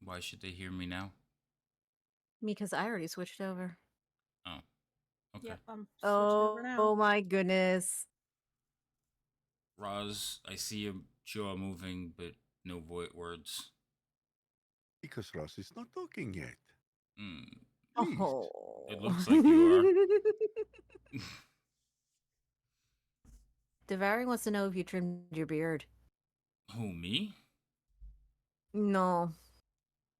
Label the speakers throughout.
Speaker 1: Why should they hear me now?
Speaker 2: Because I already switched over.
Speaker 1: Oh, okay.
Speaker 3: Yep, I'm switching over now.
Speaker 2: Oh my goodness.
Speaker 1: Roz, I see your jaw moving, but no words.
Speaker 4: Because Ross is not talking yet.
Speaker 1: Mm,
Speaker 4: Please.
Speaker 2: Oh.
Speaker 1: it looks like you are.
Speaker 2: Devari wants to know if you trimmed your beard.
Speaker 1: Who, me?
Speaker 2: No.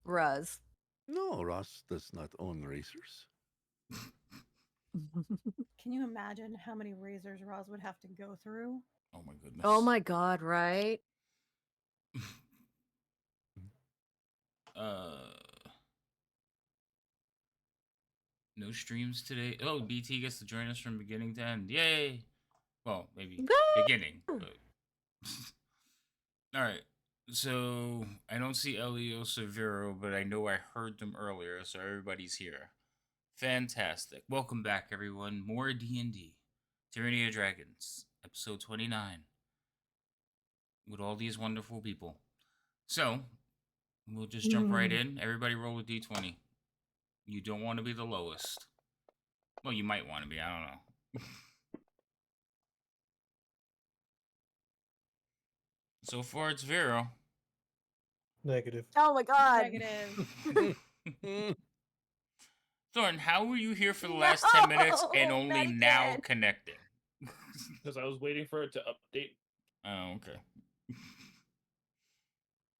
Speaker 2: Ruz.
Speaker 4: No, Ross does not own razors.
Speaker 3: Can you imagine how many razors Roz would have to go through?
Speaker 1: Oh my goodness.
Speaker 2: Oh my god, right?
Speaker 1: No streams today. Oh, BT gets to join us from beginning to end. Yay! Well, maybe
Speaker 2: Woo!
Speaker 1: beginning, but all right. So I don't see Elios or Vero, but I know I heard them earlier, so everybody's here. Fantastic. Welcome back, everyone. More D&D. Tyranny of Dragons, episode 29. With all these wonderful people. So, we'll just jump right in. Everybody roll a d20. You don't want to be the lowest. Well, you might want to be. I don't know. So far, it's Vero.
Speaker 5: Negative.
Speaker 2: Oh my god.
Speaker 3: Negative.
Speaker 1: Thorn, how were you here for the last 10 minutes and
Speaker 2: No,
Speaker 1: only
Speaker 2: not
Speaker 1: now
Speaker 2: again.
Speaker 1: connecting?
Speaker 5: Because I was waiting for it to update.
Speaker 1: Oh, okay.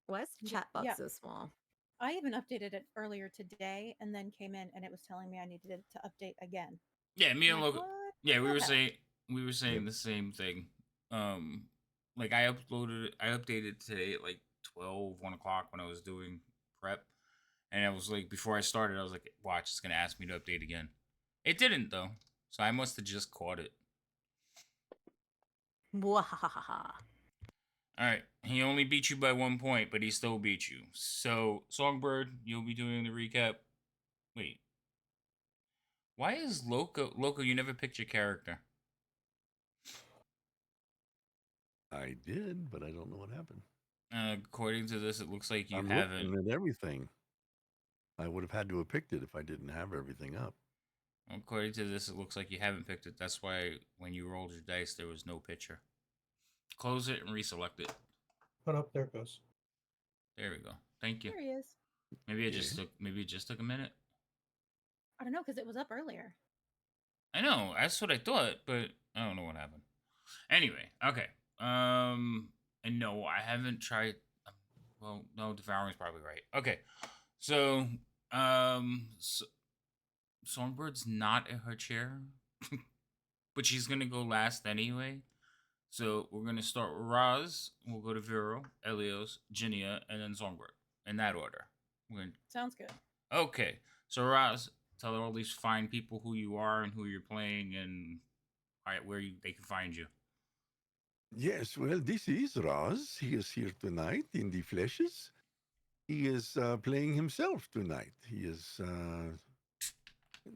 Speaker 2: Why is the chat box
Speaker 3: Yeah.
Speaker 2: so small?
Speaker 3: I even updated it earlier today and then came in and it was telling me I needed it to update again.
Speaker 1: Yeah, me and
Speaker 3: I'm like,
Speaker 1: Logan.
Speaker 3: what?
Speaker 1: Yeah, we were
Speaker 3: Okay.
Speaker 1: saying the same thing. Like I updated today at like 12, 1 o'clock when I was doing prep. And I was like, before I started, I was like, watch, it's gonna ask me to update again. It didn't though. So I must have just caught it.
Speaker 2: Mwahaha.
Speaker 1: Alright. He only beat you by 1 point, but he still beat you. So, Songbird, you'll be doing the recap. Wait. Why is Loco, you never picked your character?
Speaker 4: I did, but I don't know what happened.
Speaker 1: According to this, it looks like you
Speaker 4: I'm
Speaker 1: haven't.
Speaker 4: looking at everything. I would have had to have picked it if I didn't have everything up.
Speaker 1: According to this, it looks like you haven't picked it. That's why when you rolled your dice, there was no picture. Close it and reselect it.
Speaker 5: But up there it goes.
Speaker 1: There we go. Thank you.
Speaker 3: There he is.
Speaker 1: Maybe it just took a minute.
Speaker 3: I don't know because it was up earlier.
Speaker 1: I know, that's what I thought, but I don't know what happened. Anyway, okay. And no, I haven't tried. Well, no, devouring's probably right. Okay, so Songbird's not in her chair, but she's gonna go last anyway. So we're gonna start with Roz. We'll go to Vero, Elios, Ginia, and then Songbird in that order.
Speaker 3: Sounds good.
Speaker 1: Okay, so Roz, tell all these fine people who you are and who you're playing and where they can find you.
Speaker 4: Yes, well, this is Roz. He is here tonight in the fleshes. He is playing himself tonight. He is.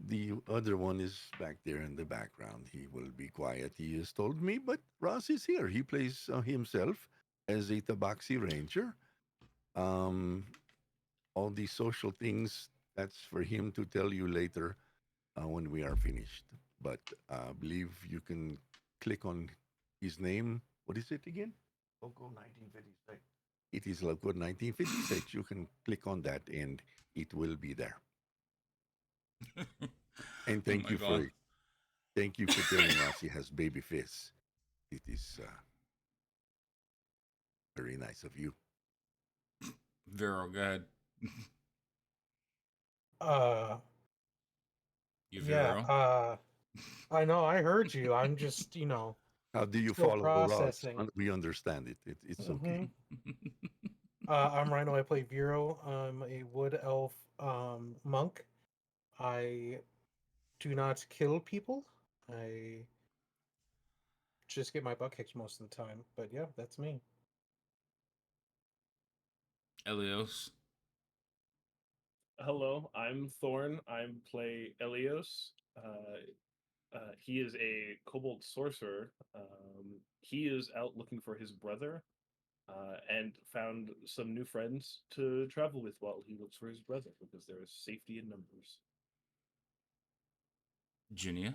Speaker 4: The other one is back there in the background. He will be quiet, he has told me, but Roz is here. He plays himself as a Tabaxi Ranger. All these social things, that's for him to tell you later when we are finished. But I believe you can click on his name. What is it again? Logo 1956. It is Logo 1956. You can click on that and it will be there. And thank you for telling us he has baby face. It is very nice of you.
Speaker 1: Vero, go ahead. You Vero?
Speaker 5: Yeah, I know, I heard you. I'm just,
Speaker 4: How do you
Speaker 5: still
Speaker 4: follow
Speaker 5: processing.
Speaker 4: the rods? We understand it. It's okay.
Speaker 5: I'm Rhino. I play Vero. I'm a wood elf monk. I do not kill people. I just get my butt kicked most of the time. But yeah, that's me.
Speaker 1: Elios.
Speaker 6: Hello, I'm Thorn. I play Elios. He is a kobold sorcerer. He is out looking for his brother. and found some new friends to travel with while he looks for his brother because there is safety in numbers.
Speaker 1: Junia.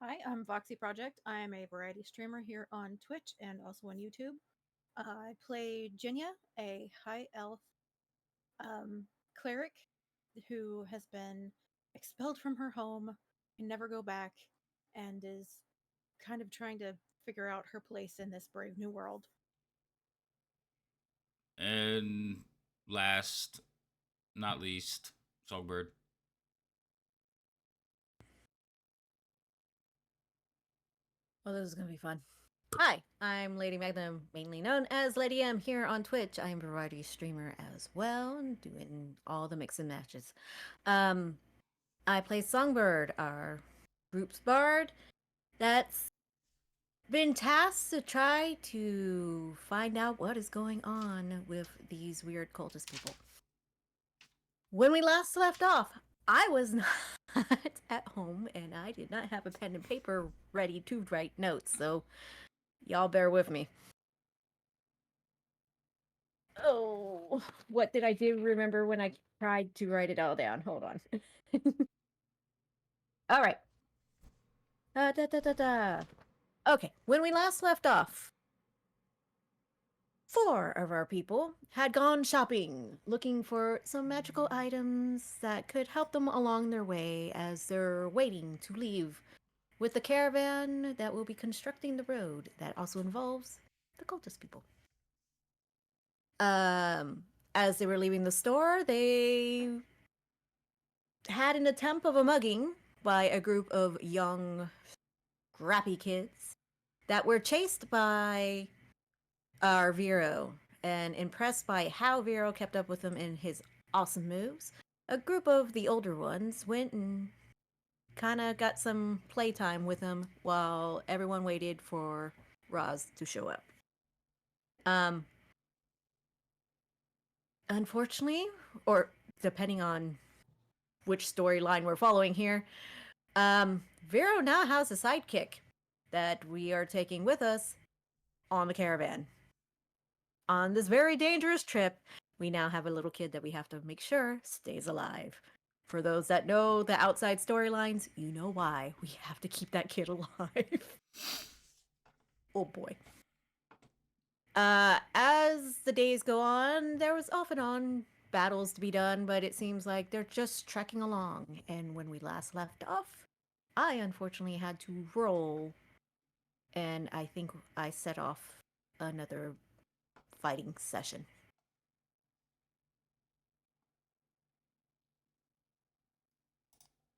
Speaker 3: Hi, I'm Voxy Project. I am a variety streamer here on Twitch and also on YouTube. I play Jinya, a high elf cleric who has been expelled from her home, can never go back, and is kind of trying to figure out her place in this brave new world.
Speaker 1: And last, not least, Songbird.
Speaker 2: Well, this is going to be fun. Hi, I'm Lady Magnum, mainly known as Lady M here on Twitch. I'm a variety streamer as well, doing all the mix and matches. I play Songbird, our group's bard that's been tasked to try to find out what is going on with these weird cultist people. When we last left off, I was not at home and I did not have a pen and paper ready to write notes, so y'all bear with me. Oh, what did I do remember when I tried to write it all down? Hold on. All right. Da, da, da, da. Okay, when we last left off, 4 of our people had gone shopping, looking for some magical items that could help them along their way as they're waiting to leave with the caravan that will be constructing the road that also involves the cultist people. As they were leaving the store, they had an attempt of a mugging by a group of young, scrappy kids that were chased by our Vero. And impressed by how Vero kept up with him in his awesome moves, a group of the older ones went and kind of got some playtime with him while everyone waited for Roz to show up. Unfortunately, or depending on which storyline we're following here, Vero now has a sidekick that we are taking with us on the caravan. On this very dangerous trip, we now have a little kid that we have to make sure stays alive. For those that know the outside storylines, you know why we have to keep that kid alive. Oh boy. As the days go on, there was off and on battles to be done, but it seems like they're just trekking along. And when we last left off, I unfortunately had to roll, and I think I set off another fighting session.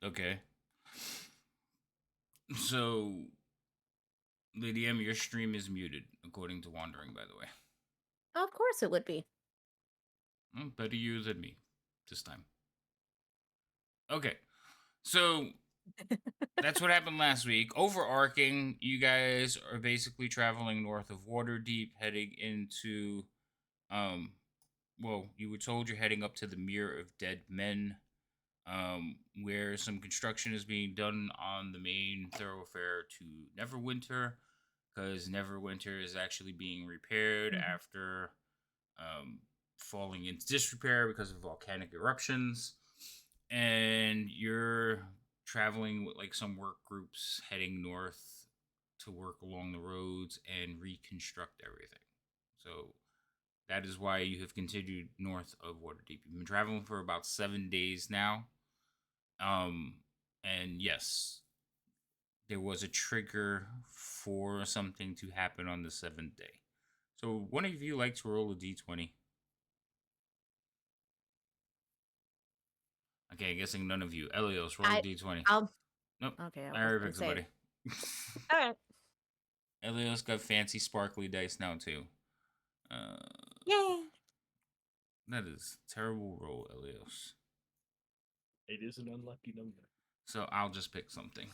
Speaker 1: Okay. So, Lady M, your stream is muted, according to Wandering, by the way.
Speaker 2: Of course it would be.
Speaker 1: Better you than me this time. Okay. So, that's what happened last week. Overarching, you guys are basically traveling north of Waterdeep, heading into, well, you were told you're heading up to the Mirror of Dead Men, where some construction is being done on the main thoroughfare to Neverwinter, because Neverwinter is actually being repaired after falling into disrepair because of volcanic eruptions. And you're traveling with like some work groups heading north to work along the roads and reconstruct everything. So that is why you have continued north of Waterdeep. You've been traveling for about 7 days now. And yes, there was a trigger for something to happen on the 7th day. So one of you like to roll a d20? Okay, guessing none of you. Elios, roll a d20. Nope.
Speaker 2: Okay,
Speaker 1: I already picked somebody.
Speaker 2: All right.
Speaker 1: Elios got fancy sparkly dice now too.
Speaker 2: Yay!
Speaker 1: That is a terrible roll, Elios.
Speaker 6: It is an unlucky number.
Speaker 1: So I'll just pick something.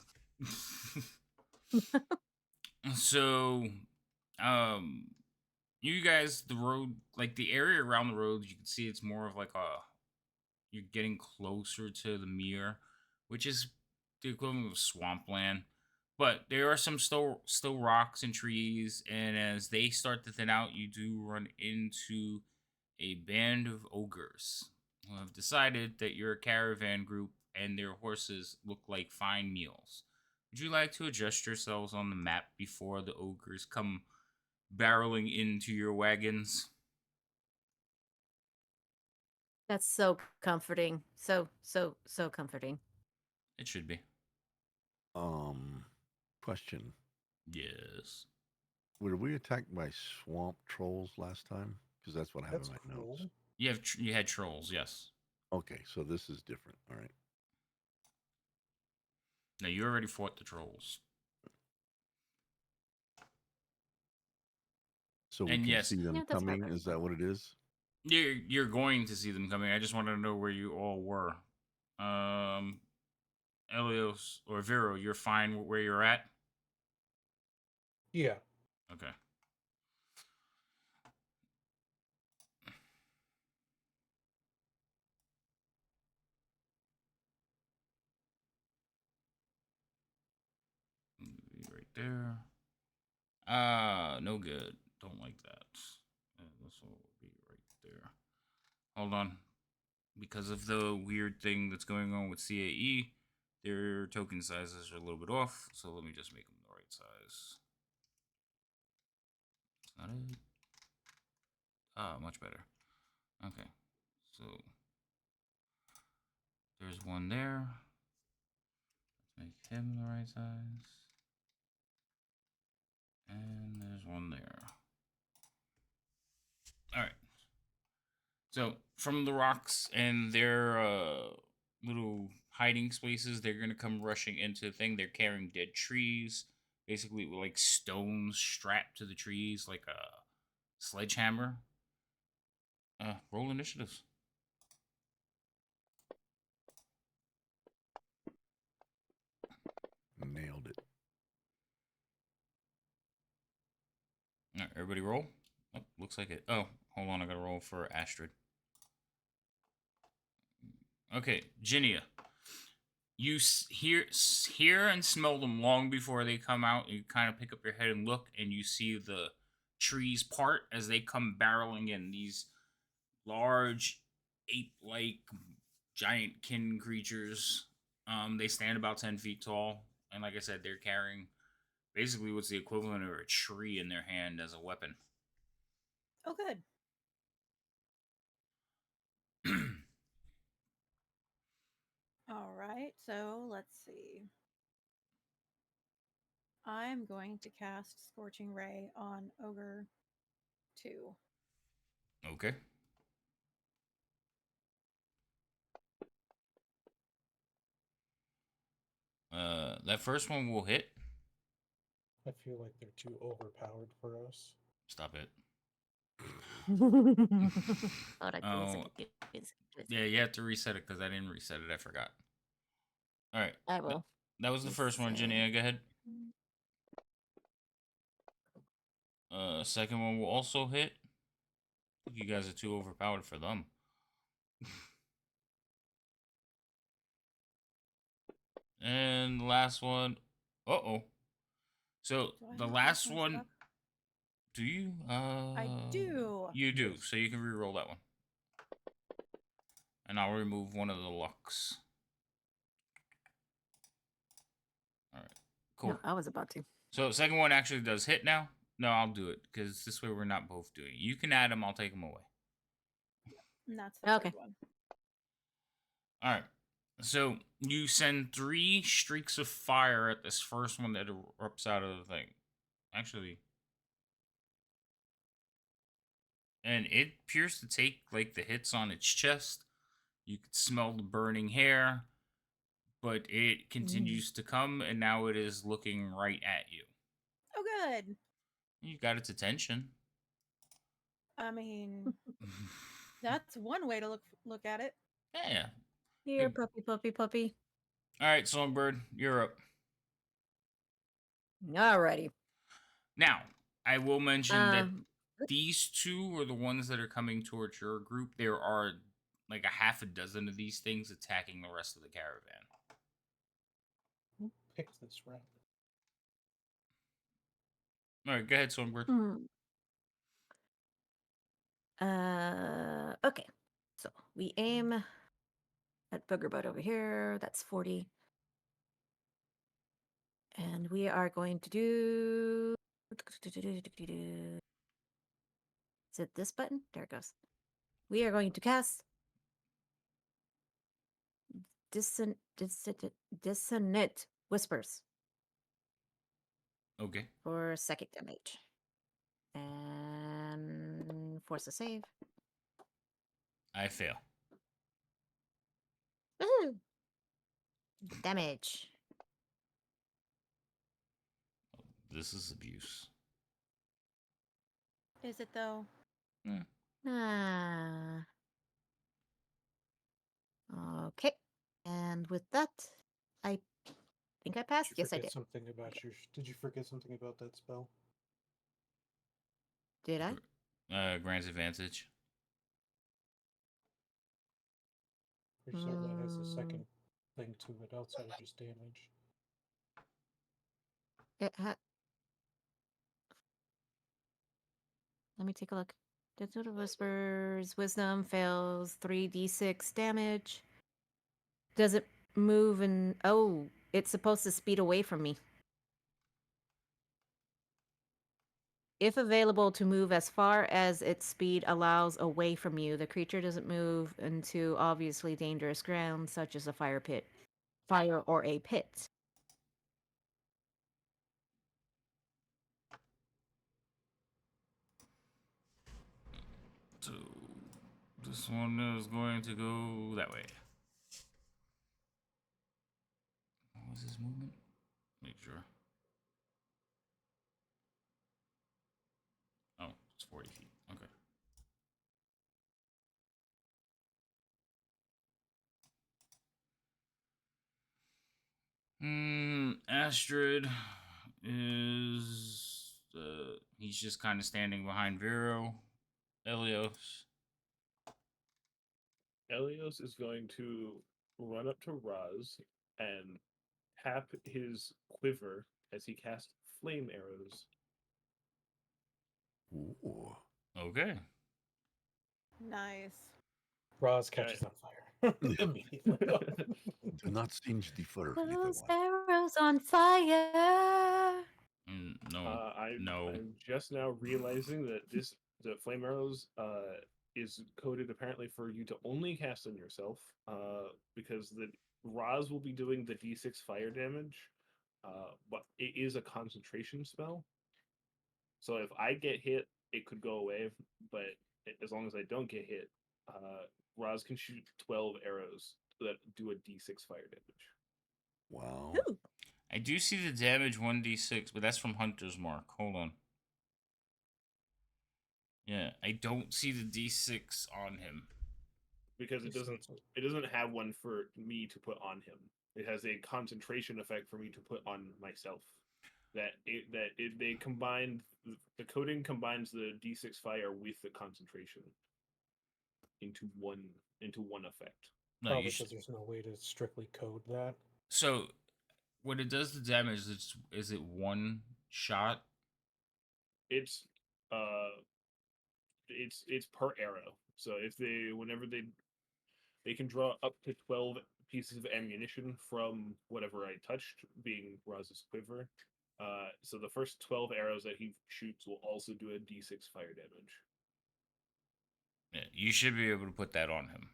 Speaker 1: So, you guys, the road, like the area around the road, you can see it's more of like you're getting closer to the mirror, which is the equivalent of swampland. But there are some still rocks and trees, and as they start to thin out, you do run into a band of ogres who have decided that you're a caravan group and their horses look like fine meals. Would you like to adjust yourselves on the map before the ogres come barreling into your wagons?
Speaker 2: That's so comforting. So comforting.
Speaker 1: It should be.
Speaker 4: Question:
Speaker 1: Yes.
Speaker 4: were we attacked by swamp trolls last time? Because that's what I have
Speaker 5: That's
Speaker 4: in my
Speaker 5: cool.
Speaker 4: notes.
Speaker 1: You had trolls, yes.
Speaker 4: Okay, so this is different. All right.
Speaker 1: No, you already fought the trolls.
Speaker 4: So we
Speaker 1: And
Speaker 4: can
Speaker 1: yes,
Speaker 4: see them
Speaker 2: Yeah, that's
Speaker 4: coming.
Speaker 2: perfect.
Speaker 4: Is that what it is?
Speaker 1: you're going to see them coming. I just wanted to know where you all were. Um Elios or Vero, you're fine where you're at?
Speaker 5: Yeah.
Speaker 1: Okay. Be right there. No good. Don't like that. This will be right there. Hold on. Because of the weird thing that's going on with CAE, their token sizes are a little bit off. So let me just make them the right size. It's not it. Ah, much better. Okay. So there's one there. Let's make him the right size. And there's one there. All right. So from the rocks and their little hiding spaces, they're gonna come rushing into the thing. They're carrying dead trees, basically with like stones strapped to the trees, like a sledgehammer. Roll initiatives.
Speaker 4: Nailed it.
Speaker 1: All right, everybody roll. Oh, looks like it. Oh, hold on, I gotta roll for Astrid. Okay, Ginia. You hear and smell them long before they come out. You kind of pick up your head and look, and you see the trees part as they come barreling in. These large ape-like giant kin creatures. They stand about 10 feet tall, and like I said, they're carrying basically what's the equivalent of a tree in their hand as a weapon.
Speaker 3: Oh, good. All right, so let's see. I'm going to cast Scorching Ray on Ogre 2.
Speaker 1: Okay. That first one will hit.
Speaker 5: I feel like they're too overpowered for us.
Speaker 1: Stop it.
Speaker 2: Ahora
Speaker 1: Oh, yeah, you have to reset it because I didn't reset it. I forgot. All right.
Speaker 2: I will.
Speaker 1: That was the first one,
Speaker 2: Reset.
Speaker 1: Jenny. Go ahead. Second one will also hit. You guys are too overpowered for them. And the last one. Uh-oh. So
Speaker 3: Do I
Speaker 1: the
Speaker 3: not
Speaker 1: last
Speaker 3: my
Speaker 1: one.
Speaker 3: stuff?
Speaker 1: Do you?
Speaker 3: I do.
Speaker 1: You do.
Speaker 5: Yes.
Speaker 1: So you can re-roll that one. And I'll remove one of the lucks. All right. Cool.
Speaker 2: No, I was about to.
Speaker 1: So second one actually does hit now. No, I'll do it because this way we're not both doing it. You can add them. I'll take them away.
Speaker 3: And that's the
Speaker 2: Okay.
Speaker 3: third one.
Speaker 1: All right. So you send 3 streaks of fire at this first one that erupts out of the thing. Actually, and it appears to take like the hits on its chest. You could smell the burning hair, but it continues to come, and now it is looking right at you.
Speaker 3: Oh, good.
Speaker 1: You got its attention.
Speaker 3: I mean, that's one way to look at it.
Speaker 1: Yeah.
Speaker 2: Here,
Speaker 1: Good.
Speaker 2: puppy.
Speaker 1: All right, Songbird, you're up.
Speaker 2: Alrighty.
Speaker 1: Now, I will mention that
Speaker 2: Um,
Speaker 1: these 2 are the ones that are coming towards your group. There are like a half a dozen of these things attacking the rest of the caravan.
Speaker 5: Who picked this route?
Speaker 1: All right, go ahead, Songbird.
Speaker 2: Okay. So we aim at Booger Butt over here. That's 40. And we are going to do. Is it this button? There it goes. We are going to cast Dissonant Whispers
Speaker 1: Okay.
Speaker 2: for psychic damage. And force a save.
Speaker 1: I fail.
Speaker 2: Woohoo! Damage.
Speaker 1: This is abuse.
Speaker 3: Is it though?
Speaker 2: Ah. Okay. And with that, I think I
Speaker 5: Did
Speaker 2: passed.
Speaker 5: you
Speaker 2: Yes, I
Speaker 5: forget
Speaker 2: did.
Speaker 5: something about
Speaker 2: Okay.
Speaker 5: Did you forget something about that spell?
Speaker 2: Did I?
Speaker 1: Grants advantage.
Speaker 5: Pretty sure that has a
Speaker 2: Mm,
Speaker 5: second thing to it outside of just damage.
Speaker 2: Let me take a look. Digital Whispers, Wisdom fails 3d6 damage. Does it move and. Oh, it's supposed to speed away from me. If available to move as far as its speed allows away from you, the creature doesn't move into obviously dangerous ground, such as a fire or a pit.
Speaker 1: So this one is going to go that way. What was his movement? Make sure. Oh, it's 40 feet. Okay. Astrid is he's just kind of standing behind Vero. Elios.
Speaker 6: Elios is going to run up to Raz and tap his quiver as he casts flame arrows.
Speaker 4: Ooh.
Speaker 1: Okay.
Speaker 3: Nice.
Speaker 5: Roz catches on fire immediately.
Speaker 4: Do not singe the fur, little
Speaker 2: Those
Speaker 4: one.
Speaker 2: arrows on fire.
Speaker 1: No. No.
Speaker 6: I'm just now realizing that the flame arrows is coded apparently for you to only cast on yourself because the Raz will be doing the d6 fire damage, but it is a concentration spell. So if I get hit, it could go away, but as long as I don't get hit, Raz can shoot 12 arrows that do a d6 fire damage.
Speaker 4: Wow.
Speaker 2: Ooh.
Speaker 1: I do see the damage 1d6, but that's from Hunter's Mark. Hold on. Yeah, I don't see the d6 on him.
Speaker 6: Because it doesn't have one for me to put on him. It has a concentration effect for me to put on myself. They combined the coding combines the d6 fire with the concentration into one effect.
Speaker 1: No,
Speaker 5: Probably because there's no way to strictly code that.
Speaker 1: So when it does the damage, is it one shot?
Speaker 6: It's it's per arrow. So if they can draw up to 12 pieces of ammunition from whatever I touched, being Raz's quiver. So the first 12 arrows that he shoots will also do a d6 fire damage.
Speaker 1: Yeah, you should be able to put that on him.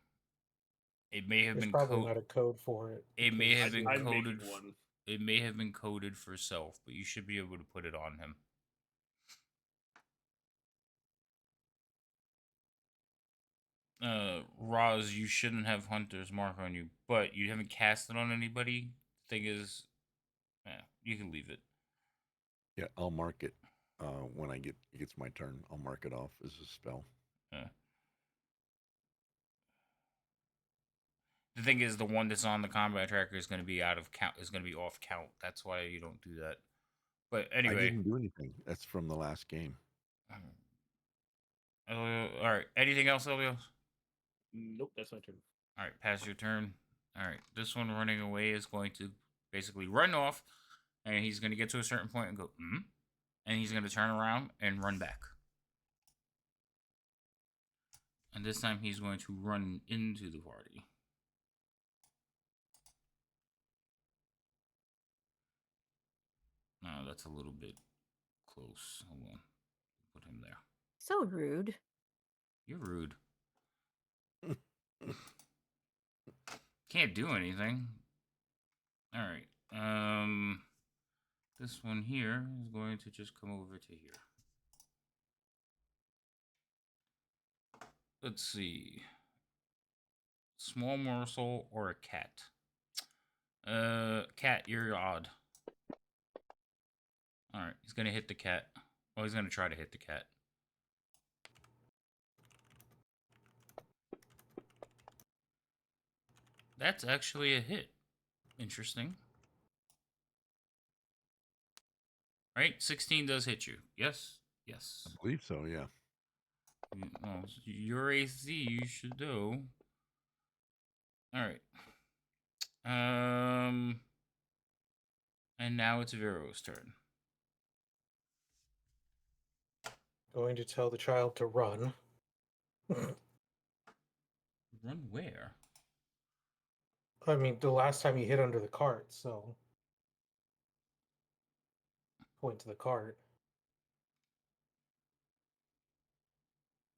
Speaker 1: It may have
Speaker 5: There's
Speaker 1: been
Speaker 5: probably not a code for it.
Speaker 1: It may have been
Speaker 6: I'm
Speaker 1: coded.
Speaker 6: making one.
Speaker 1: It may have been coded for self, but you should be able to put it on him. Roz, you shouldn't have Hunter's Mark on you, but you haven't cast it on anybody. Thing is, you can leave it.
Speaker 4: Yeah, I'll mark it when it gets my turn. I'll mark it off as a spell.
Speaker 1: The thing is, the one that's on the combat tracker is going to be out of count. Is going to be off count. That's why you don't do that. But anyway,
Speaker 4: I didn't do anything. That's from the last game.
Speaker 1: All right. Anything else, Elios?
Speaker 6: Nope, that's my turn.
Speaker 1: All right, pass your turn. All right, this one running away is going to basically run off, and he's going to get to a certain point and go, and he's going to turn around and run back. And this time he's going to run into the party. No, that's a little bit close. Hold on. Put him there.
Speaker 2: So rude.
Speaker 1: You're rude. Can't do anything. All right. This one here is going to just come over to here. Let's see. Small morsel or a cat? Cat, you're odd. All right, he's gonna hit the cat. Oh, he's gonna try to hit the cat. That's actually a hit. Interesting. Right, 16 does hit you. Yes, yes.
Speaker 4: I believe so, yeah.
Speaker 1: Well, your AC, you should know. All right. And now it's Vero's turn.
Speaker 5: Going to tell the child to run.
Speaker 1: Run where?
Speaker 5: I mean, the last time he hid under the cart, so point to the cart.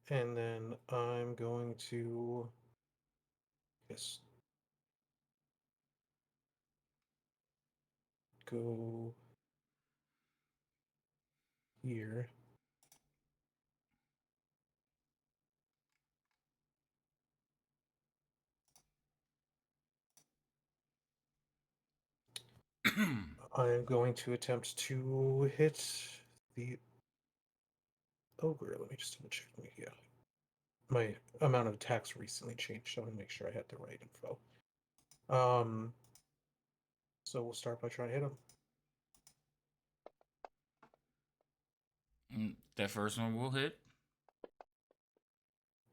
Speaker 5: And then I'm going to go here. I am going to attempt to hit the ogre. Let me just double check. Yeah. My amount of attacks recently changed, so I want to make sure I had the right info. So we'll start by trying to hit him.
Speaker 1: That first one will hit.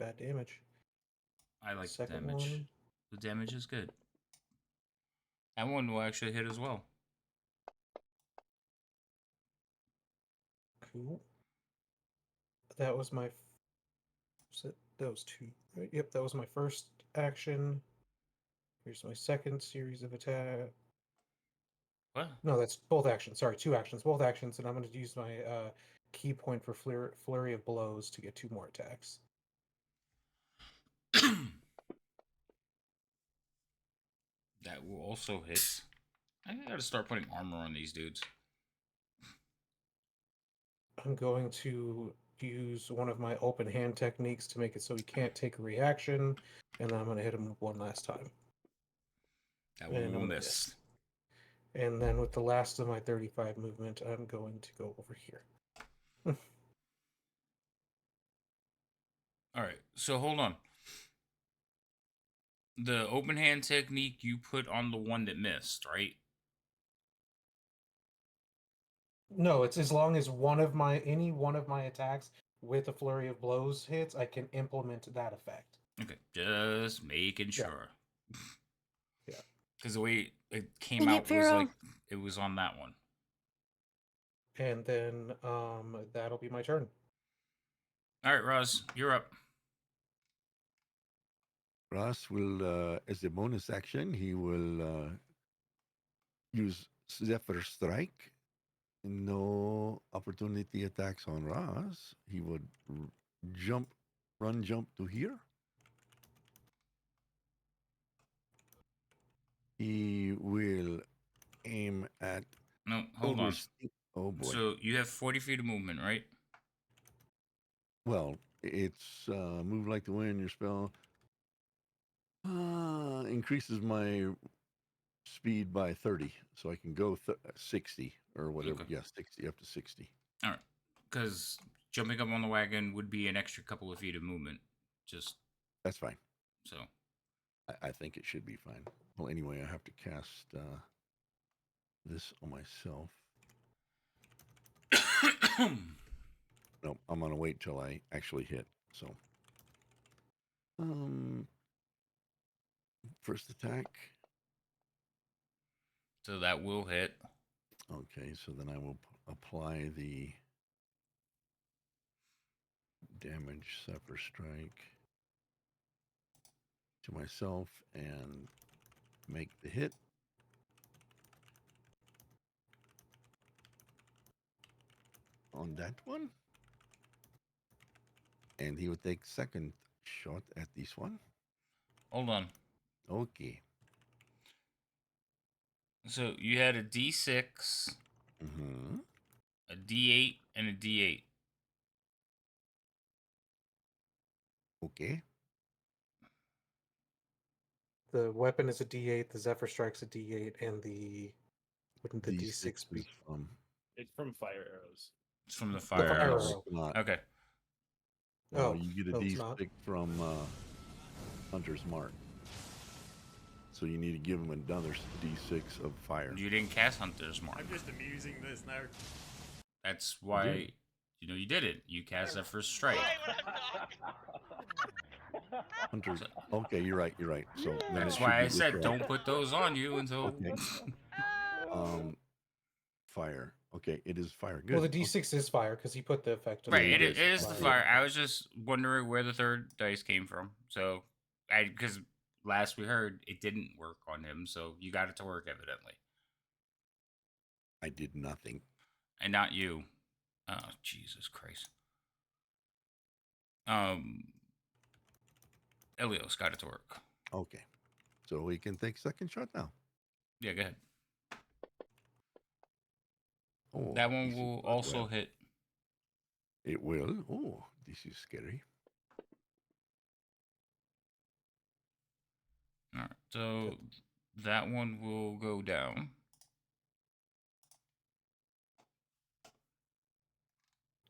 Speaker 5: Bad damage.
Speaker 1: I like the
Speaker 5: Second
Speaker 1: damage.
Speaker 5: one.
Speaker 1: The damage is good. That one will actually hit as well.
Speaker 5: Cool. That was my. That was two, right? Yep, that was my first action. Here's my second series of attack.
Speaker 1: What?
Speaker 5: No, that's both actions. Sorry, two actions. Both actions, and I'm going to use my key point for flurry of blows to get 2 more attacks.
Speaker 1: That will also hit. I gotta start putting armor on these dudes.
Speaker 5: I'm going to use one of my open hand techniques to make it so he can't take a reaction, and then I'm going to hit him one last time.
Speaker 1: That one will miss.
Speaker 5: And then with the last of my 35 movement, I'm going to go over here.
Speaker 1: All right, so hold on. The open hand technique you put on the one that missed, right?
Speaker 5: No, it's as long as any one of my attacks with a flurry of blows hits, I can implement that effect.
Speaker 1: Okay, just making sure.
Speaker 5: Yeah.
Speaker 1: Because the way it came out was like it was on that one.
Speaker 5: And then that'll be my turn.
Speaker 1: All right, Roz, you're up.
Speaker 4: Ross will, as a bonus action, he will use Zephyr Strike. No opportunity attacks on Ross. He would run jump to here. He will aim at.
Speaker 1: No, hold on.
Speaker 4: Oh boy.
Speaker 1: So you have 40 feet of movement, right?
Speaker 4: Well, it's move like the wind. Your spell increases my speed by 30, so I can go 60 or whatever.
Speaker 1: Okay.
Speaker 4: Yeah, 60 up to 60.
Speaker 1: All right, because jumping up on the wagon would be an extra couple of feet of movement. Just
Speaker 4: that's fine.
Speaker 1: So
Speaker 4: I think it should be fine. Well, anyway, I have to cast this on myself. No, I'm gonna wait till I actually hit. So, first attack.
Speaker 1: So that will hit.
Speaker 4: Okay, so then I will apply the Damage, Zephyr Strike to myself and make the hit. On that one. And he would take second shot at this one.
Speaker 1: Hold on.
Speaker 4: Okay.
Speaker 1: So you had a D6,
Speaker 4: Mm-hmm.
Speaker 1: a D8, and a D8.
Speaker 4: Okay.
Speaker 5: The weapon is a D8, the Zephyr Strike's a D8, and wouldn't the
Speaker 4: D6
Speaker 5: D6 be
Speaker 4: is from
Speaker 6: It's from fire arrows.
Speaker 1: It's from the
Speaker 5: the
Speaker 1: fire
Speaker 5: fire
Speaker 1: arrows.
Speaker 5: arrow?
Speaker 4: not.
Speaker 1: Okay.
Speaker 4: No,
Speaker 5: Oh,
Speaker 4: you get a
Speaker 5: no, it's
Speaker 4: D6
Speaker 5: not.
Speaker 4: from Hunter's Mark. So you need to give him another D6 of fire.
Speaker 1: You didn't cast Hunter's Mark.
Speaker 7: I'm just amusing this now.
Speaker 1: That's why
Speaker 4: did.
Speaker 1: you did it. You cast that first strike.
Speaker 4: Hunter's. Okay, you're right. You're right. So then it
Speaker 1: That's
Speaker 4: should
Speaker 1: why
Speaker 4: be
Speaker 1: I said
Speaker 4: this
Speaker 1: don't put those on you until.
Speaker 4: Okay. Fire. Okay, it is fire. Good.
Speaker 5: Well, the D6 is fire because he put the effect on
Speaker 1: Right,
Speaker 5: the
Speaker 1: it is the
Speaker 5: fire.
Speaker 1: fire. I was just wondering where the third dice came from. So, because last we heard it didn't work on him, so you got it to work evidently,
Speaker 4: I did nothing.
Speaker 1: and not you. Oh, Jesus Christ. Elios got it to work.
Speaker 4: Okay. So we can take second shot now.
Speaker 1: Yeah, go ahead.
Speaker 4: Oh,
Speaker 1: That one
Speaker 4: this is
Speaker 1: will
Speaker 4: not
Speaker 1: also
Speaker 4: well.
Speaker 1: hit.
Speaker 4: It will. Oh, this is scary.
Speaker 1: All right, so that one will go down.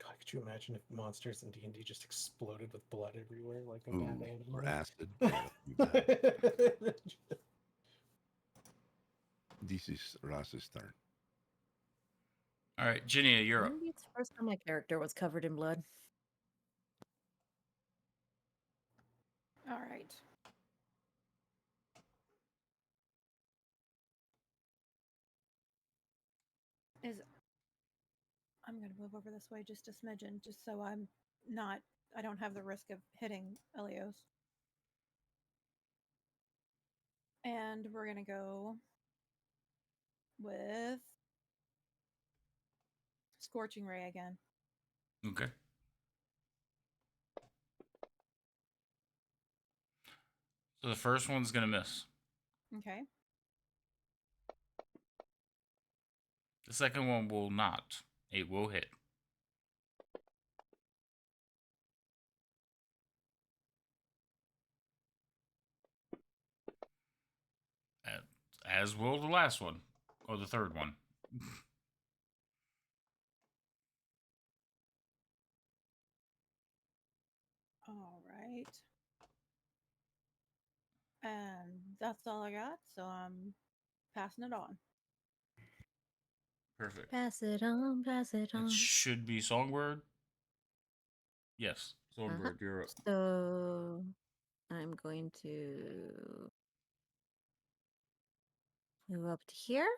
Speaker 5: God, could you imagine if monsters in D&D just exploded with blood everywhere like a
Speaker 4: Ooh,
Speaker 5: mad animal?
Speaker 4: or acid. Yeah, do that. This is Ras's turn.
Speaker 1: All right, Ginny, you're up.
Speaker 2: Maybe it's the first time my character was covered in blood.
Speaker 3: All right. I'm going to move over this way just a smidgen, just so I don't have the risk of hitting Elios. And we're going to go with Scorching Ray again.
Speaker 1: Okay. So the first one's gonna miss.
Speaker 3: Okay.
Speaker 1: The second one will not. It will hit. As will the last one. Or the third one.
Speaker 3: All right. And that's all I got, so I'm passing it on.
Speaker 1: Perfect.
Speaker 2: Pass it on, pass it on.
Speaker 1: It should be Songbird. Yes, Songbird, you're up.
Speaker 2: So I'm going to move up to here.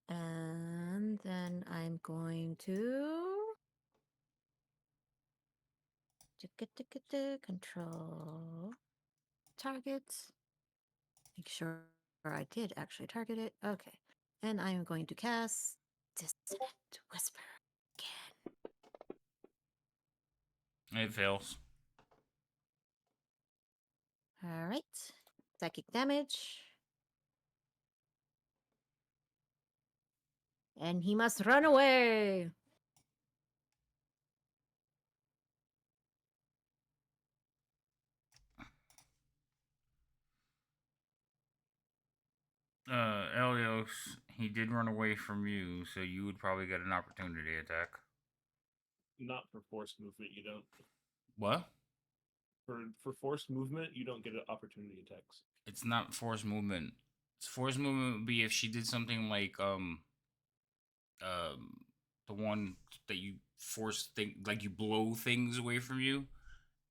Speaker 2: And then I'm going to control targets. Make sure I did actually target it. Okay. And I am going to cast Dissonant Whisper again.
Speaker 1: It fails.
Speaker 2: All right. Psychic damage. And he must run away.
Speaker 1: Elios, he did run away from you, so you would probably get an opportunity attack.
Speaker 6: Not for forced movement, you don't.
Speaker 1: What?
Speaker 6: For forced movement, you don't get opportunity attacks.
Speaker 1: It's not forced movement. It's forced movement would be if she did something like the one that you force like you blow things away from you.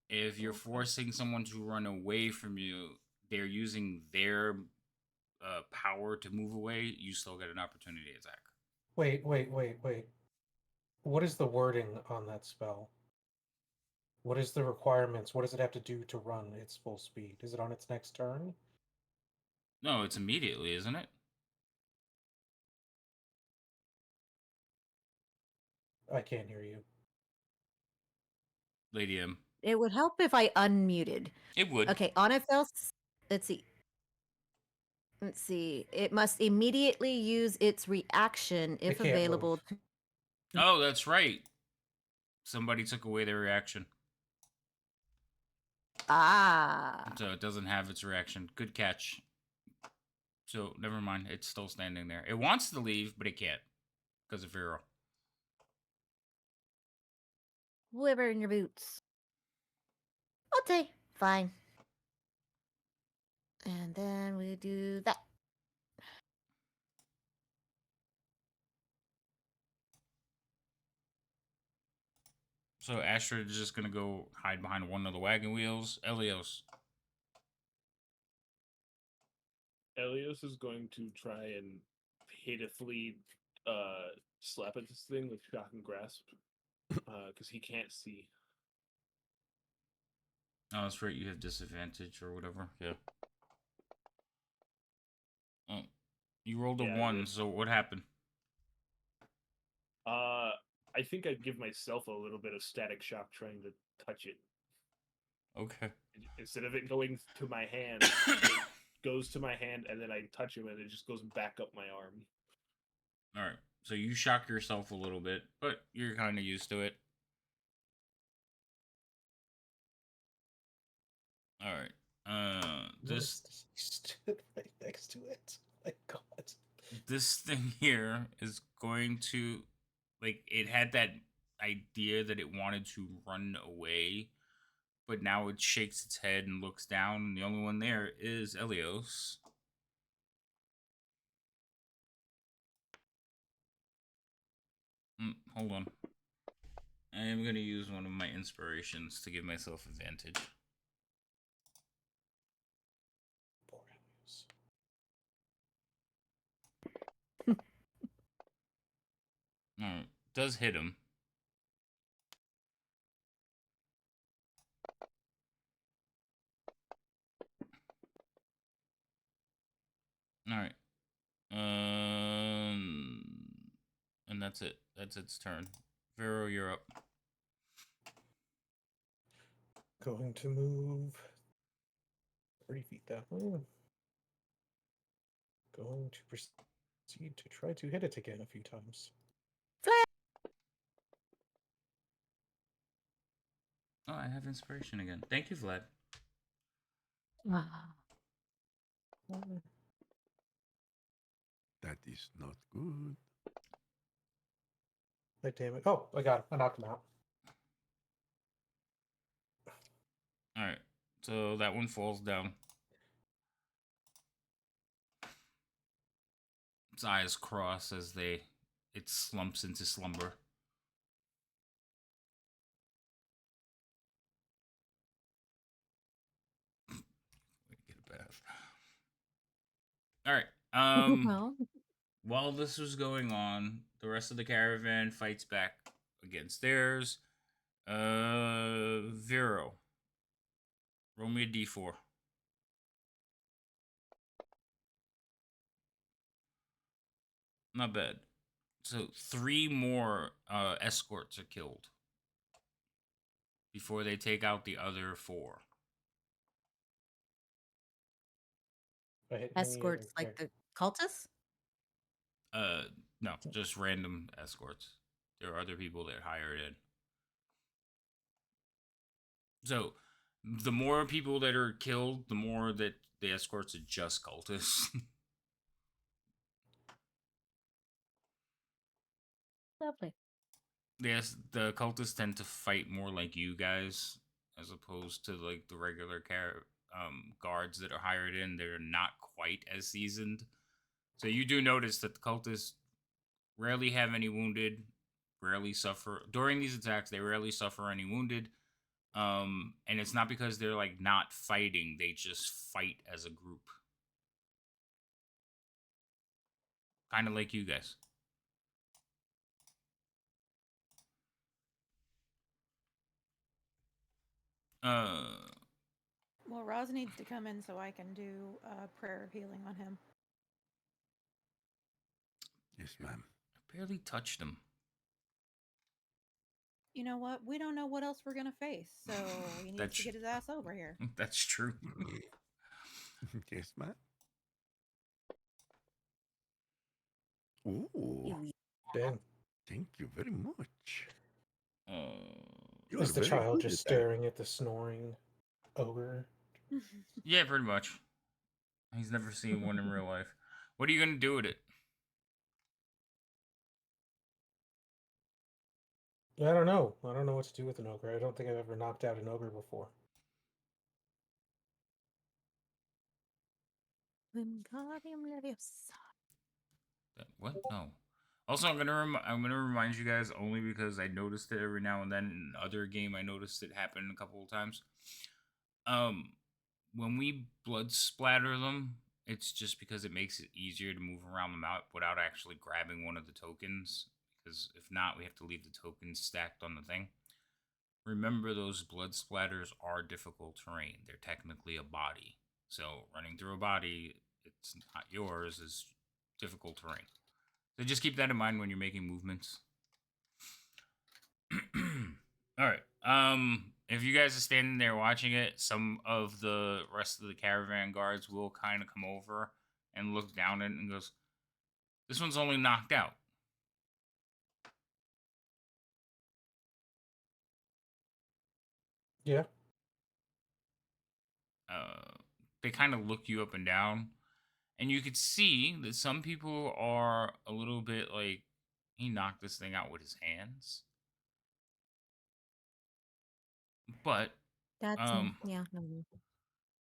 Speaker 1: If you're forcing someone to run away from you, they're using their power to move away. You still get an opportunity attack.
Speaker 5: Wait. What is the wording on that spell? What is the requirements? What does it have to do to run its full speed? Is it on its next turn?
Speaker 1: No, it's immediately, isn't it?
Speaker 5: I can't hear you.
Speaker 1: Lady M.
Speaker 2: It would help if I unmuted.
Speaker 1: It would.
Speaker 2: Okay, on a fail. Let's see. Let's see. It must immediately use its reaction if
Speaker 5: can't
Speaker 2: available.
Speaker 5: move.
Speaker 1: Oh, that's right. Somebody took away their reaction.
Speaker 2: Ah.
Speaker 1: So it doesn't have its reaction. Good catch. So never mind. It's still standing there. It wants to leave, but it can't because of Vero.
Speaker 2: Whoever in your boots. Okay, fine. And then we do that.
Speaker 1: So Astrid is just gonna go hide behind one of the wagon wheels. Elios.
Speaker 6: Elios is going to try and pitifully slap at this thing with shock and grasp because he can't see.
Speaker 1: Oh, that's right. You have disadvantage or whatever. Yeah. Oh, you rolled a
Speaker 6: Yeah,
Speaker 1: 1. So what happened?
Speaker 6: I think I'd give myself a little bit of static shock trying to touch it.
Speaker 1: Okay.
Speaker 6: Instead of it going to my hand, it goes to my hand, and then I touch him, and it just goes back up my arm.
Speaker 1: All right. So you shock yourself a little bit, but you're kind of used to it. All right. This
Speaker 5: stood right next to it. My God.
Speaker 1: This thing here is going to, like, it had that idea that it wanted to run away, but now it shakes its head and looks down, and the only one there is Elios. Hold on. I am going to use one of my inspirations to give myself advantage.
Speaker 5: Poor Elios.
Speaker 1: Alright. Does hit him. Alright. And that's it. That's its turn. Vero, you're up.
Speaker 5: Going to move 30 feet that way. Going to proceed to try to hit it again a few times.
Speaker 1: Oh, I have inspiration again. Thank you, Vlad.
Speaker 2: Ah.
Speaker 4: That is not good.
Speaker 5: Like, damn it. Oh, I got him. I knocked him out.
Speaker 1: Alright. So that one falls down. Its eyes cross as it slumps into slumber. Get a bath. All right.
Speaker 2: Well,
Speaker 1: While this was going on, the rest of the caravan fights back against theirs. Vero. Roll me a d4. Not bad. So 3 more escorts are killed before they take out the other 4.
Speaker 5: If I hit any
Speaker 2: escorts
Speaker 5: other
Speaker 2: like the cultists?
Speaker 1: No, just random escorts. There are other people that hire it in. So the more people that are killed, the more that the escorts are just cultists.
Speaker 2: Lovely.
Speaker 1: Yes, the cultists tend to fight more like you guys, as opposed to like the regular guards that are hired in. They're not quite as seasoned. So you do notice that the cultists rarely have any wounded, rarely suffer during these attacks. They rarely suffer any wounded, and it's not because they're like not fighting. They just fight as a group, kind of like you guys.
Speaker 3: Well, Roz needs to come in so I can do a prayer of healing on him.
Speaker 4: Yes, ma'am.
Speaker 1: I barely touched him.
Speaker 3: You know what? We don't know what else we're gonna face, so he needs
Speaker 1: That's
Speaker 3: to get his ass over here.
Speaker 1: that's true.
Speaker 4: Yes, ma'am. Ooh,
Speaker 5: Dang.
Speaker 4: thank you very much. You
Speaker 5: Is
Speaker 4: are
Speaker 5: the
Speaker 4: very
Speaker 5: child
Speaker 4: good
Speaker 5: just
Speaker 4: at that.
Speaker 5: staring at the snoring ogre?
Speaker 1: Yeah, pretty much. He's never seen one in real life. What are you gonna do with it?
Speaker 5: I don't know. I don't know what to do with an ogre. I don't think I've ever knocked out an ogre before.
Speaker 2: Wingardium Leviosa.
Speaker 1: What? No. Also, I'm gonna remind you guys only because I noticed it every now and then in other game. I noticed it happen a couple of times. When we blood splatter them, it's just because it makes it easier to move around the map without actually grabbing one of the tokens. Because if not, we have to leave the tokens stacked on the thing. Remember, those blood splatters are difficult terrain. They're technically a body. So running through a body, it's not yours, is difficult terrain. So just keep that in mind when you're making movements. All right. If you guys are standing there watching it, some of the rest of the caravan guards will kind of come over and look down at it and goes, "This one's only knocked out."
Speaker 5: Yeah.
Speaker 1: They kind of look you up and down, and you could see that some people are a little bit like, he knocked this thing out with his hands. But
Speaker 2: That's yeah. No.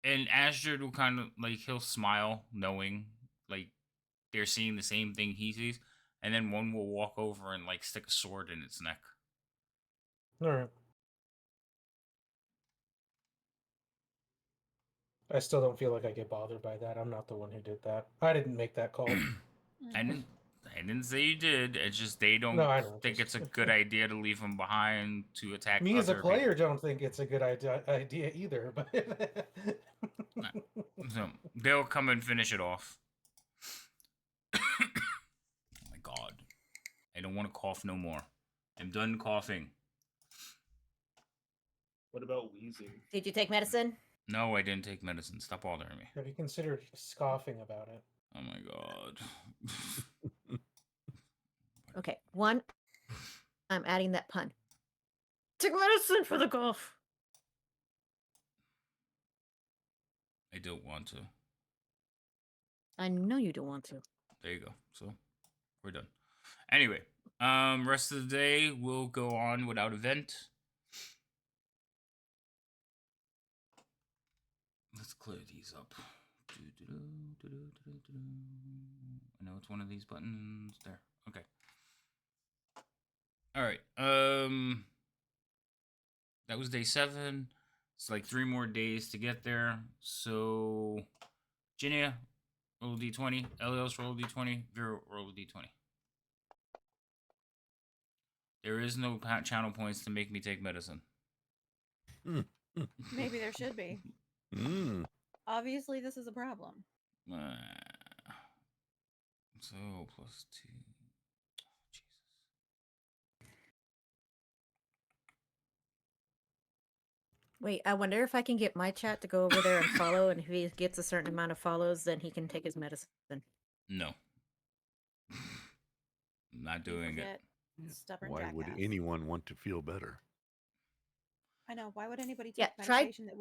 Speaker 1: and Astrid will kind of like, he'll smile knowing like they're seeing the same thing he sees, and then one will walk over and like stick a sword in its neck.
Speaker 5: All right. I still don't feel like I get bothered by that. I'm not the one who did that. I didn't make that call.
Speaker 1: I didn't say you did. It's just they don't
Speaker 5: No, I know.
Speaker 1: think it's a good idea to leave him behind to attack
Speaker 5: Me as a
Speaker 1: other
Speaker 5: player
Speaker 1: people.
Speaker 5: don't think it's a good idea either. But
Speaker 1: So they'll come and finish it off. Oh my god. I don't want to cough no more. I'm done coughing.
Speaker 6: What about wheezing?
Speaker 2: Did you take medicine?
Speaker 1: No, I didn't take medicine. Stop bothering me.
Speaker 5: have you considered scoffing about it?
Speaker 1: Oh my god.
Speaker 2: Okay. One, I'm adding that pun. Take medicine for the cough.
Speaker 1: I don't want to.
Speaker 2: I know you don't want to.
Speaker 1: There you go. So we're done. Anyway, rest of the day will go on without event. Let's clear these up. I know it's one of these buttons. There. Okay. All right. That was day 7. It's like 3 more days to get there. So, Ginia, roll a d20. Elios, roll a d20. Vero, roll a d20. There is no channel points to make me take medicine.
Speaker 3: Maybe there should be. Obviously, this is a problem.
Speaker 1: So, plus 2. Jesus.
Speaker 2: Wait, I wonder if I can get my chat to go over there and follow, and if he gets a certain amount of follows, then he can take his medicine.
Speaker 1: No. I'm not doing it.
Speaker 3: Stubborn
Speaker 4: Why would
Speaker 3: jackass.
Speaker 4: anyone want to feel better?
Speaker 3: I know. Why would anybody take
Speaker 2: Yeah, try-
Speaker 3: medication that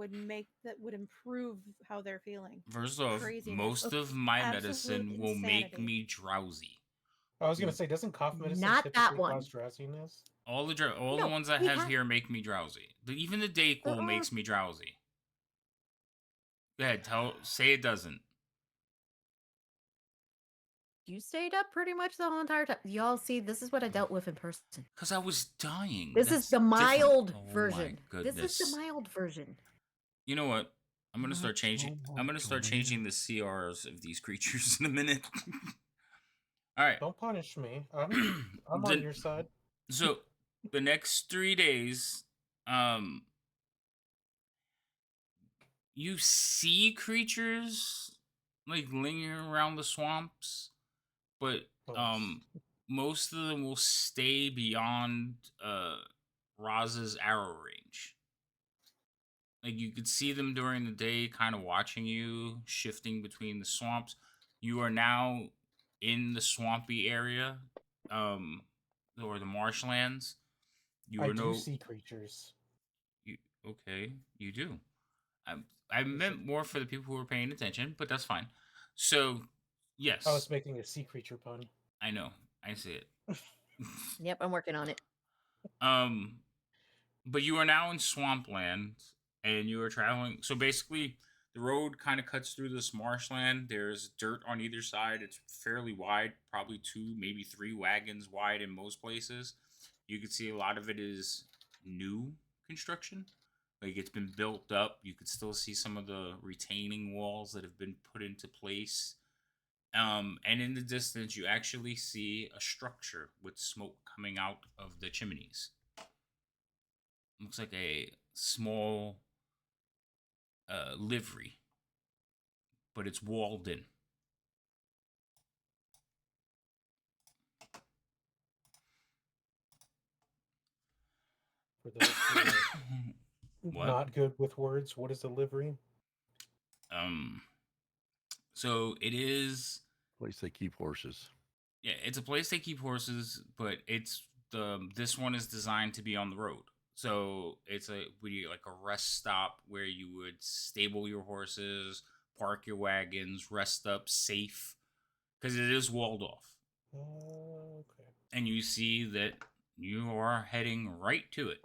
Speaker 3: would improve how they're feeling?
Speaker 1: First off,
Speaker 3: Craziness.
Speaker 1: most of my
Speaker 3: Absolute
Speaker 1: medicine will make
Speaker 3: insanity.
Speaker 1: me drowsy.
Speaker 5: I was gonna say, doesn't cough medicine
Speaker 2: Not that
Speaker 5: typically
Speaker 2: one.
Speaker 5: cause drowsiness?
Speaker 1: All the
Speaker 2: No,
Speaker 1: ones I
Speaker 2: we
Speaker 1: have
Speaker 2: have-
Speaker 1: here make me drowsy. Even the Dayquil makes me drowsy. Go ahead, say it doesn't.
Speaker 2: You stayed up pretty much the whole entire time. Y'all see, this is what I dealt with in person.
Speaker 1: Because I was dying.
Speaker 2: This
Speaker 1: That's
Speaker 2: is the
Speaker 1: different.
Speaker 2: mild
Speaker 1: Oh my
Speaker 2: version. This
Speaker 1: goodness.
Speaker 2: is the mild version.
Speaker 1: You know what? I'm gonna start changing.
Speaker 4: so
Speaker 1: I'm gonna start
Speaker 4: much
Speaker 1: changing the CRs of these creatures in a minute. All right.
Speaker 5: Don't punish me. I'm on your side.
Speaker 1: So the next 3 days, you see creatures like lingering around the swamps, but
Speaker 5: Oh,
Speaker 1: most of them will stay beyond Roz's arrow range. Like you could see them during the day kind of watching you, shifting between the swamps. You are now in the swampy area, um or the marshlands. You
Speaker 5: I
Speaker 1: are
Speaker 5: do
Speaker 1: no
Speaker 5: see creatures.
Speaker 1: you, okay, you do. I, I
Speaker 5: Is it?
Speaker 1: meant more for the people who were paying attention, but that's fine. So,
Speaker 5: I was
Speaker 1: yes,
Speaker 5: making a sea creature pun.
Speaker 1: I know. I see it.
Speaker 2: Yep, I'm working on it.
Speaker 1: um but you are now in swampland and you are traveling. So basically, the road kind of cuts through this marshland. There's dirt on either side. It's fairly wide, probably two, maybe three wagons wide in most places. You can see a lot of it is new construction. Like it's been built up. You could still see some of the retaining walls that have been put into place. And in the distance, you actually see a structure with smoke coming out of the chimneys. Looks like a small livery, but it's walled in.
Speaker 5: For those who are
Speaker 1: What?
Speaker 5: not good with words, what is a livery?
Speaker 1: Um. So it is.
Speaker 4: Place they keep horses.
Speaker 1: Yeah, it's a place they keep horses, but it's the this one is designed to be on the road. So it's like a rest stop where you would stable your horses, park your wagons, rest up safe, because it is walled off.
Speaker 5: Okay.
Speaker 1: And you see that you are heading right to it.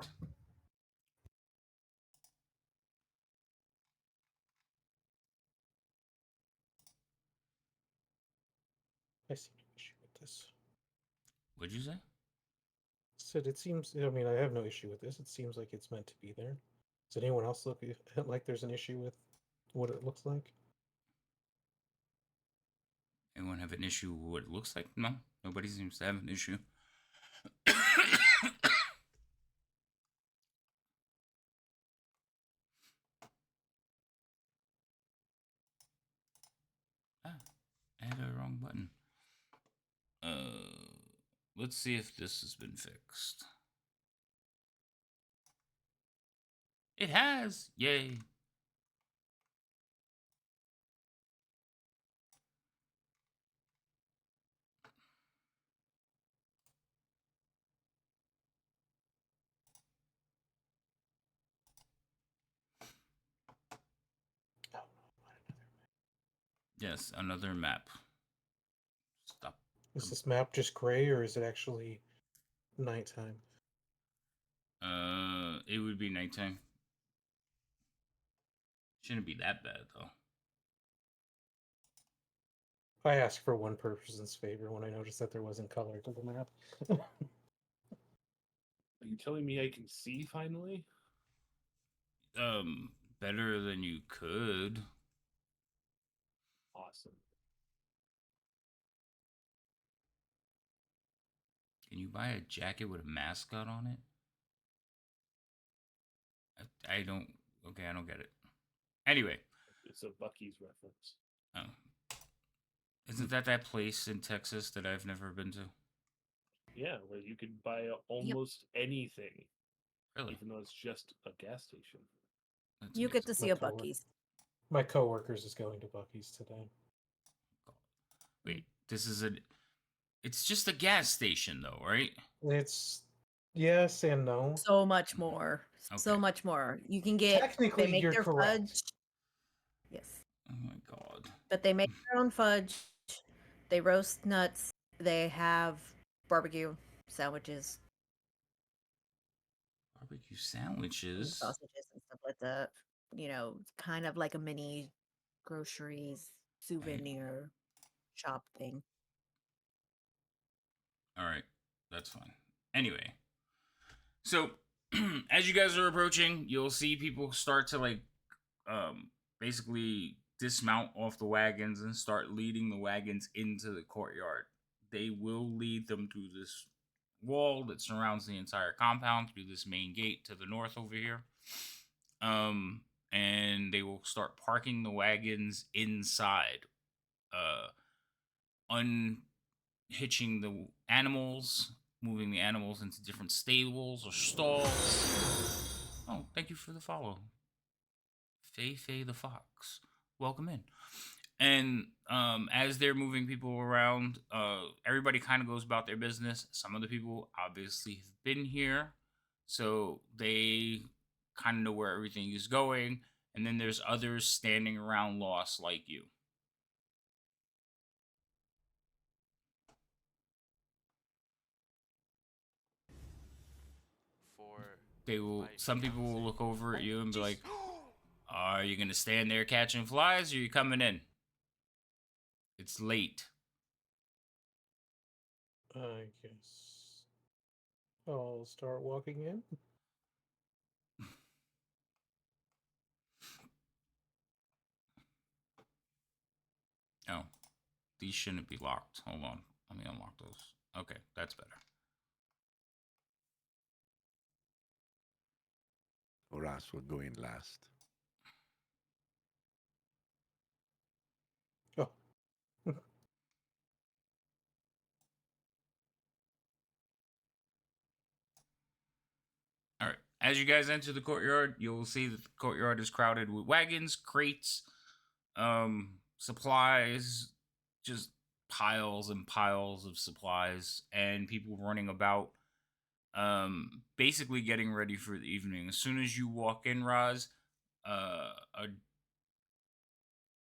Speaker 5: I see no issue with this.
Speaker 1: What'd you say?
Speaker 5: Said it seems. I mean, I have no issue with this. It seems like it's meant to be there. Does anyone else look like there's an issue with what it looks like?
Speaker 1: Anyone have an issue with what it looks like? No, nobody seems to have an issue. Ah, I had the wrong button. Let's see if this has been fixed. It has! Yay!
Speaker 5: Oh,
Speaker 1: Yes, another map. Stop.
Speaker 5: is this map just gray or is it actually nighttime?
Speaker 1: It would be nighttime. Shouldn't be that bad though.
Speaker 5: I asked for one person's favor when I noticed that there wasn't color to the map.
Speaker 6: Are you telling me I can see finally?
Speaker 1: Better than you could.
Speaker 6: Awesome.
Speaker 1: Can you buy a jacket with a mascot on it? I don't. Okay, I don't get it. Anyway.
Speaker 6: It's a Bucky's reference.
Speaker 1: Oh. Isn't that place in Texas that I've never been to?
Speaker 6: Yeah, where you could buy almost anything,
Speaker 1: Really?
Speaker 6: even though it's just a gas station.
Speaker 1: That's
Speaker 2: You get
Speaker 1: amazing.
Speaker 2: to see a Bucky's.
Speaker 5: My coworkers is going to Bucky's today.
Speaker 1: Wait, this is a. It's just a gas station, though, right?
Speaker 5: It's yes and no.
Speaker 2: So much more. So
Speaker 1: Okay.
Speaker 2: much more. You can get.
Speaker 5: Technically,
Speaker 2: They make
Speaker 5: you're
Speaker 2: their
Speaker 5: correct.
Speaker 2: fudge. Yes.
Speaker 1: Oh my god.
Speaker 2: But they make their own fudge. They roast nuts. They have barbecue sandwiches,
Speaker 1: Barbecue
Speaker 2: and
Speaker 1: sandwiches.
Speaker 2: sausages and stuff like that. You know, kind of like a mini groceries souvenir shop thing.
Speaker 1: All right, that's fine. Anyway, so as you guys are approaching, you'll see people start to basically dismount off the wagons and start leading the wagons into the courtyard. They will lead them through this wall that surrounds the entire compound, through this main gate to the north over here. and they will start parking the wagons inside, unhitching the animals, moving the animals into different stables or stalls. Oh, thank you for the follow. Fei the Fox. Welcome in. And as they're moving people around, everybody kind of goes about their business. Some of the people obviously have been here, so they kind of know where everything is going. And then there's others standing around lost like you. Some people will look over at you and be like, are you going to stand there catching flies, or are you coming in? It's late.
Speaker 5: I guess I'll start walking in.
Speaker 1: Oh, these shouldn't be locked. Hold on. Let me unlock those. Okay, that's better.
Speaker 4: Horace will go in last.
Speaker 5: Oh,
Speaker 1: All right. As you guys enter the courtyard, you'll see that the courtyard is crowded with wagons, crates, supplies, just piles and piles of supplies, and people running about, basically getting ready for the evening. As soon as you walk in, Roz, a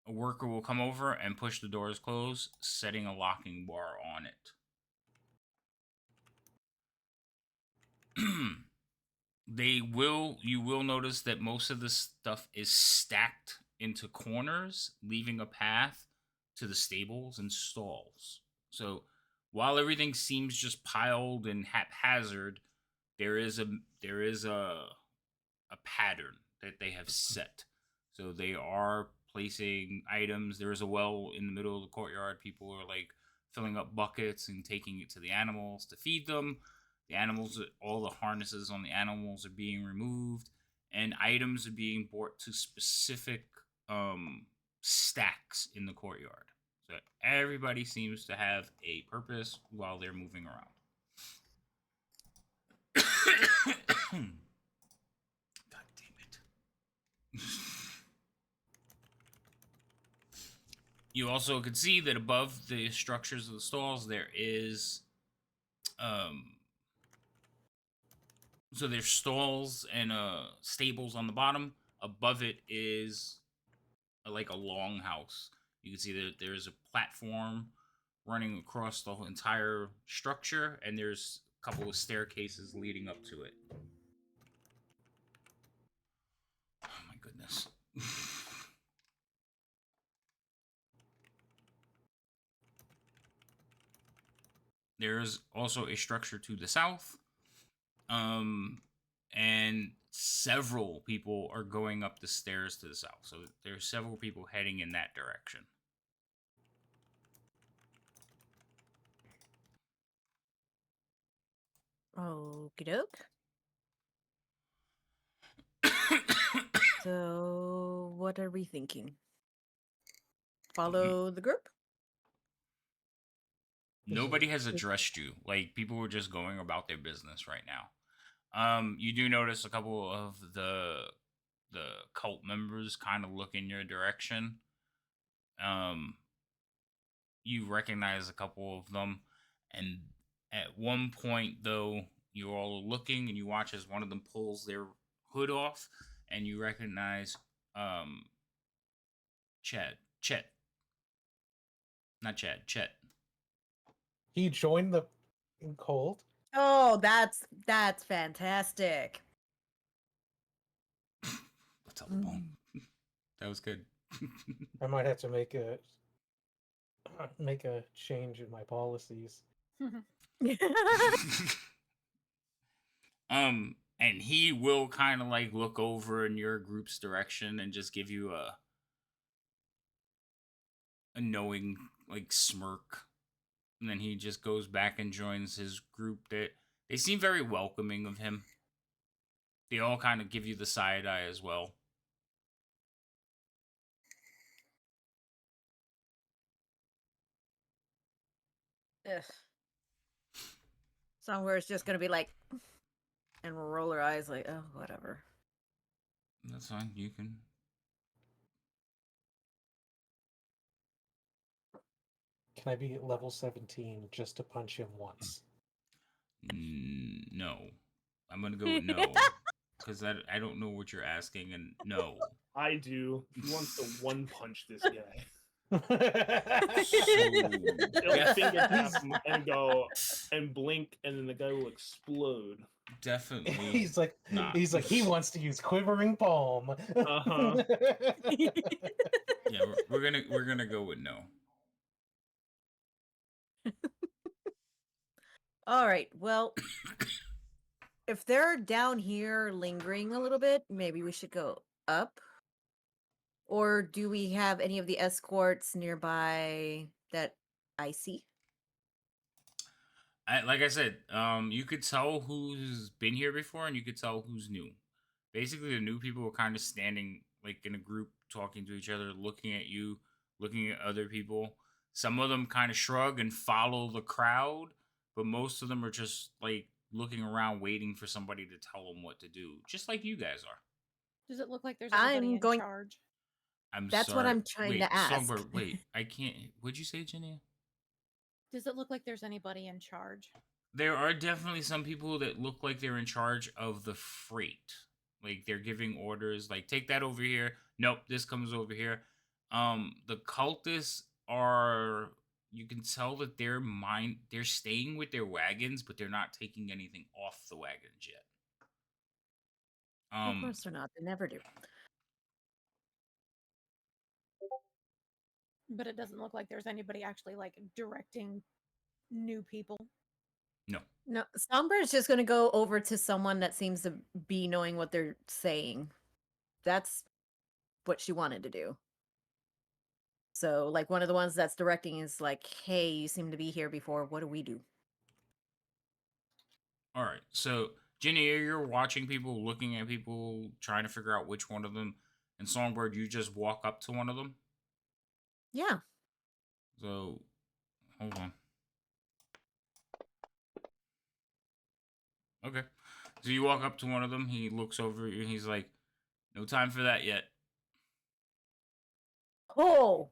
Speaker 1: worker will come over and push the doors closed, setting a locking bar on it. You will notice that most of the stuff is stacked into corners, leaving a path to the stables and stalls. So while everything seems just piled and haphazard, there is a pattern that they have set. So they are placing items. There is a well in the middle of the courtyard. People are like filling up buckets and taking it to the animals to feed them. The animals, all the harnesses on the animals are being removed, and items are being brought to specific stacks in the courtyard. So everybody seems to have a purpose while they're moving around. God damn it. You also can see that above the structures of the stalls there is so there's stalls and stables on the bottom. Above it is like a longhouse. You can see that there's a platform running across the whole entire structure, and there's a couple of staircases leading up to it. Oh my goodness. There's also a structure to the south. And several people are going up the stairs to the south. So there's several people heading in that direction.
Speaker 2: Okie doke. So, what are we thinking? Follow the group?
Speaker 1: Nobody has addressed you. Like, people were just going about their business right now. You do notice a couple of the cult members kind of look in your direction. You recognize a couple of them, and at one point, though, you're all looking and you watch as one of them pulls their hood off, and you recognize Chet. Not Chad, Chet.
Speaker 5: he joined the cult.
Speaker 2: Oh, that's fantastic.
Speaker 1: What's up, Bone? That was good.
Speaker 5: I might have to make a change in my policies.
Speaker 1: And he will kind of like look over in your group's direction and just give you a knowing like smirk, and then he just goes back and joins his group. That they seem very welcoming of him. They all kind of give you the side eye as well.
Speaker 2: Ugh. Somewhere it's just gonna be like, and roll her eyes like, oh, whatever.
Speaker 1: That's fine. You can.
Speaker 5: Can I be at level 17 just to punch him once?
Speaker 1: No. I'm gonna go with no. Because I don't know what you're asking, and no.
Speaker 6: I do. He wants to one punch this guy.
Speaker 1: So
Speaker 6: He'll finger tap him and go and blink, and then the guy will explode.
Speaker 1: definitely
Speaker 5: he's like,
Speaker 1: not.
Speaker 5: he wants to use quivering palm.
Speaker 6: Uh-huh.
Speaker 1: Yeah, we're gonna go with no.
Speaker 2: All right. Well, if they're down here lingering a little bit, maybe we should go up. Or do we have any of the escorts nearby that I see?
Speaker 1: Like I said, you could tell who's been here before, and you could tell who's new. Basically, the new people were kind of standing like in a group, talking to each other, looking at you, looking at other people. Some of them kind of shrug and follow the crowd, but most of them are just like looking around, waiting for somebody to tell them what to do, just like you guys are.
Speaker 3: Does it look like there's anybody
Speaker 2: I'm
Speaker 3: in
Speaker 2: going.
Speaker 3: charge?
Speaker 1: I'm
Speaker 2: That's what
Speaker 1: sorry.
Speaker 2: I'm trying
Speaker 1: Wait,
Speaker 2: to ask.
Speaker 1: Songbird, wait, I can't. What'd you say, Jenny?
Speaker 3: Does it look like there's anybody in charge?
Speaker 1: There are definitely some people that look like they're in charge of the freight. Like they're giving orders, like take that over here. Nope, this comes over here. The cultists are, you can tell that they're staying with their wagons, but they're not taking anything off the wagons yet.
Speaker 2: Of course they're not. They never do.
Speaker 3: But it doesn't look like there's anybody actually like directing new people.
Speaker 1: No.
Speaker 2: No, Sombre's just going to go over to someone that seems to be knowing what they're saying. That's what she wanted to do. So, like, one of the ones that's directing is like, hey, you seem to be here before. What do we do?
Speaker 1: All right. So, Jenny, you're watching people, looking at people, trying to figure out which one of them. And Songbird, you just walk up to one of them.
Speaker 2: Yeah.
Speaker 1: So, hold on. Okay. So you walk up to one of them. He looks over at you. He's like, "No time for that yet."
Speaker 2: Oh,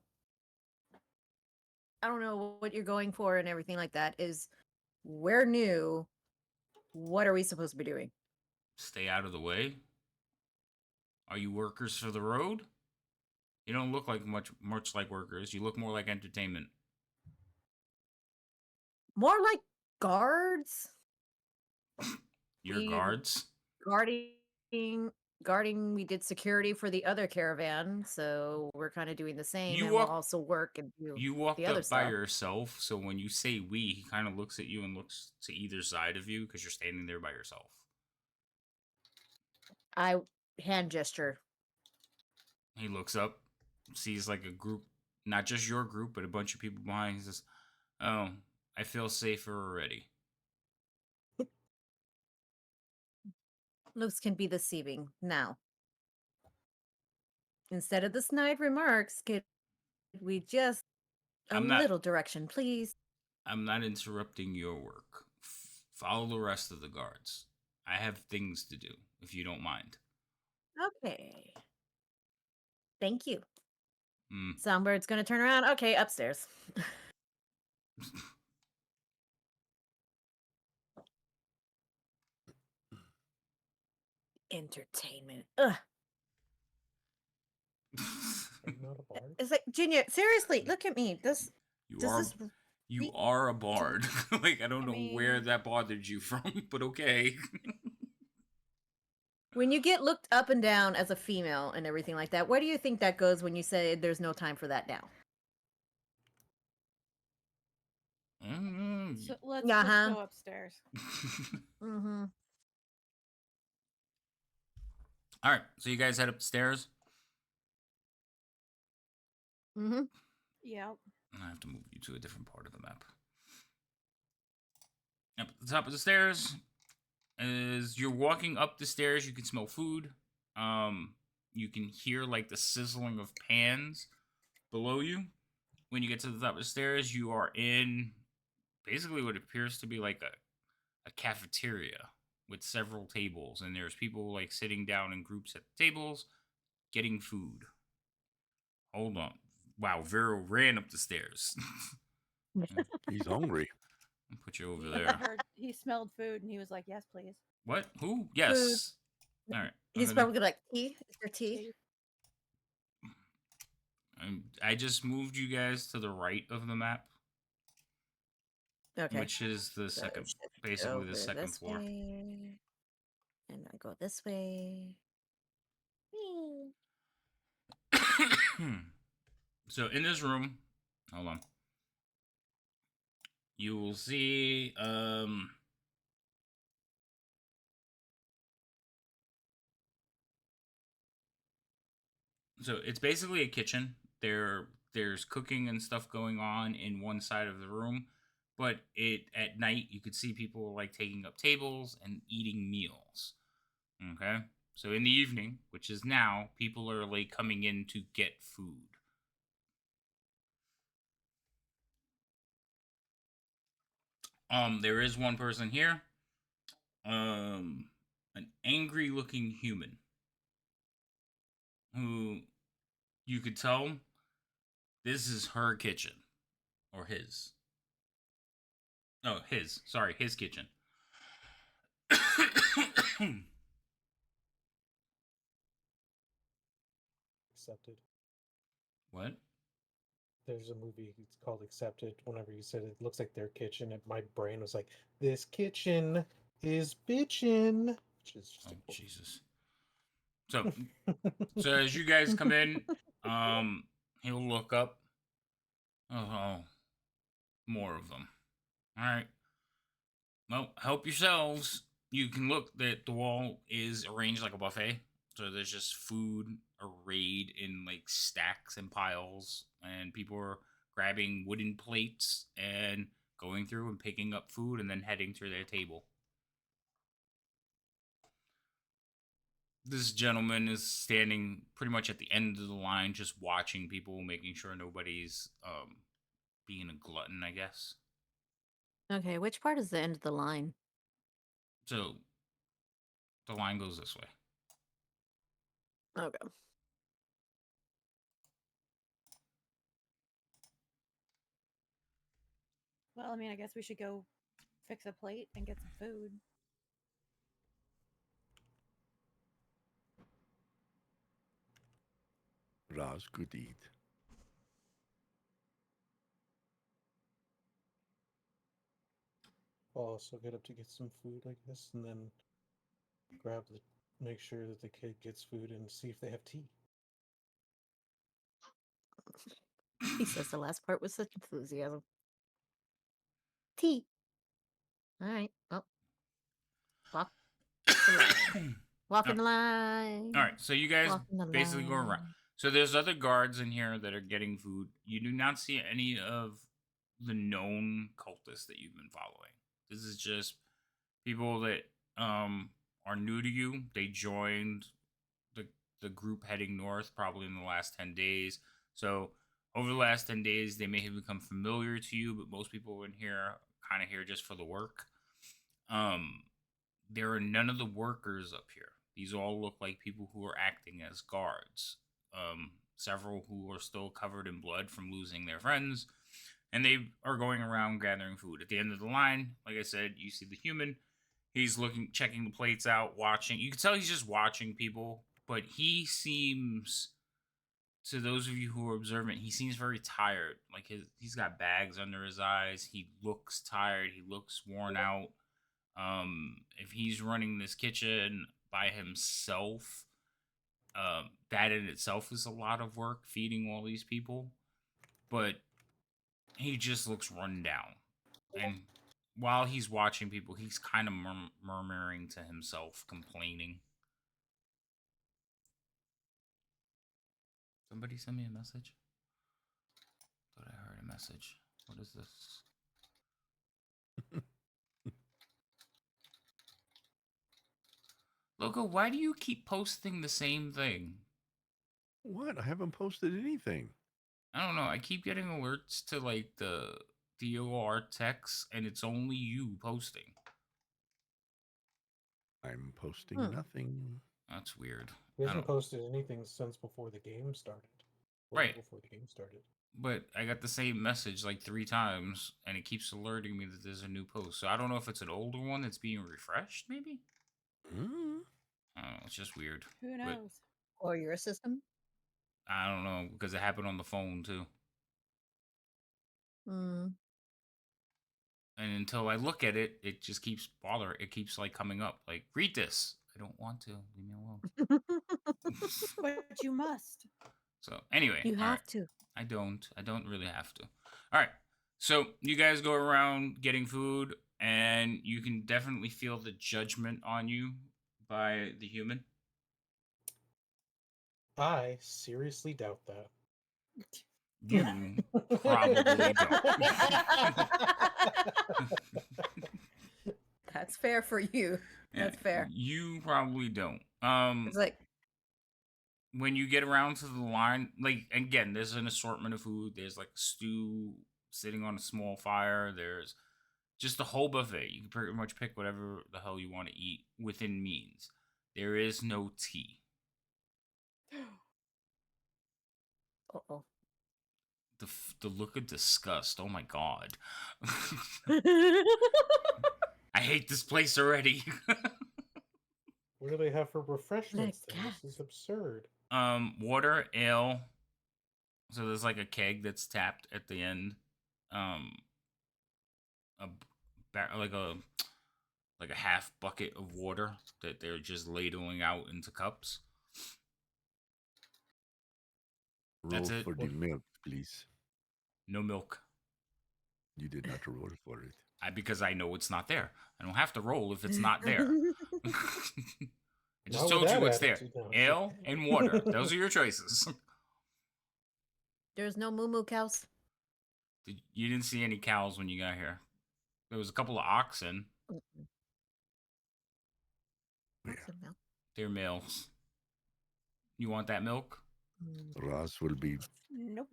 Speaker 2: I don't know what you're going for and everything like that. Is we're new. What are we supposed to be doing?
Speaker 1: Stay out of the way. Are you workers for the road? You don't look like much like workers. You look more like entertainment.
Speaker 2: More like guards.
Speaker 1: Your
Speaker 2: We
Speaker 1: guards.
Speaker 2: guarding. We did security for the other caravan, so we're kind of doing the same,
Speaker 1: You
Speaker 2: and we'll
Speaker 1: walk.
Speaker 2: also work and do
Speaker 1: You walked
Speaker 2: the other
Speaker 1: up by
Speaker 2: stuff.
Speaker 1: yourself, so when you say we, he kind of looks at you and looks to either side of you because you're standing there by yourself.
Speaker 2: I hand gesture.
Speaker 1: He looks up, sees like a group, not just your group, but a bunch of people behind. He says, "Oh, I feel safer already."
Speaker 2: Looks can be deceiving. Now, instead of the snide remarks, could we just a
Speaker 1: I'm not.
Speaker 2: little direction, please?
Speaker 1: I'm not interrupting your work. Follow the rest of the guards. I have things to do, if you don't mind.
Speaker 2: Okay. Thank you.
Speaker 1: Mm.
Speaker 2: Soundbird's gonna turn around. Okay, upstairs. Entertainment. Ugh.
Speaker 5: Are you not a bard?
Speaker 2: It's like Junior. Seriously, look at me.
Speaker 1: You
Speaker 2: Does
Speaker 1: are
Speaker 2: this?
Speaker 1: you are a bard. Like I don't
Speaker 3: I
Speaker 1: know where
Speaker 3: mean-
Speaker 1: that bothered you from, but okay.
Speaker 2: When you get looked up and down as a female and everything like that, where do you think that goes when you say there's no time for that now?
Speaker 3: So let's
Speaker 2: Uh-huh.
Speaker 3: go upstairs.
Speaker 2: Mm-hmm.
Speaker 1: All right, so you guys head upstairs.
Speaker 2: Mm-hmm.
Speaker 3: Yeah.
Speaker 1: I have to move you to a different part of the map. Up at the top of the stairs, as you're walking up the stairs, you can smell food. You can hear like the sizzling of pans below you. When you get to the top of the stairs, you are in basically what appears to be like a cafeteria with several tables, and there's people like sitting down in groups at the tables getting food. Hold on. Wow, Vero ran up the stairs.
Speaker 4: He's hungry.
Speaker 1: I'll put you over
Speaker 3: He
Speaker 1: there.
Speaker 3: heard, he smelled food and he was like, "Yes, please."
Speaker 1: What? Who? Yes. All right.
Speaker 2: He's probably gonna like tea. Is there tea?
Speaker 1: I just moved you guys to the right of the map,
Speaker 2: Okay.
Speaker 1: which is the
Speaker 2: So
Speaker 1: second,
Speaker 2: shift
Speaker 1: basically
Speaker 2: over
Speaker 1: the second
Speaker 2: this
Speaker 1: floor.
Speaker 2: way, and I go this way. Whee!
Speaker 1: So in this room, hold on. You will see so it's basically a kitchen. There's cooking and stuff going on in one side of the room, but at night you could see people like taking up tables and eating meals. Okay? So in the evening, which is now, people are like coming in to get food. There is one person here. An angry looking human who you could tell this is her kitchen. Or his. Oh, his. Sorry, his kitchen.
Speaker 5: Accepted.
Speaker 1: What?
Speaker 5: There's a movie. It's called Accepted. Whenever you said it looks like their kitchen, my brain was like, "This kitchen is bitchin'," which is just
Speaker 1: Oh,
Speaker 5: a quote.
Speaker 1: Jesus. So, so as you guys come in, he'll look up. Oh, more of them. All right. Well, help yourselves. You can look that the wall is arranged like a buffet. So there's just food arrayed in like stacks and piles, and people are grabbing wooden plates and going through and picking up food and then heading to their table. This gentleman is standing pretty much at the end of the line, just watching people, making sure nobody's being a glutton, I guess.
Speaker 2: Okay, which part is the end of the line?
Speaker 1: So the line goes this way.
Speaker 2: Okay.
Speaker 3: Well, I mean, I guess we should go fix a plate and get some food.
Speaker 4: Raz could eat.
Speaker 5: I'll also get up to get some food, I guess, and then make sure that the kid gets food and see if they have tea.
Speaker 2: He says the last part with such enthusiasm. Tea. All right. Well, walk the line. Walking the line.
Speaker 1: All right, so you guys
Speaker 2: Walking the
Speaker 1: basically go around.
Speaker 2: line.
Speaker 1: So there's other guards in here that are getting food. You do not see any of the known cultists that you've been following. This is just people that are new to you. They joined the group heading north probably in the last 10 days. So over the last 10 days, they may have become familiar to you, but most people in here kind of here just for the work. There are none of the workers up here. These all look like people who are acting as guards. Several who are still covered in blood from losing their friends, and they are going around gathering food. At the end of the line, like I said, you see the human. He's looking, checking the plates out, watching. You can tell he's just watching people, but he seems, to those of you who are observant, he seems very tired. Like he's got bags under his eyes. He looks tired. He looks worn out. If he's running this kitchen by himself, that in itself is a lot of work, feeding all these people. But he just looks run down. And while he's watching people, he's kind of murmuring to himself, complaining. Somebody send me a message? Thought I heard a message. What is this? Loco, why do you keep posting the same thing?
Speaker 4: What? I haven't posted anything.
Speaker 1: I don't know. I keep getting alerts to like DOR text, and it's only you posting.
Speaker 4: I'm posting nothing.
Speaker 1: That's weird.
Speaker 5: He
Speaker 1: I
Speaker 5: hasn't
Speaker 1: don't-
Speaker 5: posted anything since before the game started.
Speaker 1: Right.
Speaker 5: Before the game started.
Speaker 1: But I got the same message like 3 times, and it keeps alerting me that there's a new post. So I don't know if it's an older one that's being refreshed, maybe?
Speaker 4: Mm.
Speaker 1: I don't know. It's just weird.
Speaker 3: Who
Speaker 1: But
Speaker 3: knows?
Speaker 2: Or your system?
Speaker 1: I don't know, because it happened on the phone, too.
Speaker 2: Mm.
Speaker 1: And until I look at it, it just keeps bothering. It keeps like coming up, like read this. I don't want to. Leave me alone.
Speaker 3: But you must.
Speaker 1: So anyway,
Speaker 2: You
Speaker 1: all
Speaker 2: have
Speaker 1: right.
Speaker 2: to.
Speaker 1: I don't really have to. All right. So you guys go around getting food, and you can definitely feel the judgment on you by the human.
Speaker 5: I seriously doubt that.
Speaker 1: You probably don't.
Speaker 2: That's fair for you. That's fair.
Speaker 1: You probably don't.
Speaker 2: It's like,
Speaker 1: When you get around to the line, like again, there's an assortment of food. There's like stew sitting on a small fire. There's just a whole buffet. You can pretty much pick whatever the hell you want to eat within means. There is no tea.
Speaker 2: uh-oh.
Speaker 1: The look of disgust. Oh my god. I hate this place already.
Speaker 5: What do they have for refreshments then?
Speaker 2: gas.
Speaker 5: This is absurd.
Speaker 1: Water, ale. So there's like a keg that's tapped at the end. Like a half bucket of water that they're just ladling out into cups.
Speaker 4: Roll
Speaker 1: That's it.
Speaker 4: for the milk, please.
Speaker 1: No milk.
Speaker 4: You did not roll for it.
Speaker 1: Because I know it's not there. I don't have to roll if it's not there. I just
Speaker 5: Not
Speaker 1: told
Speaker 5: with
Speaker 1: you
Speaker 5: that
Speaker 1: what's there.
Speaker 5: attitude, no.
Speaker 1: Ale and water. Those are your choices.
Speaker 2: There's no moo cows.
Speaker 1: You didn't see any cows when you got here. There was a couple of oxen.
Speaker 2: Mm-mm. What's the milk?
Speaker 1: They're males. You want that milk?
Speaker 4: Ross will be
Speaker 3: Nope.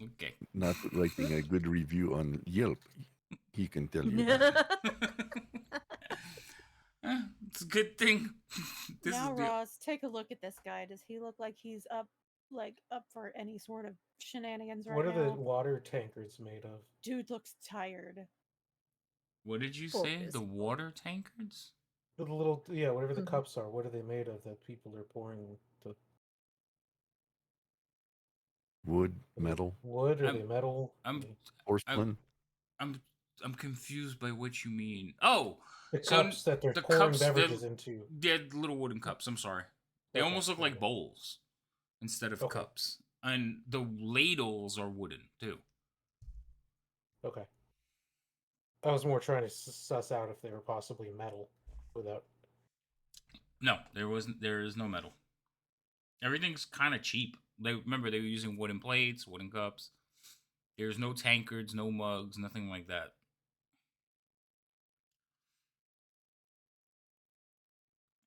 Speaker 1: Okay.
Speaker 4: not writing a good review on Yelp. He can tell you that.
Speaker 1: It's a good thing.
Speaker 3: Now, Ross, take a look at this guy. Does he look like he's up for any sort of shenanigans right
Speaker 5: What are the
Speaker 3: now?
Speaker 5: water tankards made of?
Speaker 3: Dude looks tired.
Speaker 1: What did you
Speaker 2: Poor
Speaker 1: say? The
Speaker 2: busy boy.
Speaker 1: water tankards?
Speaker 5: The little, yeah, whatever the
Speaker 2: Mhm.
Speaker 5: cups are. What are they made of that people are pouring the
Speaker 4: Wood, metal,
Speaker 5: wood? Are they metal?
Speaker 1: I'm
Speaker 4: porcelain.
Speaker 1: I'm confused by what you mean. Oh,
Speaker 5: The
Speaker 1: so
Speaker 5: cups that they're
Speaker 1: the
Speaker 5: pouring
Speaker 1: cups,
Speaker 5: beverages into.
Speaker 1: they're little wooden cups. I'm sorry. They
Speaker 5: Okay,
Speaker 1: almost look like
Speaker 5: okay.
Speaker 1: bowls instead of
Speaker 5: Okay.
Speaker 1: cups. And the ladles are wooden too.
Speaker 5: Okay. I was more trying to suss out if they were possibly metal without.
Speaker 1: No, there is no metal. Everything's kind of cheap. They were using wooden plates, wooden cups. There's no tankards, no mugs, nothing like that.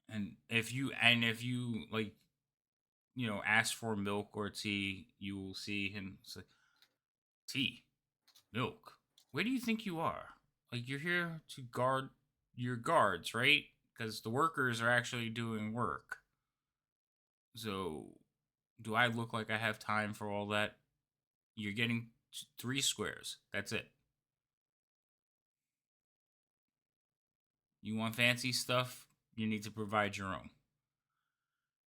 Speaker 1: And if you like, ask for milk or tea, you will see him say, "Tea, milk. Where do you think you are? Like, you're here to guard your guards, right? Because the workers are actually doing work. So, do I look like I have time for all that? You're getting 3 squares. That's it. You want fancy stuff? You need to provide your own.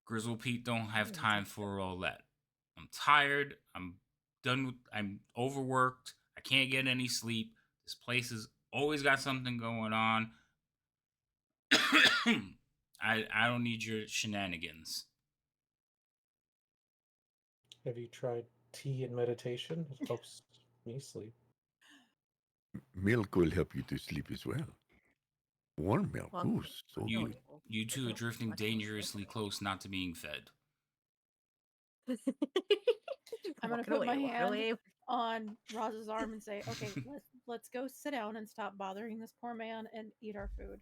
Speaker 1: Grizzle Pete don't have time for all that. I'm tired. I'm done. I'm overworked. I can't get any sleep. This place has always got something going on. I don't need your shenanigans."
Speaker 5: Have you tried tea and meditation? It helps me sleep.
Speaker 4: Milk will help you to sleep as well. Warm milk.
Speaker 2: Well,
Speaker 4: Ooh, so
Speaker 1: You
Speaker 4: good.
Speaker 1: you two are drifting dangerously close not to being fed.
Speaker 3: I'm gonna put my hand on Roz's arm and say, "Okay, let's go sit down and stop bothering this poor man and eat our food."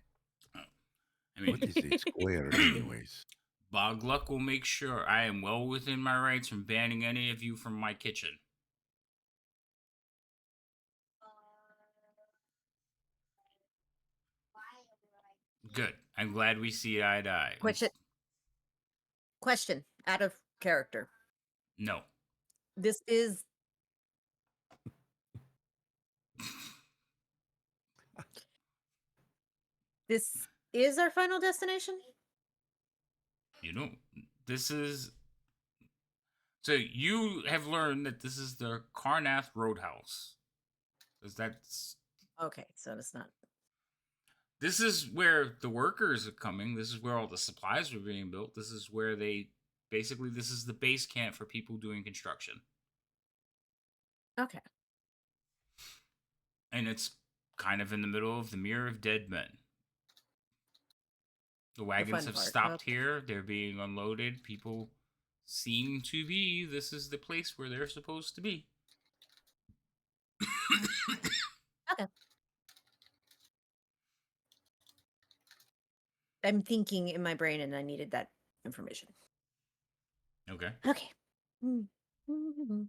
Speaker 1: I mean,
Speaker 4: What is a square, anyways?
Speaker 1: Bogluck will make sure I am well within my rights from banning any of you from my kitchen. Good. I'm glad we see eye to eye.
Speaker 2: Question out of character.
Speaker 1: No.
Speaker 2: This is our final destination?
Speaker 1: You know, this is. So you have learned that this is the Karnath Roadhouse. Because that's.
Speaker 2: Okay, so it's not.
Speaker 1: This is where the workers are coming. This is where all the supplies are being built. This is where they. Basically, this is the base camp for people doing construction.
Speaker 2: Okay.
Speaker 1: And it's kind of in the middle of the Mirror of Dead Men. The wagons have stopped here. They're being unloaded. People seem to be. This is the place where they're supposed to be.
Speaker 2: Okay. I'm thinking in my brain and I needed that information.
Speaker 1: Okay.
Speaker 2: Okay. Mm-hmm.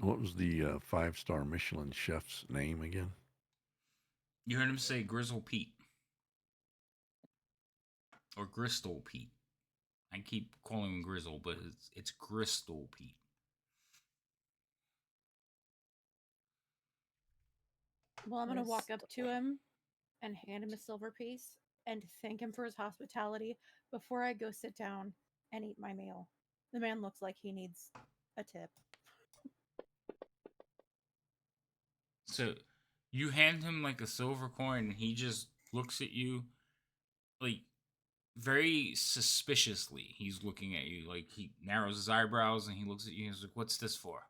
Speaker 4: What was the 5-star Michelin chef's name again?
Speaker 1: You heard him say Grizzle Pete. Or Gristle Pete. I keep calling him Grizzle, but it's Gristle Pete.
Speaker 3: Well, I'm going to walk up to him and hand him a silver piece and thank him for his hospitality before I go sit down and eat my meal. The man looks like he needs a tip.
Speaker 1: So you hand him like a silver coin and he just looks at you like very suspiciously. He's looking at you like he narrows his eyebrows and he looks at you and he's like, "What's this for?"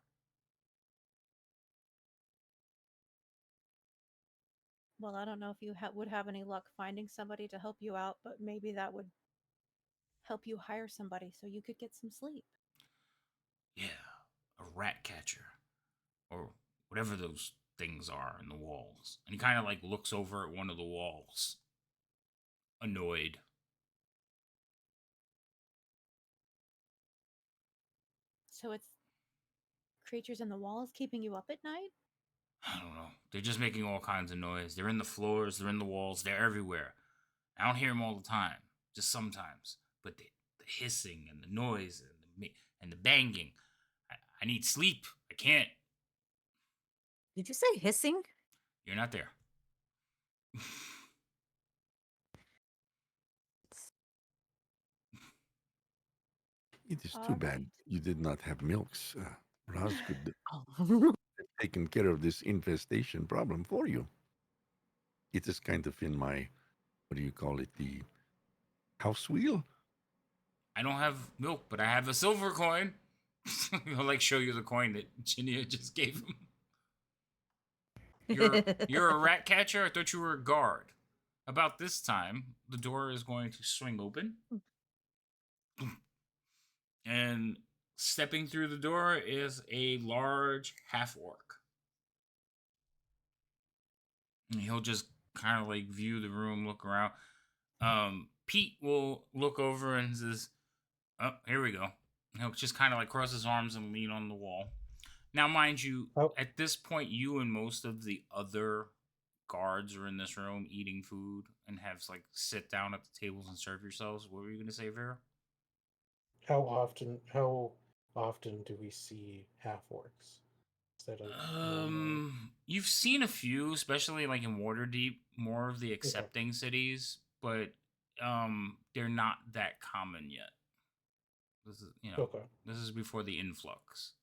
Speaker 3: Well, I don't know if you would have any luck finding somebody to help you out, but maybe that would help you hire somebody so you could get some sleep.
Speaker 1: Yeah, a rat catcher. Or whatever those things are in the walls. And he kind of like looks over at one of the walls. Annoyed.
Speaker 3: So it's creatures in the walls keeping you up at night?
Speaker 1: I don't know. They're just making all kinds of noise. They're in the floors, they're in the walls, they're everywhere. I don't hear them all the time, just sometimes. But the hissing and the noise and the banging. I need sleep. I can't.
Speaker 2: Did you say hissing?
Speaker 1: You're not there.
Speaker 4: It is too bad you did not have milks. Raz could have taken care of this infestation problem for you. It is kind of in my, what do you call it, the house wheel?
Speaker 1: I don't have milk, but I have a silver coin. He'll like show you the coin that Chinia just gave him. You're a rat catcher? I thought you were a guard. About this time, the door is going to swing open. And stepping through the door is a large half-orc. And he'll just kind of like view the room, look around. Pete will look over and says, "Oh, here we go." And he'll just kind of like cross his arms and lean on the wall. Now, mind you, at this point, you and most of the other guards are in this room eating food and have like sit down at the tables and serve yourselves. What were you going to say, Vera?
Speaker 5: How often do we see half orcs?
Speaker 1: You've seen a few, especially like in Waterdeep, more of the accepting cities, but they're not that common yet. This is this is before the influx.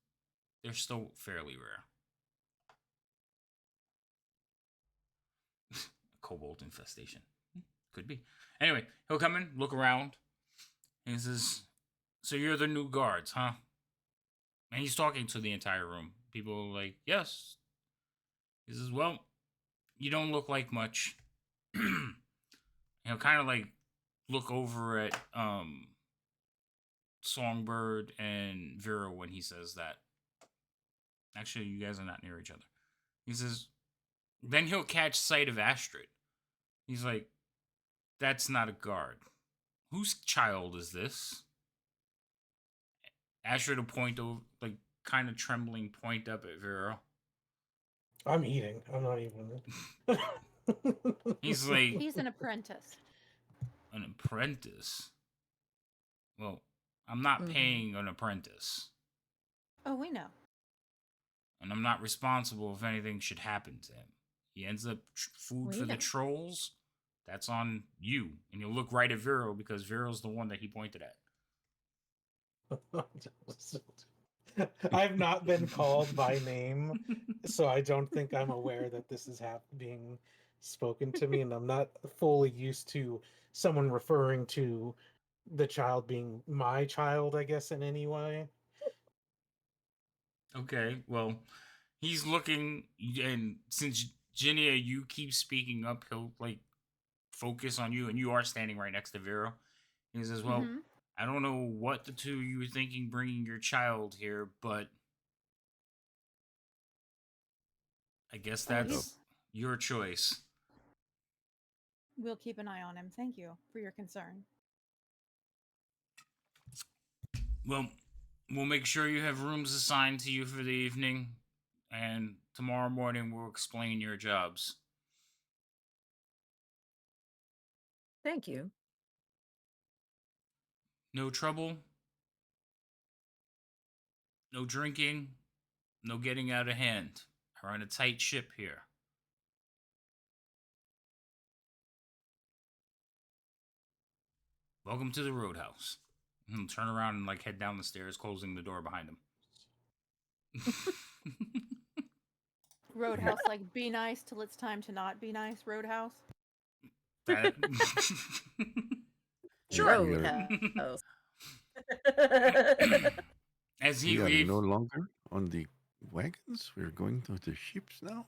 Speaker 1: They're still fairly rare. Cobalt infestation. Could be. Anyway, he'll come in, look around, and he says, "So you're the new guards, huh?" And he's talking to the entire room. People are like, "Yes." He says, "Well, you don't look like much." He'll kind of like look over at Songbird and Vera when he says that. Actually, you guys are not near each other. He says, then he'll catch sight of Astrid. He's like, "That's not a guard. Whose child is this?" Asher to point over, like kind of trembling, point up at Vero.
Speaker 5: I'm eating. I'm not even.
Speaker 1: He's like,
Speaker 3: He's an apprentice.
Speaker 1: an apprentice. Well, I'm not paying an apprentice.
Speaker 3: Oh, we know.
Speaker 1: And I'm not responsible if anything should happen to him. He ends up food
Speaker 2: We
Speaker 1: for the
Speaker 2: know.
Speaker 1: trolls. That's on you. And you'll look right at Vero because Vero's the one that he pointed at.
Speaker 5: I've not been called by name, so I don't think I'm aware that this is being spoken to me, and I'm not fully used to someone referring to the child being my child, I guess, in any way.
Speaker 1: Okay, well, he's looking, and since Jinia, you keep speaking up, he'll like focus on you, and you are standing right next to Vero. He says, "Well,
Speaker 3: Mhm.
Speaker 1: I don't know what the two of you were thinking bringing your child here, but I guess
Speaker 3: Oh,
Speaker 1: that's your choice."
Speaker 3: We'll keep an eye on him. Thank you for your concern.
Speaker 1: Well, we'll make sure you have rooms assigned to you for the evening, and tomorrow morning we'll explain your jobs.
Speaker 2: Thank you.
Speaker 1: No trouble, no drinking, no getting out of hand. I run a tight ship here. Welcome to the Roadhouse. And he'll turn around and like head down the stairs, closing the door behind him.
Speaker 3: Roadhouse, like, be nice till it's time to not be nice. Roadhouse.
Speaker 1: That
Speaker 4: Sure.
Speaker 2: Roadhouse.
Speaker 1: as he
Speaker 4: We are
Speaker 1: leaves,
Speaker 4: no longer on the wagons. We're going to the ships now.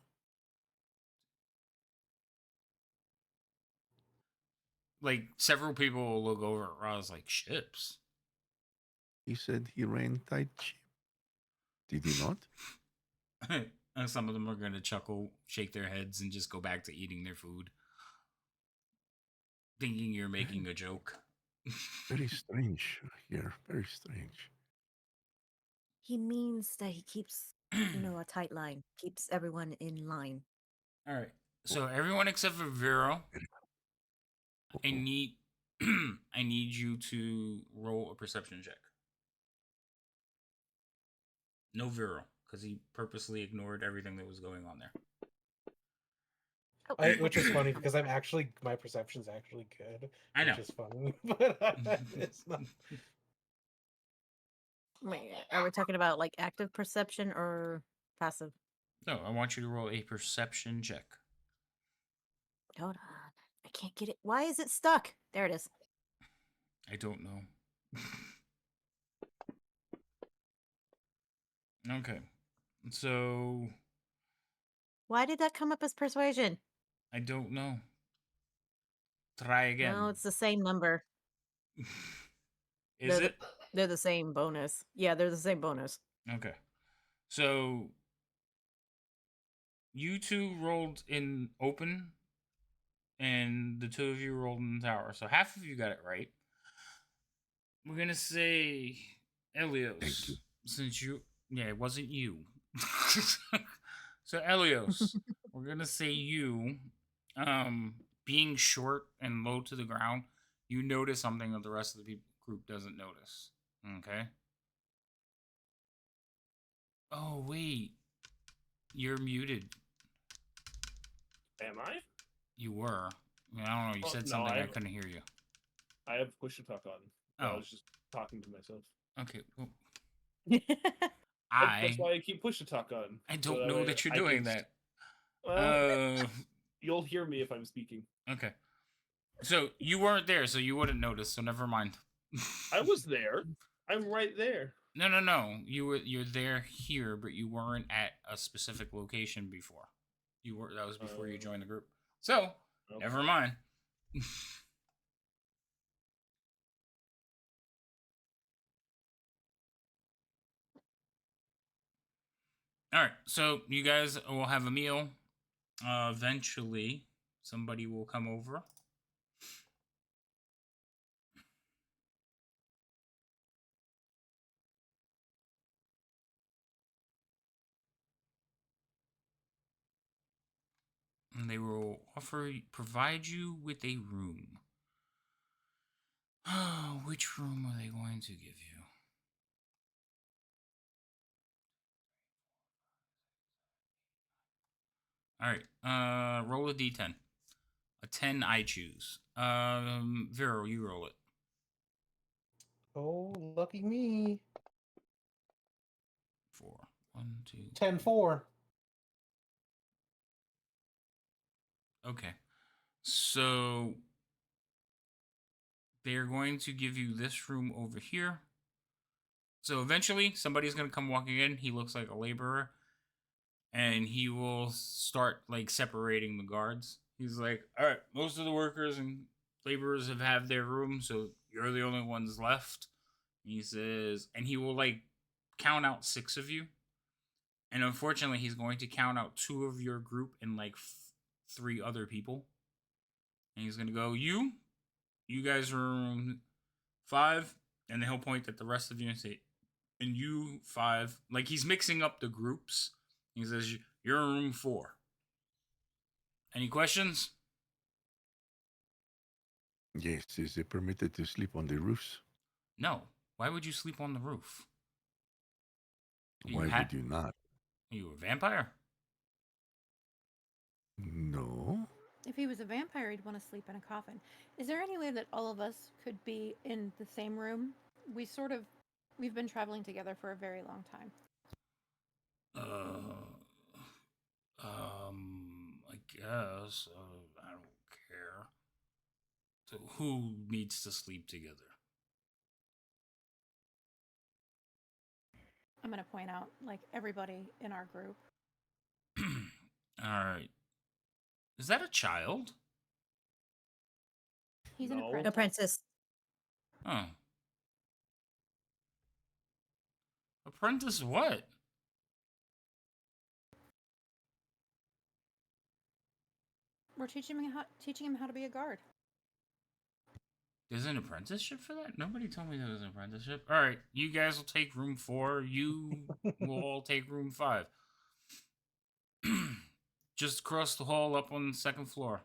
Speaker 1: like several people will look over at Roz like, ships.
Speaker 4: He said he ran tight ship. Did he not?
Speaker 1: And some of them are gonna chuckle, shake their heads, and just go back to eating their food, thinking you're making a joke.
Speaker 4: Very strange here. Very strange.
Speaker 2: He means that he keeps, a tight line, keeps everyone in line.
Speaker 1: All right. So everyone except for Vero, I need I need you to roll a perception check. No Vero, because he purposely ignored everything that was going on there.
Speaker 5: Which is funny because my perception's actually good.
Speaker 1: I know.
Speaker 5: Which is funny, but it's not.
Speaker 2: Wait, are we talking about like active perception or passive?
Speaker 1: No, I want you to roll a perception check.
Speaker 2: Hold on. I can't get it. Why is it stuck? There it is.
Speaker 1: I don't know. Okay. So
Speaker 2: Why did that come up as persuasion?
Speaker 1: I don't know. Try again.
Speaker 2: No, it's the same number.
Speaker 1: Is it?
Speaker 2: They're the same bonus. Yeah, they're the same bonus.
Speaker 1: Okay. So you two rolled in open, and the two of you rolled in the tower. So half of you got it right. We're gonna say Elios, since it wasn't you. So Elios, we're gonna say you, being short and low to the ground, you notice something that the rest of the group doesn't notice. Okay. Oh wait, you're muted.
Speaker 6: Am I?
Speaker 1: You were. I don't know. You said
Speaker 6: no,
Speaker 1: something. I couldn't hear you.
Speaker 6: I have push to talk on. I
Speaker 1: Oh.
Speaker 6: was just talking to myself.
Speaker 1: Okay. Well,
Speaker 6: That's why I keep push to talk on.
Speaker 1: I don't know that you're doing that.
Speaker 6: Well, you'll hear me if I'm speaking.
Speaker 1: Okay. So you weren't there, so you wouldn't notice. So never mind.
Speaker 6: I was there. I'm right there.
Speaker 1: No. You're there here, but you weren't at a specific location before. That was before you joined the group. So
Speaker 6: Okay.
Speaker 1: never mind. All right. So you guys will have a meal. Eventually, somebody will come over. and they will provide you with a room. Which room are they going to give you? All right. Roll a d10. A 10 I choose. Vero, you roll it.
Speaker 5: Oh, lucky me.
Speaker 1: 4. 1, 2.
Speaker 5: 10-4.
Speaker 1: Okay. So they're going to give you this room over here. So eventually somebody's going to come walking in. He looks like a laborer. And he will start like separating the guards. He's like, all right, most of the workers and laborers have had their room, so you're the only ones left. And he says, and he will like count out 6 of you. And unfortunately, he's going to count out 2 of your group and like 3 other people. And he's going to go, you guys are room 5. And then he'll point at the rest of you and say, and you 5. Like he's mixing up the groups. He says, you're in room 4. Any questions?
Speaker 4: Yes, is it permitted to sleep on the roofs?
Speaker 1: No. Why would you sleep on the roof?
Speaker 4: Why would you not?
Speaker 1: Are you a vampire?
Speaker 4: No.
Speaker 3: If he was a vampire, he'd want to sleep in a coffin. Is there any way that all of us could be in the same room? We've been traveling together for a very long time.
Speaker 1: I guess. I don't care. So who needs to sleep together?
Speaker 3: I'm going to point out, like, everybody in our group.
Speaker 1: All right. Is that a child?
Speaker 3: He's an
Speaker 6: No.
Speaker 3: apprentice.
Speaker 2: Apprentice.
Speaker 1: Oh. Apprentice what?
Speaker 3: We're teaching him how to be a guard.
Speaker 1: There's an apprenticeship for that? Nobody told me there was an apprenticeship. All right, you guys will take room 4. You will all take room 5. Just across the hall up on the 2nd floor.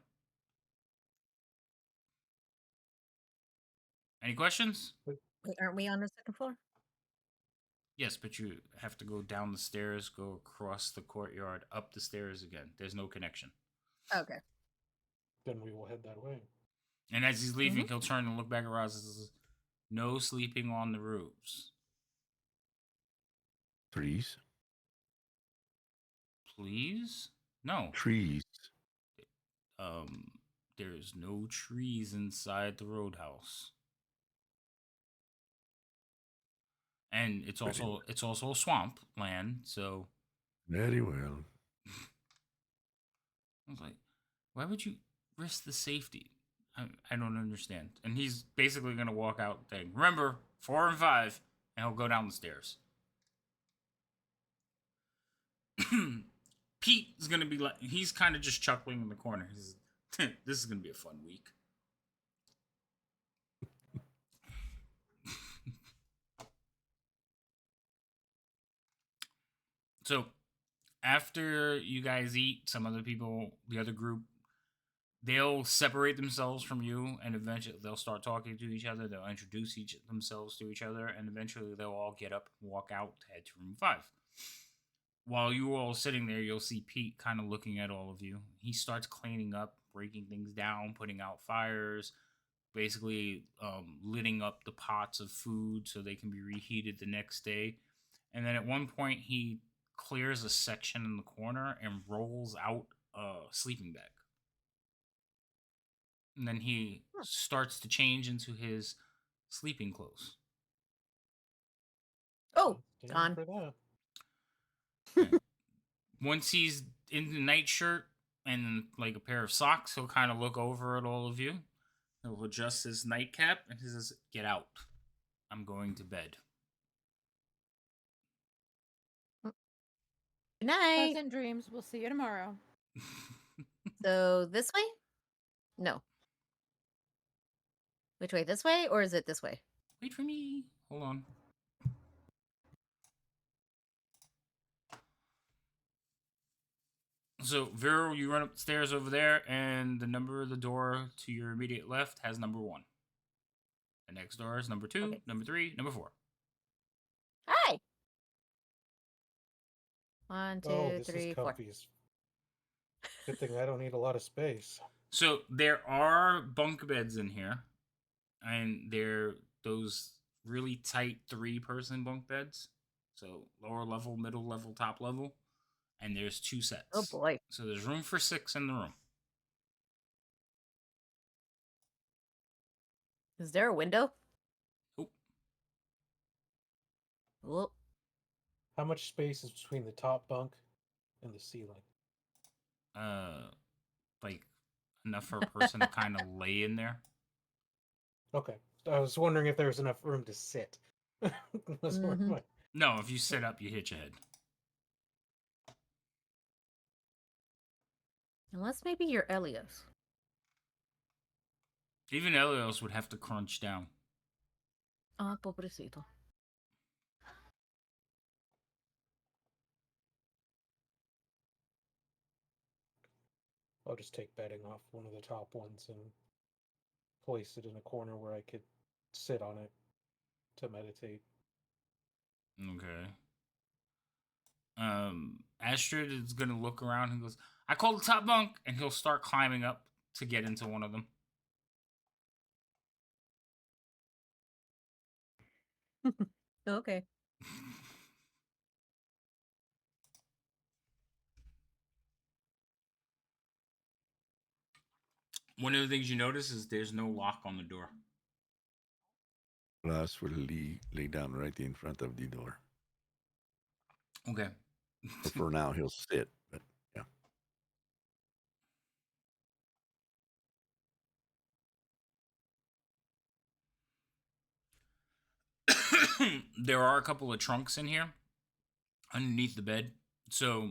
Speaker 1: Any questions?
Speaker 2: Wait, aren't we on the 2nd floor?
Speaker 1: Yes, but you have to go down the stairs, go across the courtyard, up the stairs again. There's no connection.
Speaker 2: Okay.
Speaker 5: Then we will head that way.
Speaker 1: And as he's leaving, he'll turn and look back at Roz and says, no sleeping on the roofs.
Speaker 4: Trees?
Speaker 1: Please? No.
Speaker 4: Trees.
Speaker 1: There's no trees inside the roadhouse. And it's also a swamp land, so
Speaker 4: Very well.
Speaker 1: I was like, why would you risk the safety? I don't understand. And he's basically gonna walk out saying, remember, 4 and 5, and he'll go down the stairs. Pete is gonna be like, he's kind of just chuckling in the corner. He's, this is gonna be a fun week. So after you guys eat, some other people, the other group, they'll separate themselves from you, and eventually they'll start talking to each other. They'll introduce themselves to each other, and eventually they'll all get up and walk out to head to room 5. While you all sitting there, you'll see Pete kind of looking at all of you. He starts cleaning up, breaking things down, putting out fires, basically lighting up the pots of food so they can be reheated the next day. And then at one point, he clears a section in the corner and rolls out a sleeping bag. And then he starts to change into his sleeping clothes.
Speaker 2: Oh,
Speaker 5: Stand
Speaker 2: gone.
Speaker 5: for that.
Speaker 1: Once he's in the nightshirt and like a pair of socks, he'll kind of look over at all of you. He'll adjust his nightcap and he says, get out. I'm going to bed.
Speaker 2: Good night.
Speaker 3: Pleasant dreams. We'll see you tomorrow.
Speaker 2: So this way? No. Which way? This way, or is it this way?
Speaker 1: Wait for me. Hold on. So, Vero, you run upstairs over there, and the number of the door to your immediate left has number 1. The next door is number 2,
Speaker 2: Okay.
Speaker 1: number 3, number 4.
Speaker 2: Hi. 1, 2,
Speaker 5: Oh, this is
Speaker 2: 3, 4.
Speaker 5: comfy. Good thing I don't need a lot of space.
Speaker 1: So, there are bunk beds in here, and they're those really tight 3-person bunk beds. So, lower level, middle level, top level. And there's 2 sets.
Speaker 2: Oh boy.
Speaker 1: So, there's room for 6 in the room.
Speaker 2: Is there a window?
Speaker 1: Oop.
Speaker 2: Oh,
Speaker 5: How much space is between the top bunk and the ceiling?
Speaker 1: Like enough for a person to kind of lay in there.
Speaker 5: Okay. I was wondering if there was enough room to sit. That's where
Speaker 2: Mhm.
Speaker 5: my-
Speaker 1: No, if you sit up, you hit your head.
Speaker 2: unless maybe you're Elios.
Speaker 1: Even Elios would have to crunch down.
Speaker 2: Ah, pobrecito.
Speaker 5: I'll just take bedding off one of the top ones and place it in a corner where I could sit on it to meditate.
Speaker 1: Okay. Astrid is gonna look around and goes, "I called the top bunk," and he'll start climbing up to get into one of them.
Speaker 2: Okay.
Speaker 1: One of the things you notice is there's no lock on the door.
Speaker 4: Ras will lay down right in front of the door.
Speaker 1: Okay.
Speaker 4: Or for now, he'll sit. But yeah,
Speaker 1: There are a couple of trunks in here underneath the bed. So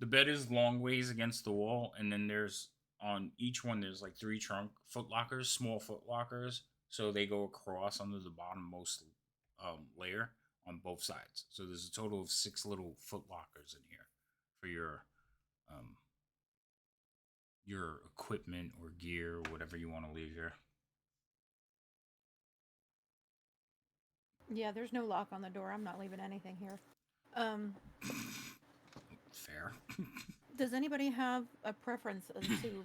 Speaker 1: the bed is long ways against the wall, and then there's on each one there's like 3 trunk foot lockers, small foot lockers. So they go across under the bottommost layer on both sides. So there's a total of 6 little foot lockers in here for um, your equipment or gear or whatever you want to leave here.
Speaker 3: Yeah, there's no lock on the door. I'm not leaving anything here.
Speaker 1: Fair.
Speaker 3: Does anybody have a preference as to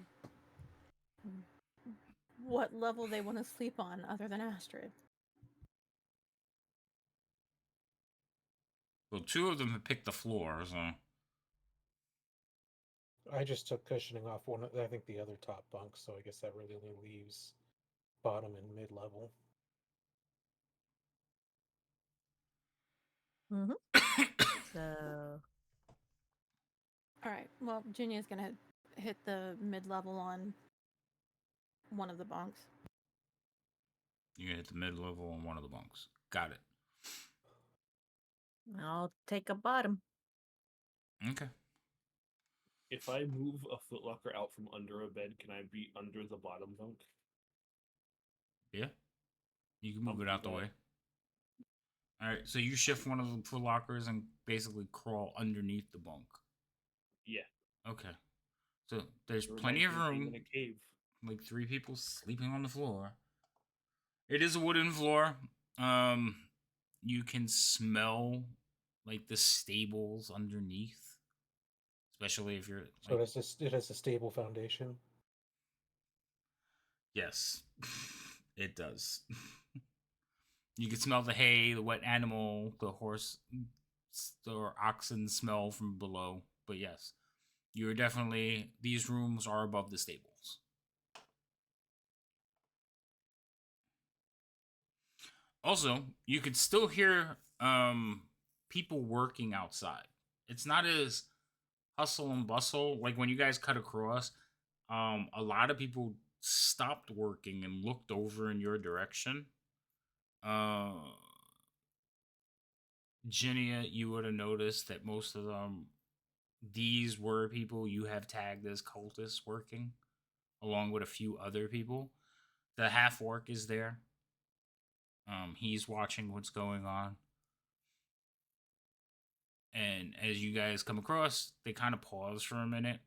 Speaker 3: what level they want to sleep on other than Astrid?
Speaker 1: Well, 2 of them have picked the floor, so
Speaker 5: I just took cushioning off one. I think the other top bunk, so I guess that really only leaves bottom and mid level.
Speaker 2: So
Speaker 3: All right. Well, Junia's gonna hit the mid-level on one of the bunks.
Speaker 1: you're gonna hit the mid level on one of the bunks. Got it.
Speaker 2: I'll take a bottom.
Speaker 1: Okay.
Speaker 6: If I move a footlocker out from under a bed, can I be under the bottom bunk?
Speaker 1: Yeah. You can move
Speaker 6: I'll
Speaker 1: it
Speaker 6: do
Speaker 1: out the
Speaker 6: that.
Speaker 1: way. All right. So you shift one of the foot lockers and basically crawl underneath the bunk.
Speaker 6: Yeah.
Speaker 1: Okay. So there's
Speaker 6: It
Speaker 1: plenty of
Speaker 6: reminds me being
Speaker 1: room.
Speaker 6: in a cave.
Speaker 1: Like 3 people sleeping on the floor. It is a wooden floor. You can smell like the stables underneath, especially if you're
Speaker 5: So
Speaker 1: like,
Speaker 5: it has a stable foundation.
Speaker 1: yes, it does. You can smell the hay, the wet animal, the horse or oxen smell from below. But yes, you're definitely, these rooms are above the stables. Also, you could still hear people working outside. It's not as hustle and bustle like when you guys cut across. A lot of people stopped working and looked over in your direction. Uh, Ginia, you would have noticed that most of them, these were people you have tagged as cultists working, along with a few other people. The half orc is there. He's watching what's going on. And as you guys come across, they kind of pause for a minute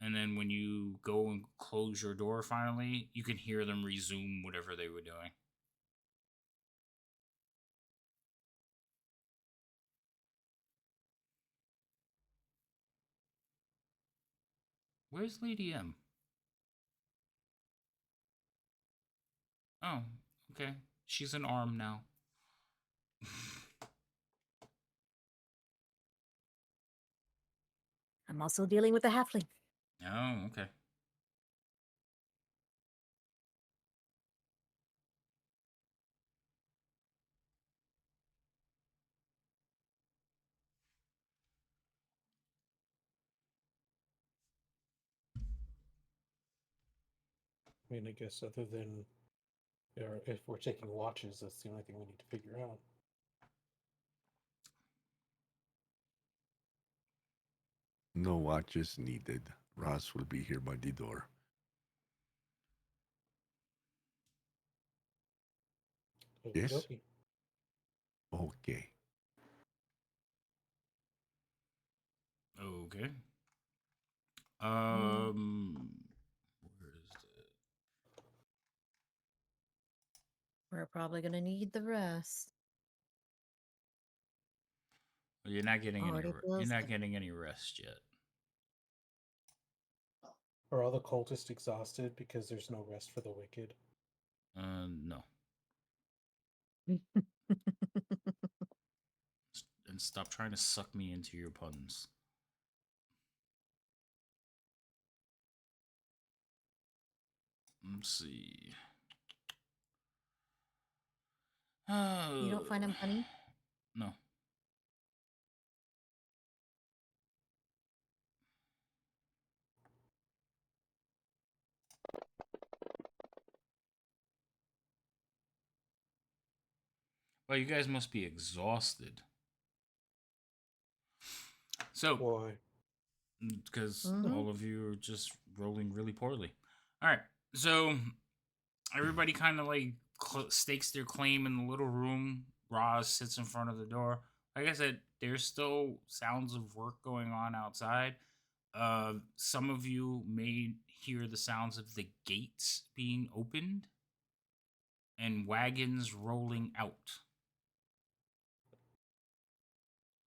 Speaker 1: And then when you go and close your door finally, you can hear them resume whatever they were doing. Where's Lady M? Oh, okay. She's an arm now.
Speaker 2: I'm also dealing with a halfling.
Speaker 1: Oh, okay.
Speaker 5: I mean, I guess other than if we're taking watches, that's the only thing we need to figure out.
Speaker 4: No watches needed. Ross will be here by the door. Yes?
Speaker 5: Okey-dokey.
Speaker 4: Okay.
Speaker 1: Okay. Where is it?
Speaker 2: We're probably gonna need the rest.
Speaker 1: Well, you're not getting
Speaker 2: Already
Speaker 1: you're
Speaker 2: feels
Speaker 1: not
Speaker 2: it.
Speaker 1: getting any rest yet.
Speaker 5: Are all the cultists exhausted because there's no rest for the wicked?
Speaker 1: No. And stop trying to suck me into your puns. Let's see.
Speaker 2: You don't find him funny?
Speaker 1: No. Well, you guys must be exhausted. So,
Speaker 5: Why?
Speaker 1: because
Speaker 2: Mhm.
Speaker 1: all of you are just rolling really poorly. All right. So, everybody kind of like stakes their claim in the little room. Roz sits in front of the door. Like I said, there's still sounds of work going on outside. Some of you may hear the sounds of the gates being opened and wagons rolling out.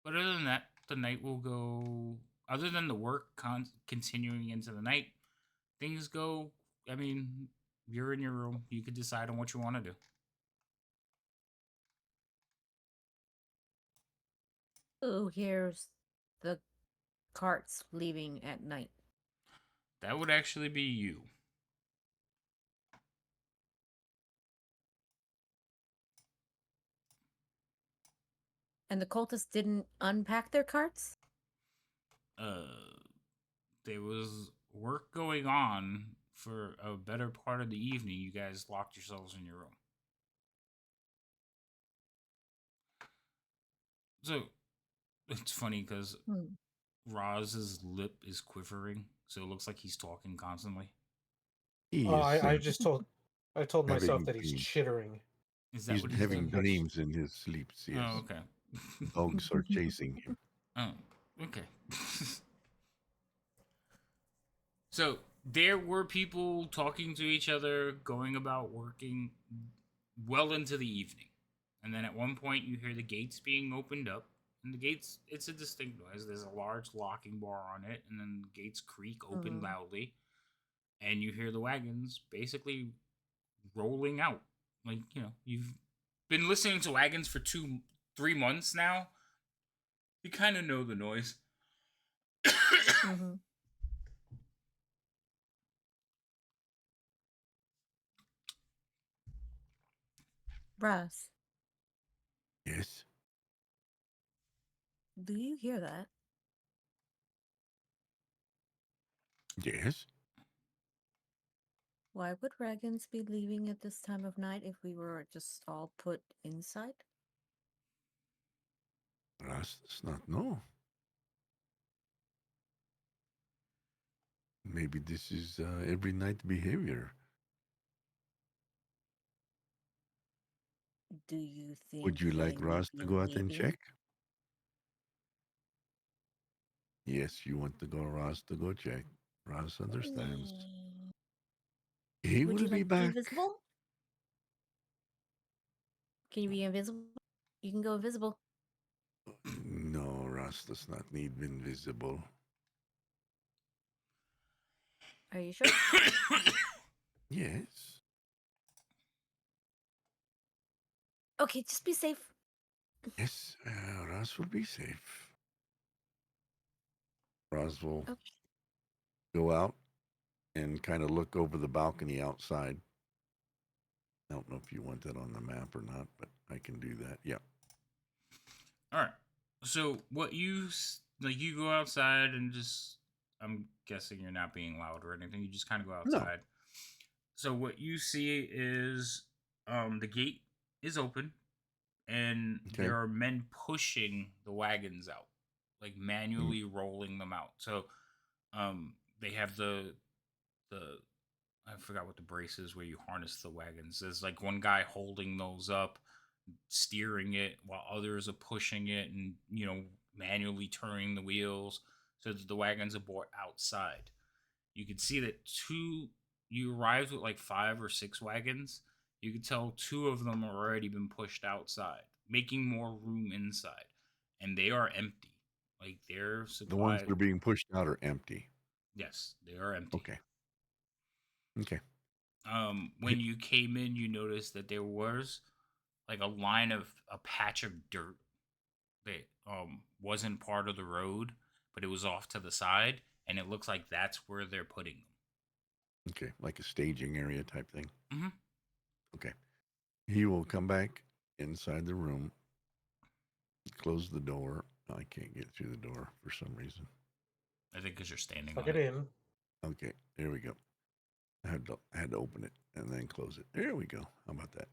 Speaker 1: But other than that, the night will go. Other than the work continuing into the night, things go. I mean, you're in your room. You could decide on what you want to do.
Speaker 2: Who hears the carts leaving at night?
Speaker 1: That would actually be you.
Speaker 2: And the cultists didn't unpack their carts?
Speaker 1: Uh, there was work going on for a better part of the evening. You guys locked yourselves in your room. So it's funny because
Speaker 2: Hmm.
Speaker 1: Roz's lip is quivering, so it looks like he's talking constantly.
Speaker 4: He
Speaker 5: Oh,
Speaker 4: is
Speaker 5: I told myself
Speaker 4: having
Speaker 5: that he's
Speaker 4: dreams.
Speaker 5: chittering.
Speaker 1: Is that
Speaker 4: He's
Speaker 1: what he's
Speaker 4: having
Speaker 1: doing?
Speaker 4: dreams in his sleeps, yes.
Speaker 1: Oh, okay.
Speaker 4: Dogs are chasing him.
Speaker 1: Oh, okay. So there were people talking to each other, going about working well into the evening. And then at one point, you hear the gates being opened up. And the gates, it's a distinct noise. There's a large locking bar on it, and then the gates creak open
Speaker 2: Mhm.
Speaker 1: loudly. And you hear the wagons basically rolling out. Like, you've been listening to wagons for 3 months now. You kind of know the noise.
Speaker 2: Mhm. Russ,
Speaker 4: Yes.
Speaker 2: do you hear that?
Speaker 4: Yes.
Speaker 2: Why would wagons be leaving at this time of night if we were just all put inside?
Speaker 4: Ross does not know. Maybe this is every night behavior.
Speaker 2: Do you
Speaker 4: Would
Speaker 2: think
Speaker 4: you
Speaker 2: they
Speaker 4: like
Speaker 2: may
Speaker 4: Ross to
Speaker 2: be
Speaker 4: go out and
Speaker 2: leaving?
Speaker 4: check? Yes, you want to go, Ross, to go check. Ross understands.
Speaker 2: Mm.
Speaker 4: He
Speaker 2: Would
Speaker 4: will
Speaker 2: you
Speaker 4: be
Speaker 2: like to be
Speaker 4: back.
Speaker 2: invisible? Can you be invisible? You can go invisible.
Speaker 4: No, Ross does not need invisible.
Speaker 2: Are you sure?
Speaker 4: Yes.
Speaker 2: Okay, just be safe.
Speaker 4: Yes, Ross will be safe. Ross will
Speaker 2: Okay.
Speaker 4: go out and kind of look over the balcony outside. I don't know if you want that on the map or not, but I can do that. Yeah.
Speaker 1: All right. So what like? You go outside and just. I'm guessing you're not being loud or anything. You just kind of go
Speaker 4: No.
Speaker 1: outside. So what you see is, the gate is open, and
Speaker 4: Okay.
Speaker 1: there are men pushing the wagons out, like manually rolling them out. So, they have the I forgot what the brace is where you harness the wagons. There's like one guy holding those up, steering it, while others are pushing it and manually turning the wheels so that the wagons are brought outside. You can see that you arrived with like 5 or 6 wagons. You can tell 2 of them are already been pushed outside, making more room inside, and they are empty. Like their
Speaker 4: The ones
Speaker 1: supply.
Speaker 4: that are being pushed out are empty.
Speaker 1: Yes, they are empty.
Speaker 4: Okay. Okay.
Speaker 1: When you came in, you noticed that there was like a patch of dirt that wasn't part of the road, but it was off to the side, and it looks like that's where they're putting them.
Speaker 4: Okay. Like a staging area type thing.
Speaker 1: Mm-hmm.
Speaker 4: Okay. He will come back inside the room, close the door. I can't get through the door for some reason.
Speaker 1: I think because you're standing
Speaker 5: Plug
Speaker 1: on
Speaker 5: it
Speaker 1: it.
Speaker 5: in.
Speaker 4: Okay. There we go. I had to open it and then close it. There we go. How about that?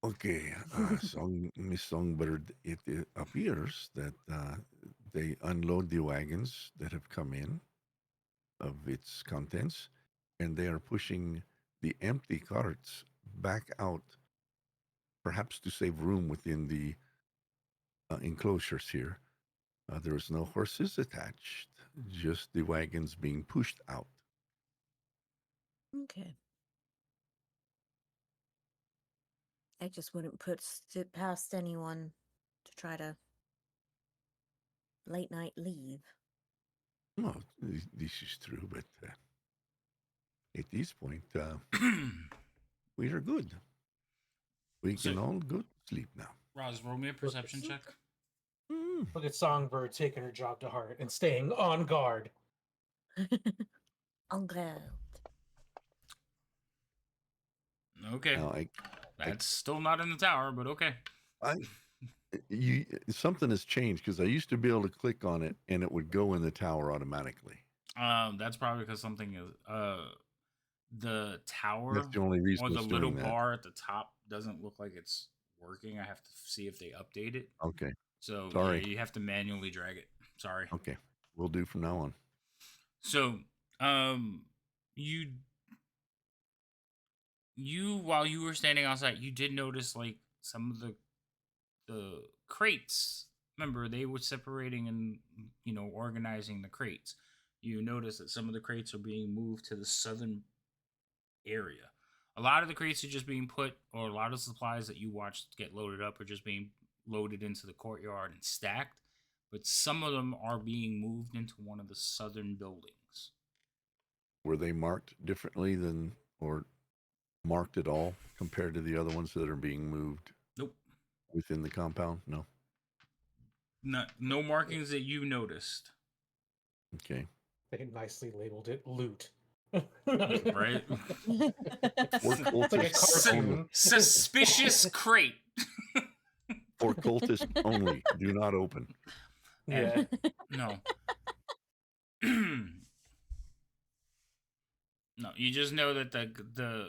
Speaker 4: Okay, Miss Songbird, it appears that they unload the wagons that have come in of its contents, and they are pushing the empty carts back out, perhaps to save room within the enclosures here. There is no horses attached, just the wagons being pushed out.
Speaker 2: Okay. I just wouldn't put it past anyone to try to late night leave.
Speaker 4: No, this is true, but at this point, we are good. We
Speaker 1: So-
Speaker 4: can all go to sleep now.
Speaker 1: Roz, roll me a perception check.
Speaker 5: Look at Songbird taking her job to heart and staying on guard.
Speaker 2: En garde.
Speaker 1: Okay.
Speaker 4: Now,
Speaker 1: That's still not in the tower, but okay.
Speaker 4: something has changed because I used to be able to click on it and it would go in the tower automatically.
Speaker 1: That's probably because something is the tower
Speaker 4: That's the only reason
Speaker 1: or the
Speaker 4: it's
Speaker 1: little
Speaker 4: doing that.
Speaker 1: bar at the top doesn't look like it's working. I have to see if they update it.
Speaker 4: Okay,
Speaker 1: So
Speaker 4: sorry.
Speaker 1: yeah, you have to manually drag it. Sorry.
Speaker 4: Okay, we'll do from now on.
Speaker 1: So, you while you were standing outside, you did notice like some of the crates. Remember, they were separating and organizing the crates. You notice that some of the crates are being moved to the southern area. A lot of the crates are just being put, or a lot of supplies that you watched get loaded up are just being loaded into the courtyard and stacked. But some of them are being moved into one of the southern buildings.
Speaker 4: Were they marked differently than, or marked at all compared to the other ones that are being moved?
Speaker 1: Nope.
Speaker 4: Within the compound? No.
Speaker 1: No markings that you noticed.
Speaker 4: Okay.
Speaker 5: They nicely labeled it loot.
Speaker 1: Right?
Speaker 4: For
Speaker 5: It's like a
Speaker 4: cultists only.
Speaker 5: cartoon.
Speaker 1: Suspicious crate.
Speaker 4: For cultists only. Do not open.
Speaker 5: Yeah.
Speaker 1: No. No, you just know that the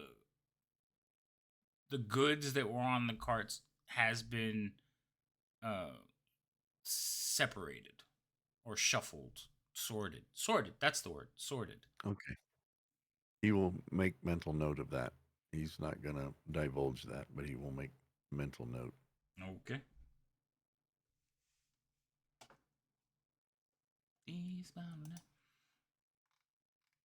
Speaker 1: goods that were on the carts has been separated or shuffled, sorted. That's the word, sorted.
Speaker 4: Okay. He will make mental note of that. He's not going to divulge that, but he will make mental note.
Speaker 1: Okay.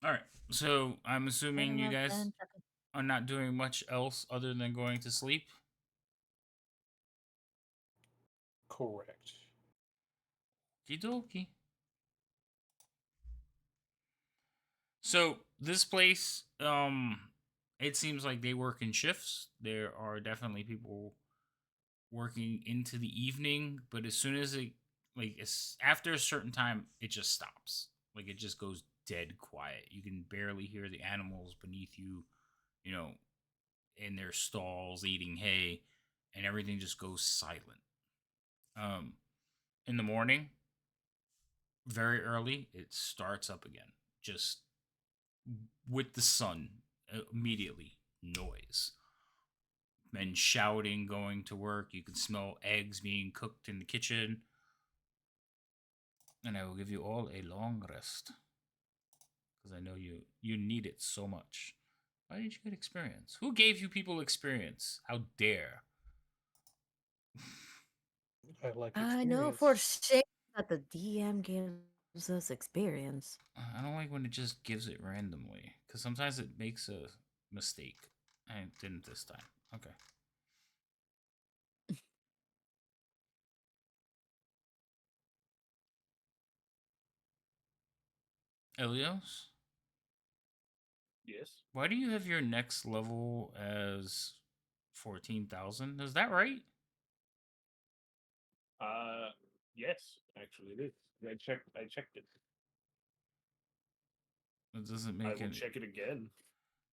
Speaker 1: All right. So I'm assuming you
Speaker 2: I've
Speaker 1: guys
Speaker 2: been checking.
Speaker 1: are not doing much else other than going to sleep.
Speaker 5: Correct.
Speaker 1: Okie So this place, it seems like they work in shifts. There are definitely people working into the evening, but as soon as after a certain time, it just stops. Like it just goes dead quiet. You can barely hear the animals beneath you, you know, in their stalls eating hay, and everything just goes silent. Um, in the morning, very early, it starts up again. Just with the sun immediately noise, men shouting, going to work. You can smell eggs being cooked in the kitchen, and I will give you all a long rest because I know you need it so much. Why did you get experience? Who gave you people experience? How dare?
Speaker 5: I like
Speaker 2: I know
Speaker 5: experience.
Speaker 2: for shame that the DM gives us experience.
Speaker 1: I don't like when it just gives it randomly because sometimes it makes a mistake. I didn't this time. Okay. Elios,
Speaker 6: Yes.
Speaker 1: why do you have your next level as 14,000? Is that right?
Speaker 6: Uh, yes, actually it is. I checked it.
Speaker 1: It doesn't
Speaker 6: I
Speaker 1: make
Speaker 6: will
Speaker 1: any.
Speaker 6: check it again.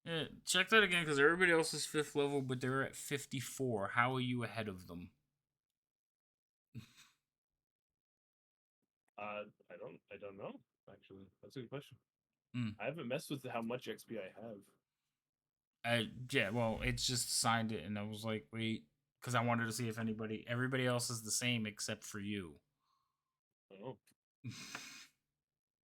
Speaker 1: Yeah, check that again because everybody else is 5th level, but they're at 54. How are you ahead of them?
Speaker 6: I don't know. Actually, that's a good question.
Speaker 1: Mm.
Speaker 6: I haven't messed with how much XP I have.
Speaker 1: Yeah, well, it's just signed it, and I was like, wait, because I wanted to see if everybody else is the same except for you.
Speaker 6: Oh,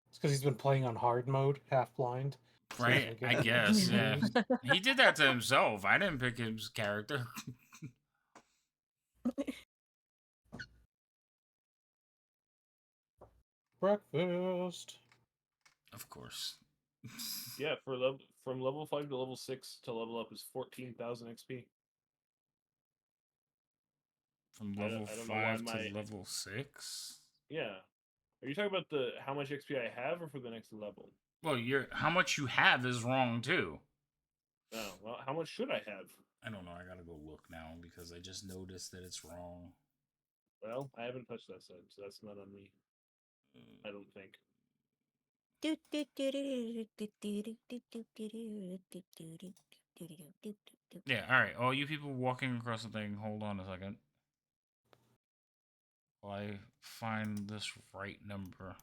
Speaker 5: It's because he's been playing on hard mode, half blind. So he
Speaker 1: Right?
Speaker 5: doesn't
Speaker 1: I
Speaker 5: get
Speaker 1: guess, yeah.
Speaker 5: confused.
Speaker 1: He did that to himself. I didn't pick his character.
Speaker 5: Breakfast.
Speaker 1: Of course.
Speaker 6: yeah. From level 5 to level 6 to level up is 14,000 XP.
Speaker 1: From
Speaker 6: I
Speaker 1: level
Speaker 6: don't know why
Speaker 1: 5 to
Speaker 6: my
Speaker 1: level 6?
Speaker 6: yeah. Are you talking about the how much XP I have, or for the next level?
Speaker 1: Well, how much you have is wrong too.
Speaker 6: Oh, well, how much should I have?
Speaker 1: I don't know. I gotta go look now because I just noticed that it's wrong.
Speaker 6: Well, I haven't touched that side, so that's not on me. I don't think.
Speaker 1: Yeah, alright. All you people walking across the thing, hold on a second. While I find this right number.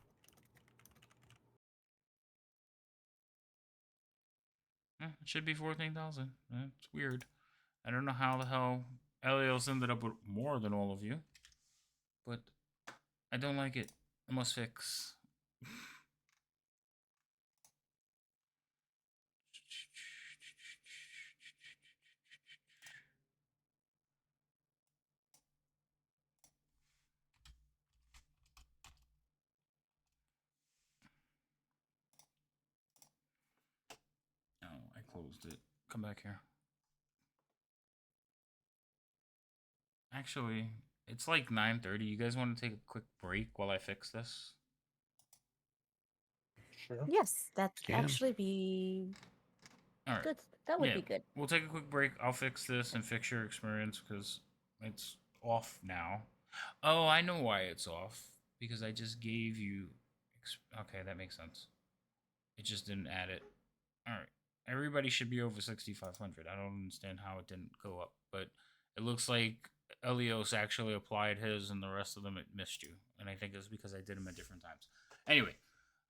Speaker 1: It should be 14,000. It's weird. I don't know how the hell Elios ended up with more than all of you. But I don't like it. I must fix. Oh, I closed it. Come back here. Actually, it's like 9:30. You guys want to take a quick break while I fix this?
Speaker 5: Sure.
Speaker 2: Yes, that'd
Speaker 4: Can.
Speaker 2: actually be
Speaker 1: All right.
Speaker 2: good. That would
Speaker 1: Yeah,
Speaker 2: be good.
Speaker 1: we'll take a quick break. I'll fix this and fix your experience because it's off now. Oh, I know why it's off. Because I just gave you. Okay, that makes sense. It just didn't add it. All right. Everybody should be over 6,500. I don't understand how it didn't go up, but it looks like Elios actually applied his and the rest of them it missed you. And I think it's because I did them at different times. Anyway,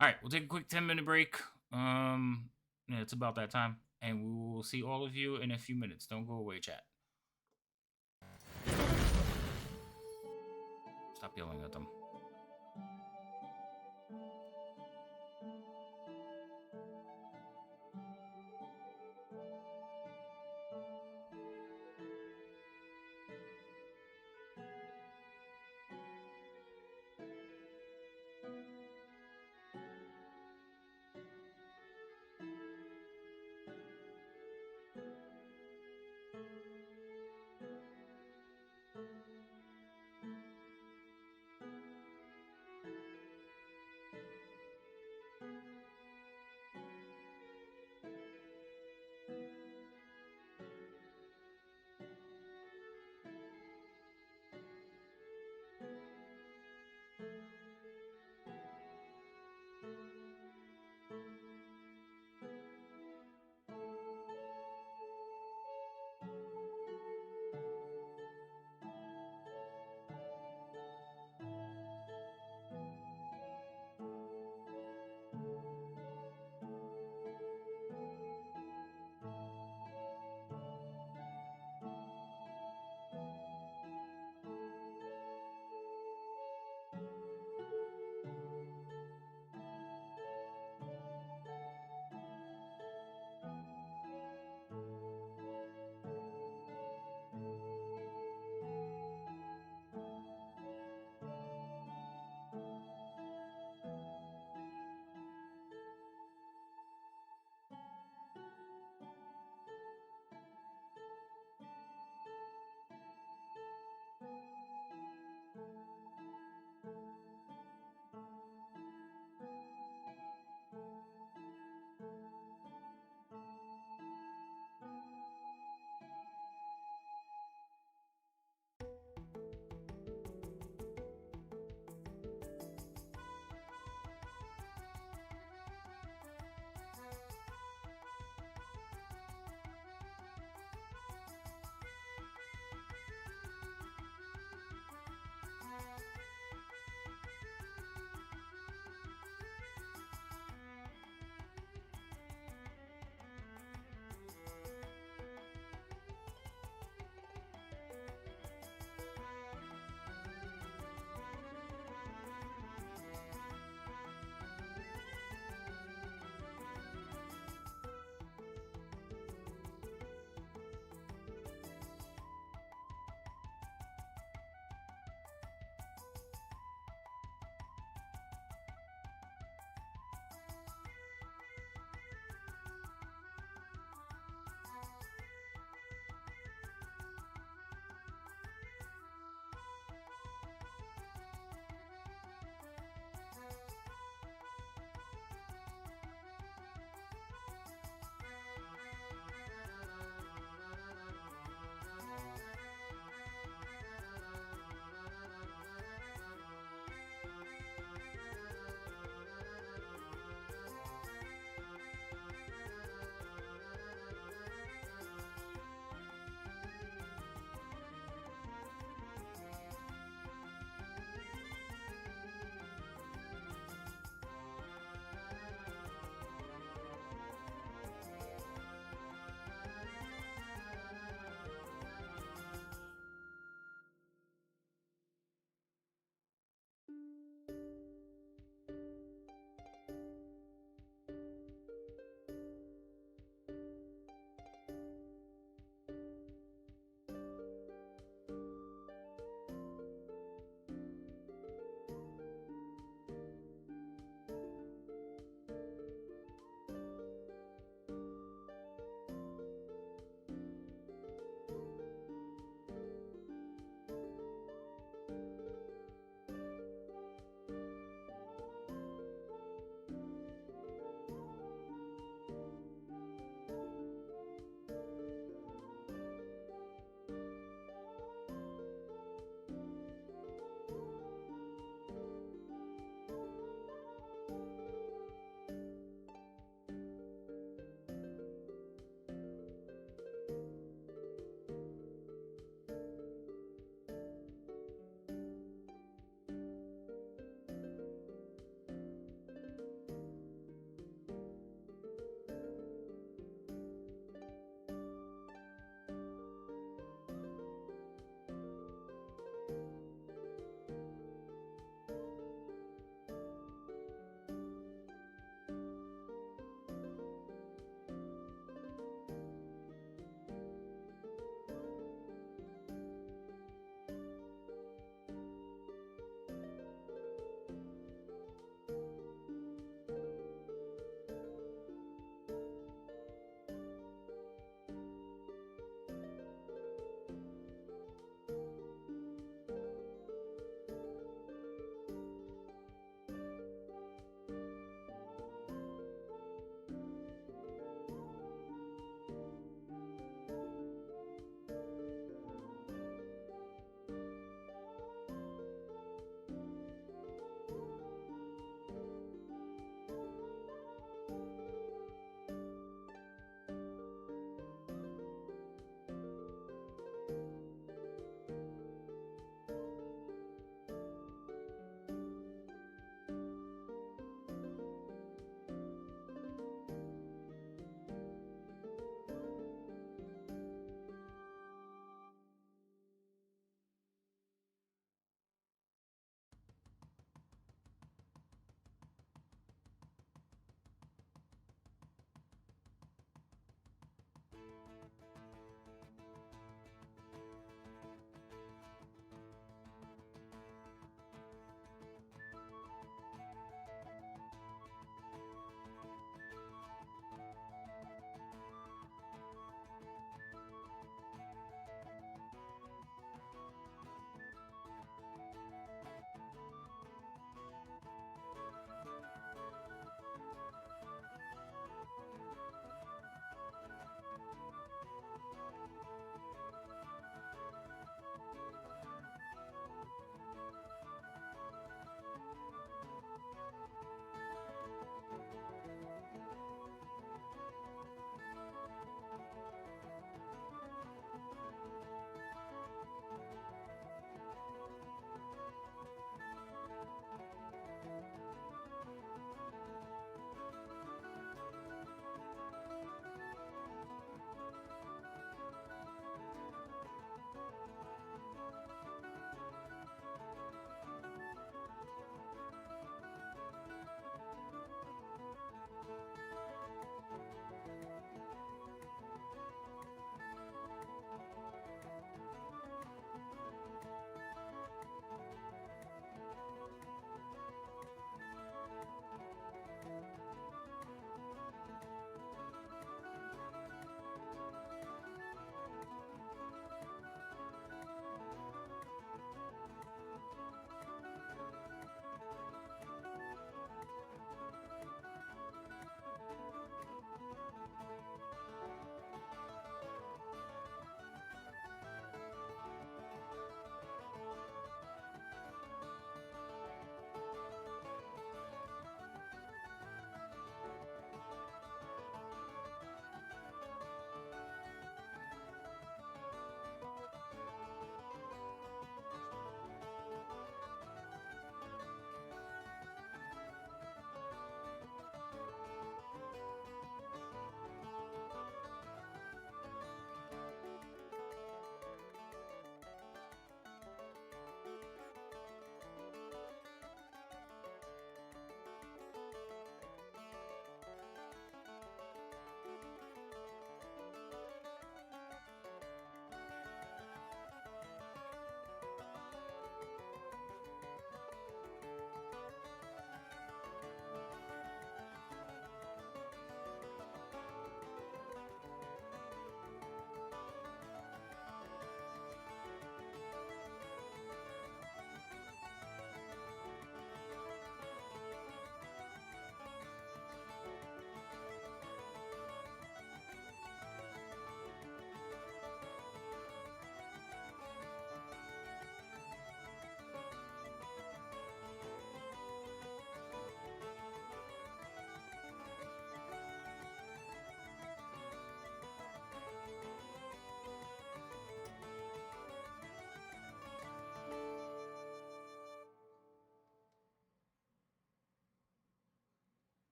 Speaker 1: all right, we'll take a quick 10-minute break. Yeah, it's about that time. And we will see all of you in a few minutes. Don't go away, chat. Stop yelling at them.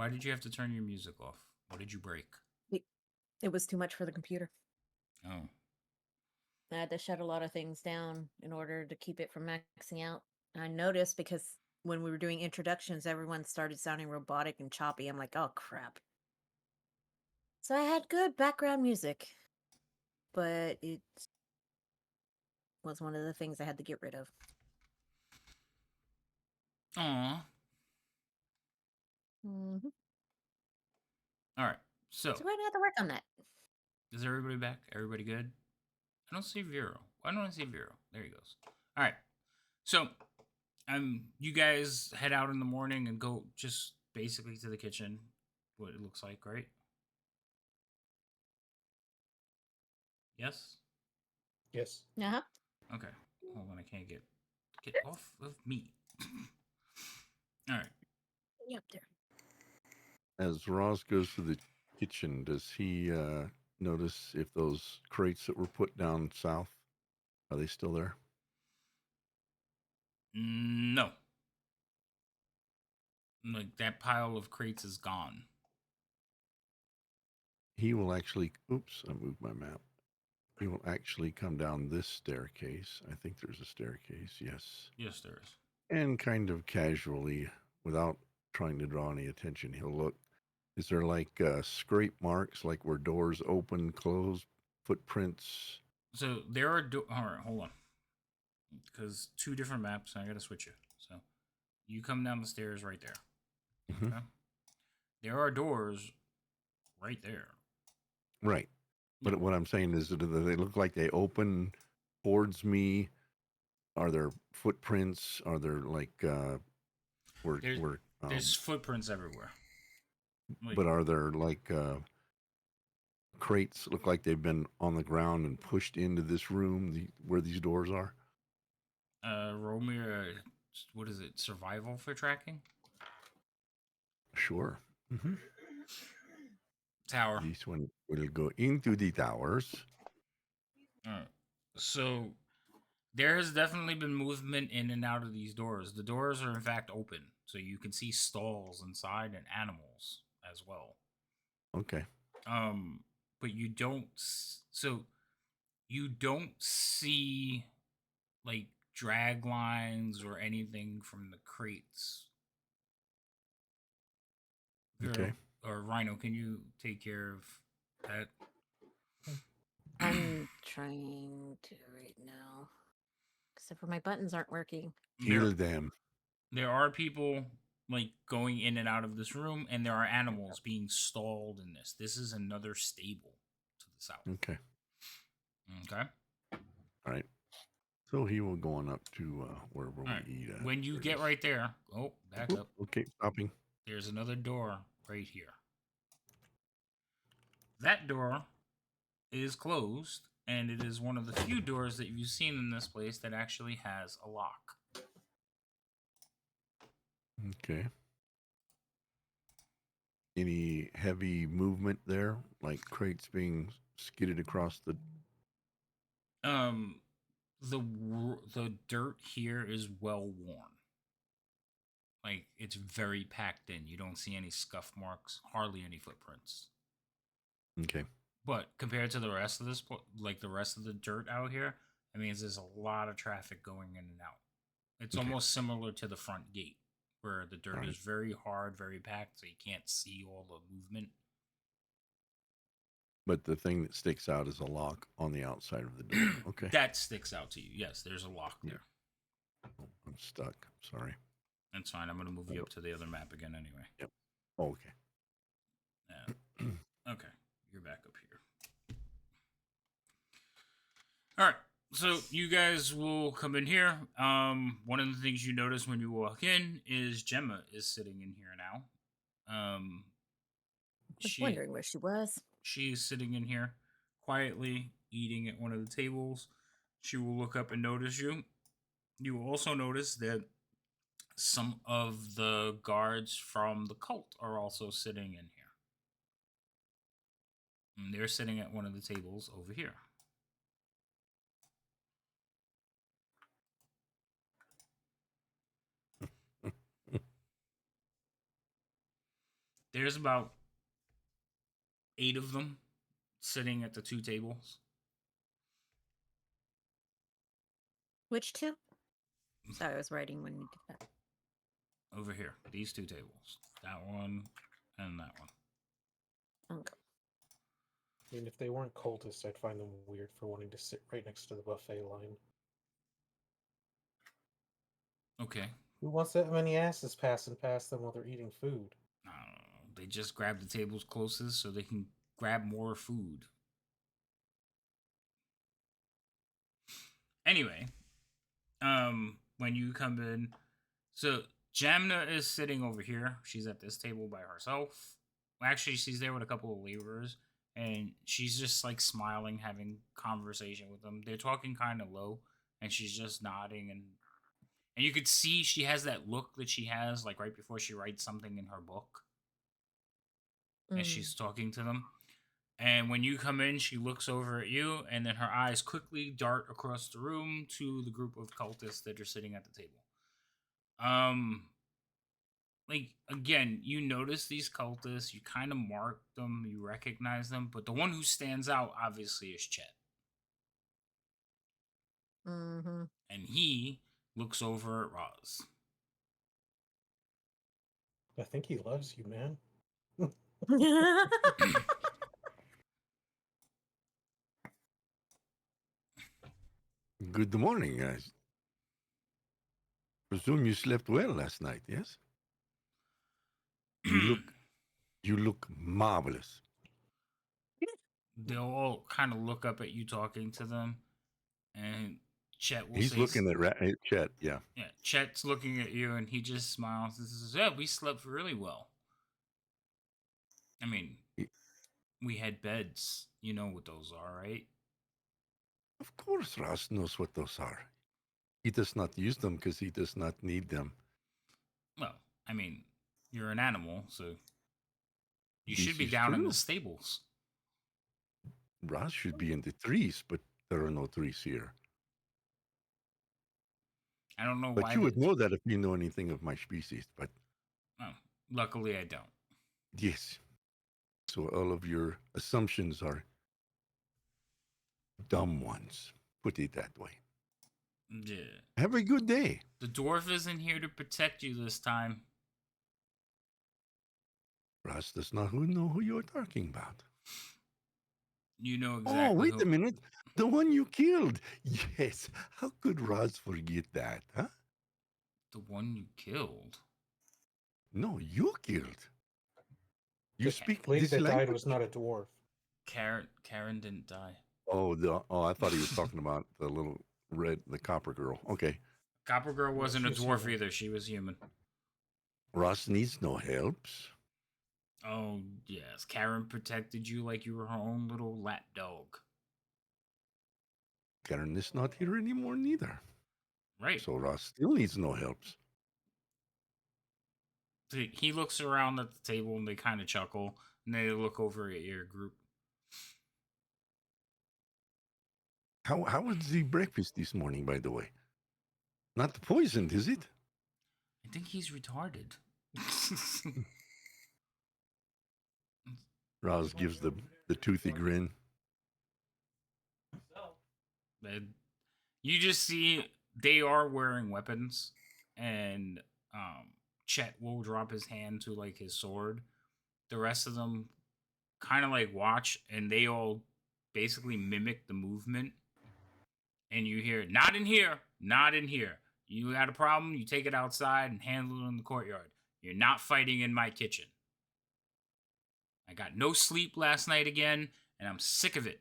Speaker 1: Why did you have to turn your music off? What did you break?
Speaker 2: It was too much for the computer.
Speaker 1: Oh.
Speaker 2: I had to shut a lot of things down in order to keep it from maxing out. I noticed because when we were doing introductions, everyone started sounding robotic and choppy. I'm like, oh crap. So I had good background music, but it was one of the things I had to get rid of.
Speaker 1: Aw.
Speaker 2: Mm-hmm.
Speaker 1: All right. So,
Speaker 2: So we're gonna have to work on that.
Speaker 1: is everybody back? Everybody good? I don't see Vero. Why don't I see Vero? There he goes. All right. So, you guys head out in the morning and go just basically to the kitchen. What it looks like, right? Yes.
Speaker 5: Yes.
Speaker 2: Uh huh.
Speaker 1: Okay. Hold on. I can't get off of me. All right.
Speaker 2: Up there.
Speaker 4: As Roz goes to the kitchen, does he notice if those crates that were put down south are they still there?
Speaker 1: No. Like that pile of crates is gone.
Speaker 4: He will actually. Oops, I moved my map. He will actually come down this staircase. I think there's a staircase. Yes.
Speaker 1: Yes, there is.
Speaker 4: And kind of casually, without trying to draw any attention, he'll look. Is there like scrape marks, like where doors open, close, footprints?
Speaker 1: So there are. All right, hold on. Because two different maps, I gotta switch it. So you come down the stairs right there.
Speaker 4: Mhm.
Speaker 1: Okay. There are doors right there.
Speaker 4: Right.
Speaker 1: Yeah.
Speaker 4: But what I'm saying is, do they look like they open towards me? Are there footprints? Are there like
Speaker 1: There's footprints everywhere. Like,
Speaker 4: but are there like crates look like they've been on the ground and pushed into this room where these doors are?
Speaker 1: roll me a, what is it? Survival for tracking?
Speaker 4: Sure. Mm-hmm.
Speaker 1: Tower.
Speaker 4: This one will go into the towers.
Speaker 1: Alright. So there has definitely been movement in and out of these doors. The doors are in fact open, so you can see stalls inside and animals as well.
Speaker 4: Okay.
Speaker 1: But you don't. So you don't see like drag lines or anything from the crates.
Speaker 4: Okay.
Speaker 1: Or Rhino, can you take care of that?
Speaker 2: I'm trying to right now. Except for my buttons aren't working.
Speaker 4: Heal them.
Speaker 1: There are people like going in and out of this room, and there are animals being stalled in this. This is another stable to the south.
Speaker 4: Okay.
Speaker 1: Okay.
Speaker 4: All right. So he will go on up to where we
Speaker 1: All right.
Speaker 4: eat at.
Speaker 1: When you get right there, back up.
Speaker 4: Okay, stopping.
Speaker 1: There's another door right here. That door is closed, and it is one of the few doors that you've seen in this place that actually has a lock.
Speaker 4: Okay. Any heavy movement there, like crates being skidded across the?
Speaker 1: The dirt here is well worn. Like it's very packed in. You don't see any scuff marks, hardly any footprints.
Speaker 4: Okay.
Speaker 1: But compared to the rest of like the rest of the dirt out here, I mean, there's a lot of traffic going in and out. It's
Speaker 4: Okay.
Speaker 1: almost similar to the front gate, where the dirt
Speaker 4: Right.
Speaker 1: is very hard, very packed, so you can't see all the movement.
Speaker 4: But the thing that sticks out is a lock on the outside of the door. Okay.
Speaker 1: That sticks out to you. Yes, there's a lock
Speaker 4: Yeah.
Speaker 1: there.
Speaker 4: Oh, I'm stuck. Sorry.
Speaker 1: That's fine. I'm going to move you up to the other map again anyway.
Speaker 4: Yep. Oh, okay.
Speaker 1: Yeah. Okay. You're back up here. All right. So you guys will come in here. One of the things you notice when you walk in is Gemma is sitting in here now.
Speaker 2: I was wondering where she was.
Speaker 1: She is sitting in here quietly eating at one of the tables. She will look up and notice you. You will also notice that some of the guards from the cult are also sitting in here. And they're sitting at one of the tables over here. There's about 8 of them sitting at the 2 tables.
Speaker 2: Which two? Sorry, I was writing when you did that.
Speaker 1: Over here. These 2 tables. That one and that one.
Speaker 2: Okay.
Speaker 5: I mean, if they weren't cultists, I'd find them weird for wanting to sit right next to the buffet line.
Speaker 1: Okay.
Speaker 5: Who wants that many asses passing past them while they're eating food?
Speaker 1: I don't know. They just grab the tables closest so they can grab more food. Anyway, when you come in, so Jamna is sitting over here. She's at this table by herself. Well, actually, she's there with a couple of laborers, and she's just like smiling, having conversation with them. They're talking kind of low, and she's just nodding, and you could see she has that look that she has like right before she writes something in her book, as she's talking to them. And when you come in, she looks over at you, and then her eyes quickly dart across the room to the group of cultists that are sitting at the table. Like, again, you notice these cultists, you kind of mark them, you recognize them, but the one who stands out, obviously, is Chet.
Speaker 2: Mm-hmm.
Speaker 1: And he looks over at Roz.
Speaker 5: I think he loves you, man.
Speaker 4: Good morning, guys. Presume you slept well last night, yes? You look marvelous.
Speaker 1: They'll all kind of look up at you talking to them, and Chet will
Speaker 4: He's
Speaker 1: say,
Speaker 4: looking at Chet, yeah.
Speaker 1: yeah, Chet's looking at you, and he just smiles and says, yeah, we slept really well. I mean, we had beds. You know what those are, right?
Speaker 4: Of course, Ross knows what those are. He does not use them because he does not need them.
Speaker 1: Well, I mean, you're an animal, so you
Speaker 4: This
Speaker 1: should be
Speaker 4: is
Speaker 1: down in
Speaker 4: true.
Speaker 1: the stables.
Speaker 4: Ross should be in the trees, but there are no trees here.
Speaker 1: I don't know
Speaker 4: But
Speaker 1: why.
Speaker 4: you would know that if you know anything of my species, but
Speaker 1: Oh, luckily, I don't.
Speaker 4: yes. So all of your assumptions are dumb ones. Put it that way.
Speaker 1: Yeah.
Speaker 4: Have a good day.
Speaker 1: The dwarf isn't here to protect you this time.
Speaker 4: Ross does not know who you're talking about.
Speaker 1: You know exactly.
Speaker 4: Oh, wait a minute. The one you killed. Yes. How could Ross forget that, huh?
Speaker 1: The one you killed?
Speaker 4: No, you killed. You speak
Speaker 5: lady
Speaker 4: this
Speaker 5: that
Speaker 4: language?
Speaker 5: died was not a dwarf.
Speaker 1: Karen didn't die.
Speaker 4: Oh, I thought he was talking about the copper girl. Okay.
Speaker 1: Copper girl wasn't a
Speaker 5: she was
Speaker 1: dwarf
Speaker 5: human.
Speaker 1: either. She was human.
Speaker 4: Ross needs no helps.
Speaker 1: Oh, yes. Karen protected you like you were her own little lap dog.
Speaker 4: Karen is not here anymore neither.
Speaker 1: Right.
Speaker 4: So Ross still needs no helps.
Speaker 1: He looks around at the table and they kind of chuckle, and they look over at your group.
Speaker 4: How was the breakfast this morning, by the way? Not poisoned, is it?
Speaker 1: I think he's retarded.
Speaker 4: Ross gives the toothy grin.
Speaker 1: You just see they are wearing weapons, and Chet will drop his hand to like his sword. The rest of them kind of like watch, and they all basically mimic the movement. And you hear, not in here, not in here. You got a problem, you take it outside and handle it in the courtyard. You're not fighting in my kitchen. I got no sleep last night again, and I'm sick of it.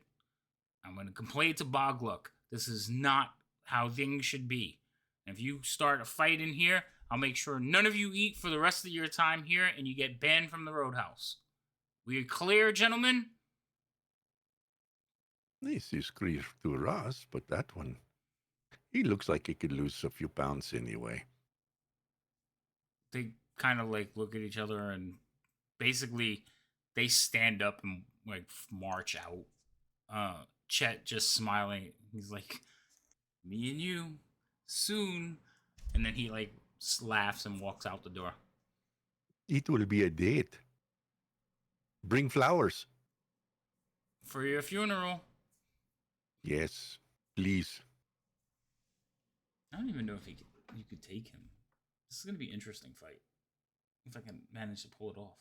Speaker 1: I'm going to complain to Bogluck. This is not how things should be. And if you start a fight in here, I'll make sure none of you eat for the rest of your time here, and you get banned from the roadhouse. We clear, gentlemen?
Speaker 4: This is clear to Ross, but that one, he looks like he could lose a few pounds anyway.
Speaker 1: They kind of like look at each other, and basically they stand up and like march out. Chet just smiling. He's like, me and you, soon. And then he like laughs and walks out the door.
Speaker 4: It will be a date. Bring flowers.
Speaker 1: For your funeral.
Speaker 4: Yes, please.
Speaker 1: I don't even know if you could take him. This is gonna be an interesting fight. If I can manage to pull it off.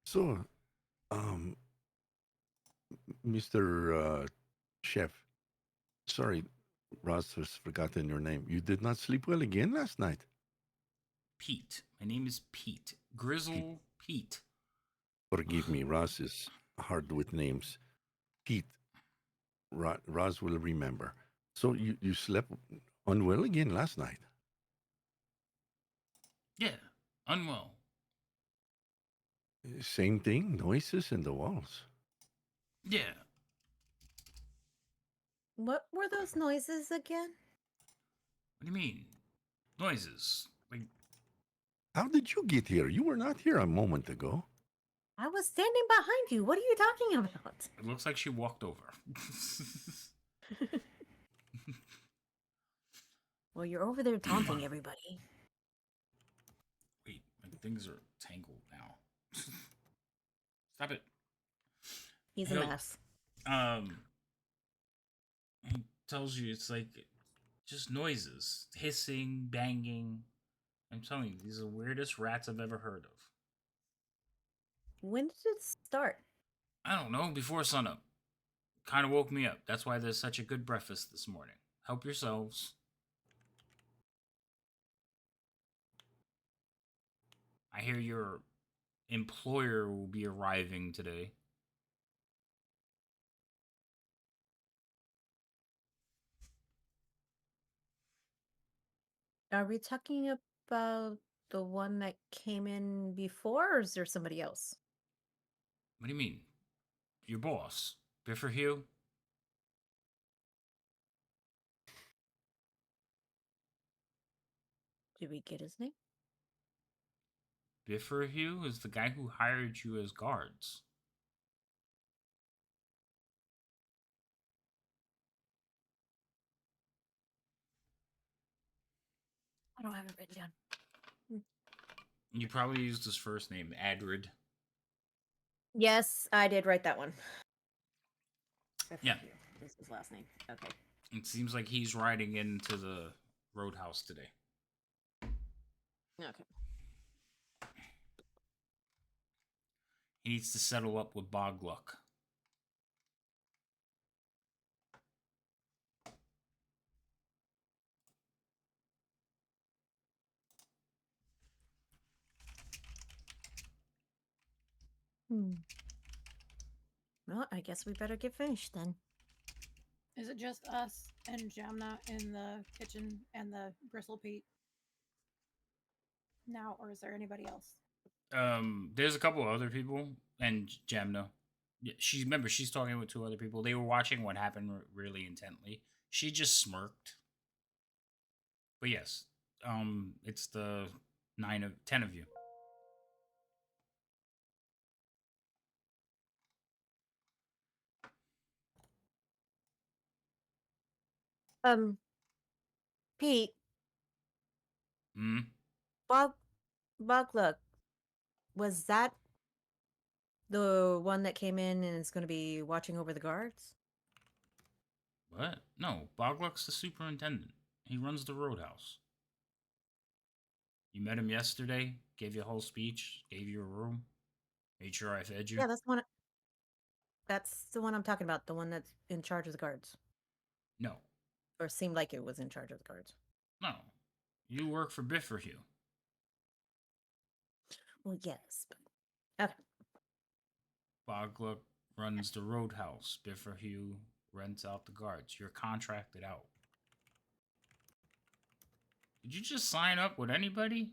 Speaker 4: So, um, Mr. Chef, sorry, Ross has forgotten your name. You did not sleep well again last night.
Speaker 1: Pete. My name is Pete. Grizzle Pete.
Speaker 4: Forgive me, Ross is hard with names. Pete, Ross will remember. So you slept unwell again last night.
Speaker 1: Yeah, unwell.
Speaker 4: Same thing, noises in the walls.
Speaker 1: Yeah.
Speaker 2: What were those noises again?
Speaker 1: What do you mean? Noises. Like,
Speaker 4: How did you get here? You were not here a moment ago.
Speaker 2: I was standing behind you. What are you talking about?
Speaker 1: it looks like she walked over.
Speaker 2: Well, you're over there taunting everybody.
Speaker 1: Wait, my things are tangled now. Stop it.
Speaker 2: He's a
Speaker 1: He'll-
Speaker 2: mess.
Speaker 1: He tells you it's like just noises, hissing, banging. I'm telling you, these are the weirdest rats I've ever heard of.
Speaker 2: When did it start?
Speaker 1: I don't know, before sunup. Kind of woke me up. That's why there's such a good breakfast this morning. Help yourselves. I hear your employer will be arriving today.
Speaker 2: Are we talking about the one that came in before, or is there somebody else?
Speaker 1: What do you mean? Your boss, Biffer Hugh?
Speaker 2: Did we get his name?
Speaker 1: Biffer Hugh is the guy who hired you as guards.
Speaker 2: I don't have it written down.
Speaker 1: You probably used his first name, Adrid.
Speaker 2: Yes, I did write that one.
Speaker 1: Yeah.
Speaker 2: This is his last name. Okay.
Speaker 1: It seems like he's riding into the roadhouse today.
Speaker 2: Okay.
Speaker 1: He needs to settle up with Bogluck.
Speaker 2: Well, I guess we better get finished then.
Speaker 3: Is it just us and Jamna in the kitchen and the Bristle Pete now, or is there anybody else?
Speaker 1: There's a couple of other people and Jamna. Yeah, she's talking with two other people. They were watching what happened really intently. She just smirked. But yes, it's the 10 of you.
Speaker 2: Pete,
Speaker 1: Hmm.
Speaker 2: Bogluck, was that the one that came in and is going to be watching over the guards?
Speaker 1: What? No, Bogluck's the superintendent. He runs the roadhouse. You met him yesterday. Gave you a whole speech. Gave you a room. Made sure I fed you.
Speaker 2: Yeah, that's the one. That's the one I'm talking about. The one that's in charge of the guards,
Speaker 1: No,
Speaker 2: or seemed like it was in charge of the guards.
Speaker 1: no. You work for Biffer Hugh.
Speaker 2: Well, yes, but okay.
Speaker 1: Bogluck runs the roadhouse. Biffer Hugh rents out the guards. You're contracted out. Did you just sign up with anybody?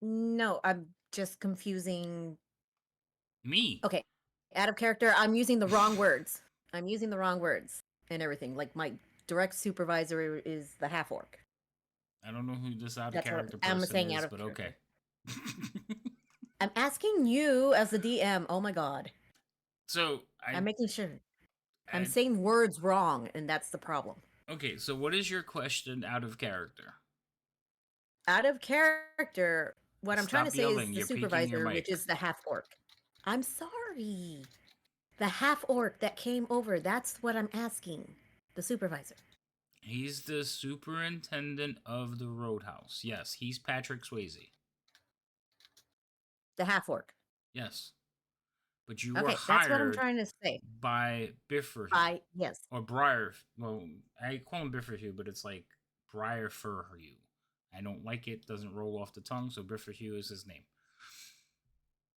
Speaker 2: No, I'm just confusing.
Speaker 1: Me.
Speaker 2: Okay, out of character. I'm using the wrong words. I'm using the wrong words and everything. Like my direct supervisor is the half orc.
Speaker 1: I don't know who this out of
Speaker 2: That's what
Speaker 1: character
Speaker 2: I'm
Speaker 1: person
Speaker 2: saying,
Speaker 1: is,
Speaker 2: out of
Speaker 1: but
Speaker 2: character.
Speaker 1: okay.
Speaker 2: I'm asking you as the DM. Oh my god.
Speaker 1: So
Speaker 2: I'm making sure. I'm saying words wrong, and that's the problem.
Speaker 1: Okay, so what is your question out of character?
Speaker 2: Out of character, what I'm trying to
Speaker 1: Stop
Speaker 2: say is
Speaker 1: yelling,
Speaker 2: the
Speaker 1: you're peeking your
Speaker 2: supervisor, which
Speaker 1: mic.
Speaker 2: is the half orc. I'm sorry. The half orc that came over, that's what I'm asking. The supervisor.
Speaker 1: He's the superintendent of the Roadhouse. Yes, he's Patrick Swayze.
Speaker 2: The half orc.
Speaker 1: Yes. But you were
Speaker 2: Okay, that's what I'm
Speaker 1: hired
Speaker 2: trying to say.
Speaker 1: by Bifferhue.
Speaker 2: Yes.
Speaker 1: Or Briar. Well, I call him Bifferhue, but it's like Briar Furhue. I don't like it. Doesn't roll off the tongue, so Bifferhue is his name.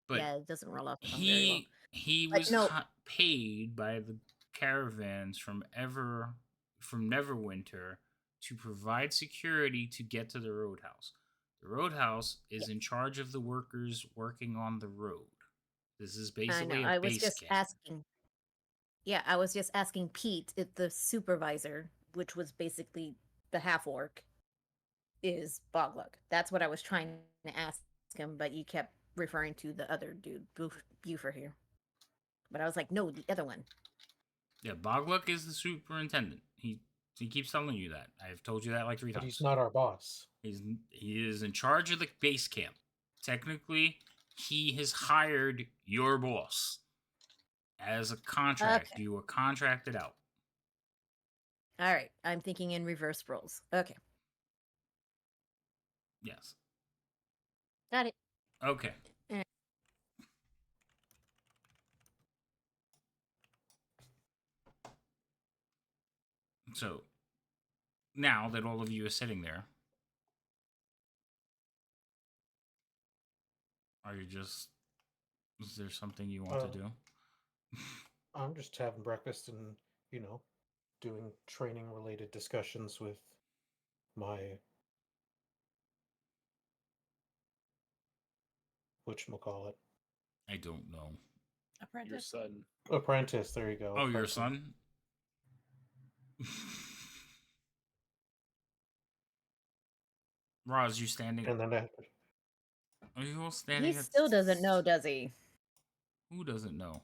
Speaker 1: But
Speaker 2: yeah, it doesn't roll off the tongue very well.
Speaker 1: he
Speaker 2: But
Speaker 1: was
Speaker 2: no.
Speaker 1: paid by the caravans from Neverwinter to provide security to get to the Roadhouse. The Roadhouse is in charge of the workers working on the road. This is
Speaker 2: I know.
Speaker 1: basically a
Speaker 2: I was
Speaker 1: base
Speaker 2: just
Speaker 1: camp.
Speaker 2: asking. Yeah, I was just asking Pete if the supervisor, which was basically the half orc, is Boglug. That's what I was trying to ask him, but you kept referring to the other dude, Buford here. But I was like, no, the other one.
Speaker 1: Yeah, Boglug is the superintendent. He keeps telling you that. I've told you that like 3
Speaker 5: But
Speaker 1: times.
Speaker 5: he's not our boss.
Speaker 1: He is in charge of the base camp. Technically, he has hired your boss as a contract.
Speaker 2: Okay.
Speaker 1: You were contracted out.
Speaker 2: All right. I'm thinking in reverse roles. Okay.
Speaker 1: Yes.
Speaker 2: Got it.
Speaker 1: Okay. So, now that all of you are sitting there, is there something you want to do?
Speaker 5: I'm just having breakfast and, doing training related discussions with my whatchamacallit.
Speaker 1: I don't know.
Speaker 3: Apprentice.
Speaker 6: Your son.
Speaker 5: Apprentice, there you go.
Speaker 1: Oh, your
Speaker 5: Perfect.
Speaker 1: son? Roz, you standing?
Speaker 5: And then
Speaker 1: Are you all standing?
Speaker 2: He still doesn't know, does he?
Speaker 1: Who doesn't know?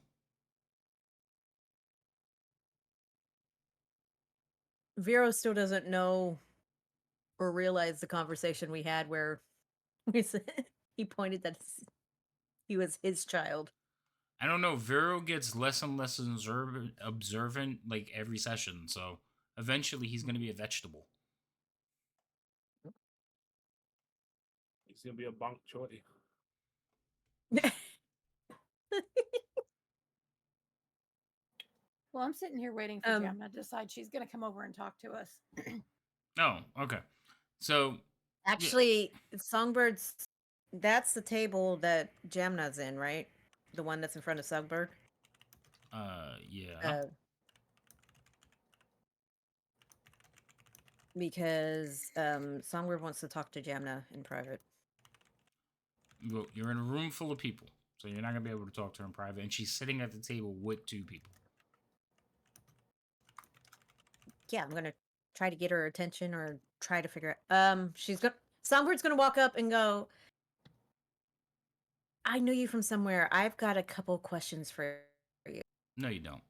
Speaker 2: Vero still doesn't know or realize the conversation we had where we said, he pointed that he was his child.
Speaker 1: I don't know. Vero gets less and less observant like every session, so eventually he's going to be a vegetable.
Speaker 6: He's gonna be a bonk choy.
Speaker 3: Well, I'm sitting here waiting for Jamna to decide she's going to come over and talk to us.
Speaker 1: Oh, okay. So
Speaker 2: actually, Songbird's, that's the table that Jamna's in, right? The one that's in front of Songbird.
Speaker 1: Yeah.
Speaker 2: Because Songbird wants to talk to Jamna in private.
Speaker 1: Well, you're in a room full of people, so you're not gonna be able to talk to her in private. And she's sitting at the table with 2 people.
Speaker 2: Yeah, I'm gonna try to get her attention or try to figure out. Songbird's gonna walk up and go, I know you from somewhere. I've got a couple questions for you.
Speaker 1: No, you don't.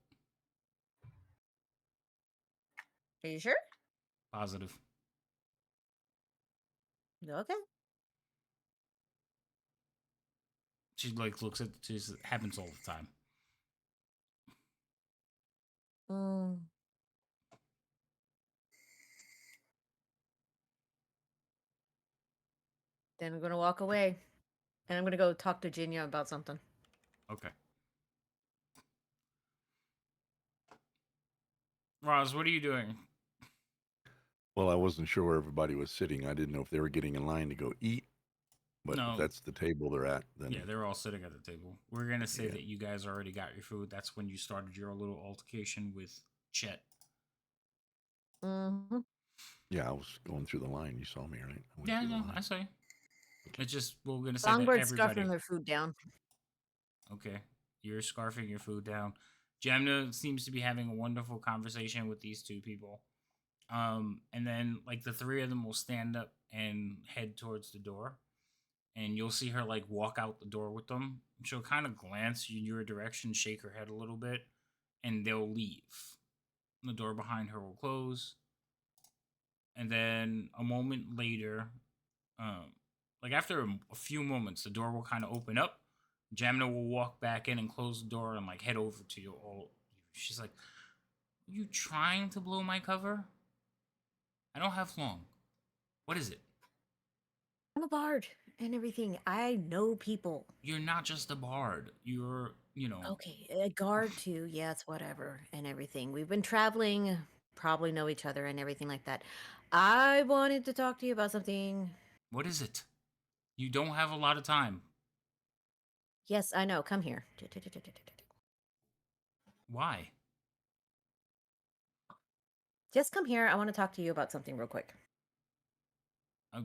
Speaker 2: Are you sure?
Speaker 1: Positive.
Speaker 2: Okay.
Speaker 1: She like looks at. It happens all the time.
Speaker 2: Then I'm gonna walk away, and I'm gonna go talk to Jinya about something.
Speaker 1: Okay. Roz, what are you doing?
Speaker 4: Well, I wasn't sure where everybody was sitting. I didn't know if they were getting in line to go eat. But
Speaker 1: No.
Speaker 4: if that's the table they're at, then
Speaker 1: Yeah, they're all sitting at the table. We're gonna say
Speaker 4: Yeah.
Speaker 1: that you guys already got your food. That's when you started your little altercation with Chet.
Speaker 2: Mm-hmm.
Speaker 4: Yeah, I was going through the line. You saw me, right? I went
Speaker 1: Yeah,
Speaker 4: through the
Speaker 1: no,
Speaker 4: line.
Speaker 1: I say. It's just we're gonna say that
Speaker 2: Songbird's
Speaker 1: everybody.
Speaker 2: scarfing their food down.
Speaker 1: Okay, you're scarfing your food down. Jamna seems to be having a wonderful conversation with these 2 people. And then like the 3 of them will stand up and head towards the door, and you'll see her like walk out the door with them. She'll kind of glance in your direction, shake her head a little bit, and they'll leave. The door behind her will close, and then a moment later, um, like after a few moments, the door will kind of open up. Jamina will walk back in and close the door and like head over to you all. She's like, "Are you trying to blow my cover? I don't have long. What is it?
Speaker 2: I'm a bard and everything. I know people.
Speaker 1: You're not just a bard. You're,
Speaker 2: Okay, a guard too. Yes, whatever, and everything. We've been traveling, probably know each other and everything like that. I wanted to talk to you about something.
Speaker 1: what is it? You don't have a lot of time.
Speaker 2: Yes, I know. Come here.
Speaker 1: Why?
Speaker 2: Just come here. I want to talk to you about something real quick.
Speaker 1: Uh,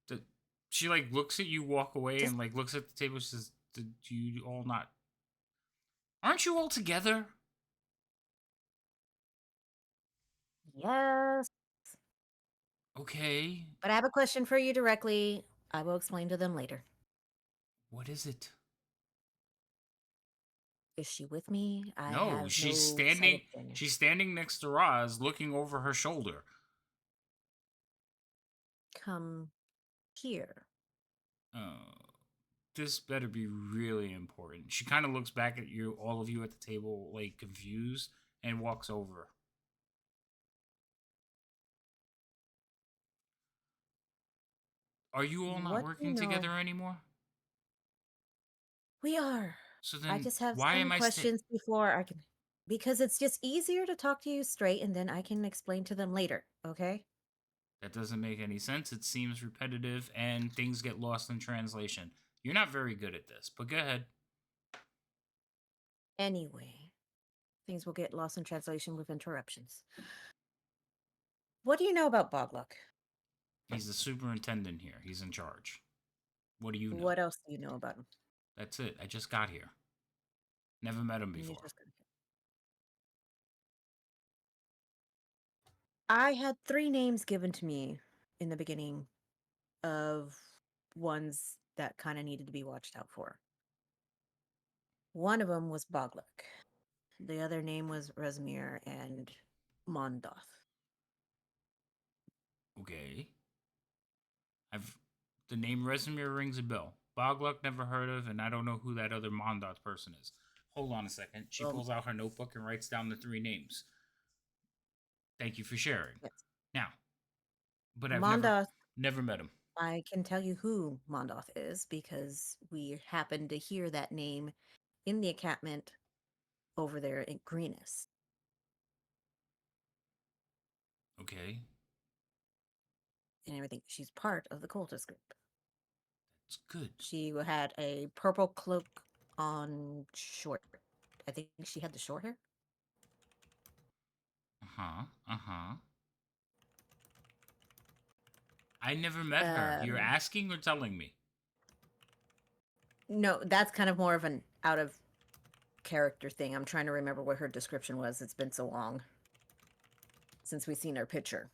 Speaker 1: the, she like looks at you, walk away,
Speaker 2: Just
Speaker 1: and like looks at the table. Says, "Did you all not? Aren't you all together?"
Speaker 2: yes.
Speaker 1: Okay.
Speaker 2: But I have a question for you directly. I will explain to them later.
Speaker 1: What is it?
Speaker 2: Is she with me? I
Speaker 1: No,
Speaker 2: have
Speaker 1: she's
Speaker 2: no sight
Speaker 1: standing.
Speaker 2: of Daniel.
Speaker 1: She's standing next to Roz, looking over her shoulder.
Speaker 2: Come here.
Speaker 1: Uh, this better be really important. She kind of looks back at you, all of you at the table, like confused, and walks over. Are you all not
Speaker 2: What do you
Speaker 1: working
Speaker 2: know?
Speaker 1: together anymore?
Speaker 2: We are.
Speaker 1: So
Speaker 2: I
Speaker 1: then,
Speaker 2: just have
Speaker 1: why
Speaker 2: some
Speaker 1: am I
Speaker 2: questions before I can. Because it's just easier to talk to you straight and then I can explain to them later, okay?
Speaker 1: That doesn't make any sense. It seems repetitive, and things get lost in translation. You're not very good at this, but go ahead.
Speaker 2: Anyway, things will get lost in translation with interruptions. What do you know about Bogluck?
Speaker 1: He's the superintendent here. He's in charge. What do you know?
Speaker 2: What else do you know about him?
Speaker 1: That's it. I just got here. Never met him
Speaker 2: You
Speaker 1: before.
Speaker 2: just I had 3 names given to me in the beginning of ones that kind of needed to be watched out for. One of them was Bogluck. The other name was Resmir and Mondoth.
Speaker 1: Okay. I've the name Resume rings a bell. Bogluck never heard of, and I don't know who that other Mondoth person is. Hold on a second. She
Speaker 2: Well,
Speaker 1: pulls out her notebook and writes down the 3 names. Thank you for sharing.
Speaker 2: yes.
Speaker 1: Now, but I've
Speaker 2: Mondoth,
Speaker 1: never met him.
Speaker 2: I can tell you who Mondoth is because we happened to hear that name in the encampment over there in Greenus.
Speaker 1: Okay,
Speaker 2: And everything. She's part of the cultist group.
Speaker 1: it's good.
Speaker 2: She had a purple cloak on short. I think she had the short hair.
Speaker 1: Uh huh. I never met her. You're
Speaker 2: Um,
Speaker 1: asking or telling me?
Speaker 2: no, that's kind of more of an out of character thing. I'm trying to remember what her description was. It's been so long since we've seen her picture.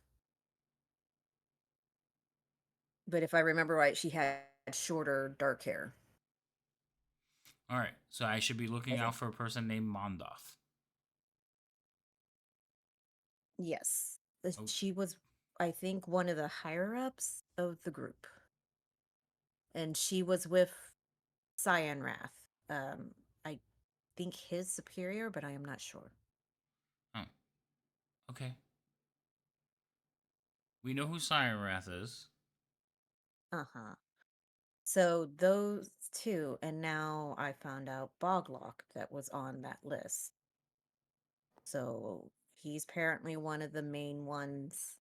Speaker 2: But if I remember right, she had shorter, dark hair.
Speaker 1: All right, so I should be
Speaker 2: I
Speaker 1: looking
Speaker 2: think.
Speaker 1: out for a person named Mondoth.
Speaker 2: Yes.
Speaker 1: Oh,
Speaker 2: She was, I think, one of the higher ups of the group. And she was with Cyan Wrath. I think his superior, but I am not sure.
Speaker 1: oh, okay. We know who Siren Wrath is.
Speaker 2: Uh-huh. So those two, and now I found out Boglock that was on that list. So he's apparently one of the main ones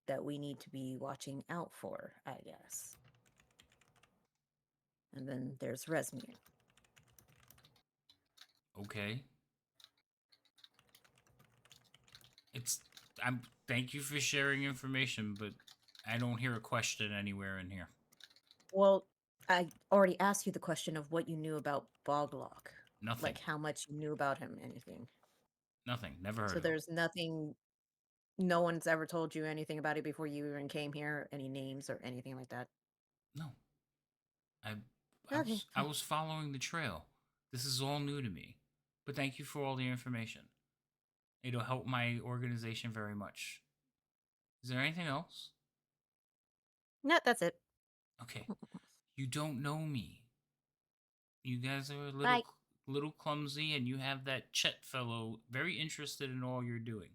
Speaker 2: that we need to be watching out for, I guess. And then there's Resmir.
Speaker 1: Okay. It's I'm thank you for sharing information, but I don't hear a question anywhere in here.
Speaker 2: Well, I already asked you the question of what you knew about Boglock.
Speaker 1: Nothing.
Speaker 2: Like how much you knew about him, anything.
Speaker 1: Nothing. Never heard
Speaker 2: So
Speaker 1: of him.
Speaker 2: there's nothing, no one's ever told you anything about it before you even came here, any names or anything like that.
Speaker 1: No. I
Speaker 2: Okay,
Speaker 1: I
Speaker 2: fine.
Speaker 1: was following the trail. This is all new to me. but thank you for all the information. It'll help my organization very much. Is there anything else?
Speaker 2: No, that's it.
Speaker 1: Okay. You don't know me. You guys are a
Speaker 2: Bye.
Speaker 1: little clumsy, and you have that Chet fellow very interested in all you're doing.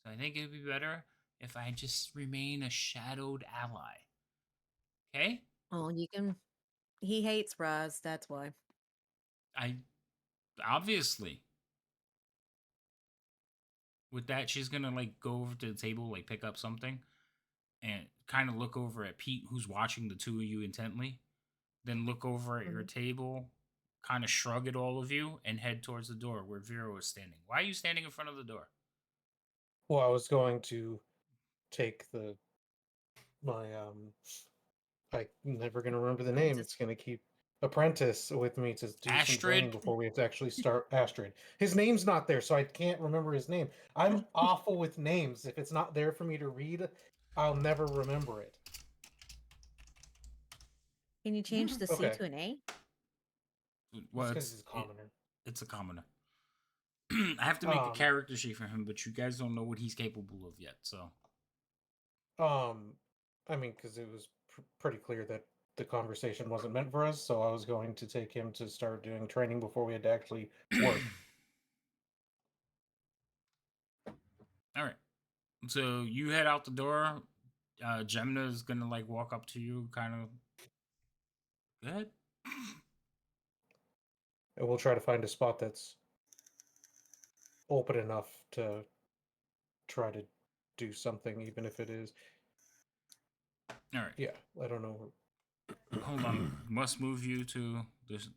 Speaker 1: So I think it'd be better if I just remain a shadowed ally. Okay?
Speaker 2: Oh, you can. He hates Roz. That's why.
Speaker 1: I obviously with that she's gonna like go over to the table, like pick up something, and kind of look over at Pete, who's watching the two of you intently. Then look over at your table, kind of shrug at all of you, and head towards the door where Vero is standing. Why are you standing in front of the door?
Speaker 5: Well, I was going to take my I'm never gonna remember the name.
Speaker 2: Apprentice.
Speaker 5: It's gonna keep apprentice with me to do some training
Speaker 1: Astrid?
Speaker 5: before we have to actually start Astrid. His name's not there, so I can't remember his name. I'm awful with names. If it's not there for me to read, I'll never remember it.
Speaker 2: Can you change the C
Speaker 5: Okay.
Speaker 2: to an A?
Speaker 1: Well,
Speaker 5: because he's a commoner.
Speaker 1: it's a commoner. I have to make a
Speaker 5: Um,
Speaker 1: character sheet for him, but you guys don't know what he's capable of yet. So
Speaker 5: I mean, because it was pretty clear that the conversation wasn't meant for us, so I was going to take him to start doing training before we had to actually work.
Speaker 1: all right. So you head out the door. Gemna is gonna like walk up to you, kind of. Good.
Speaker 5: And we'll try to find a spot that's open enough to try to do something, even if it is.
Speaker 1: All right.
Speaker 5: Yeah, I don't know.
Speaker 1: Hold on. Must move you to this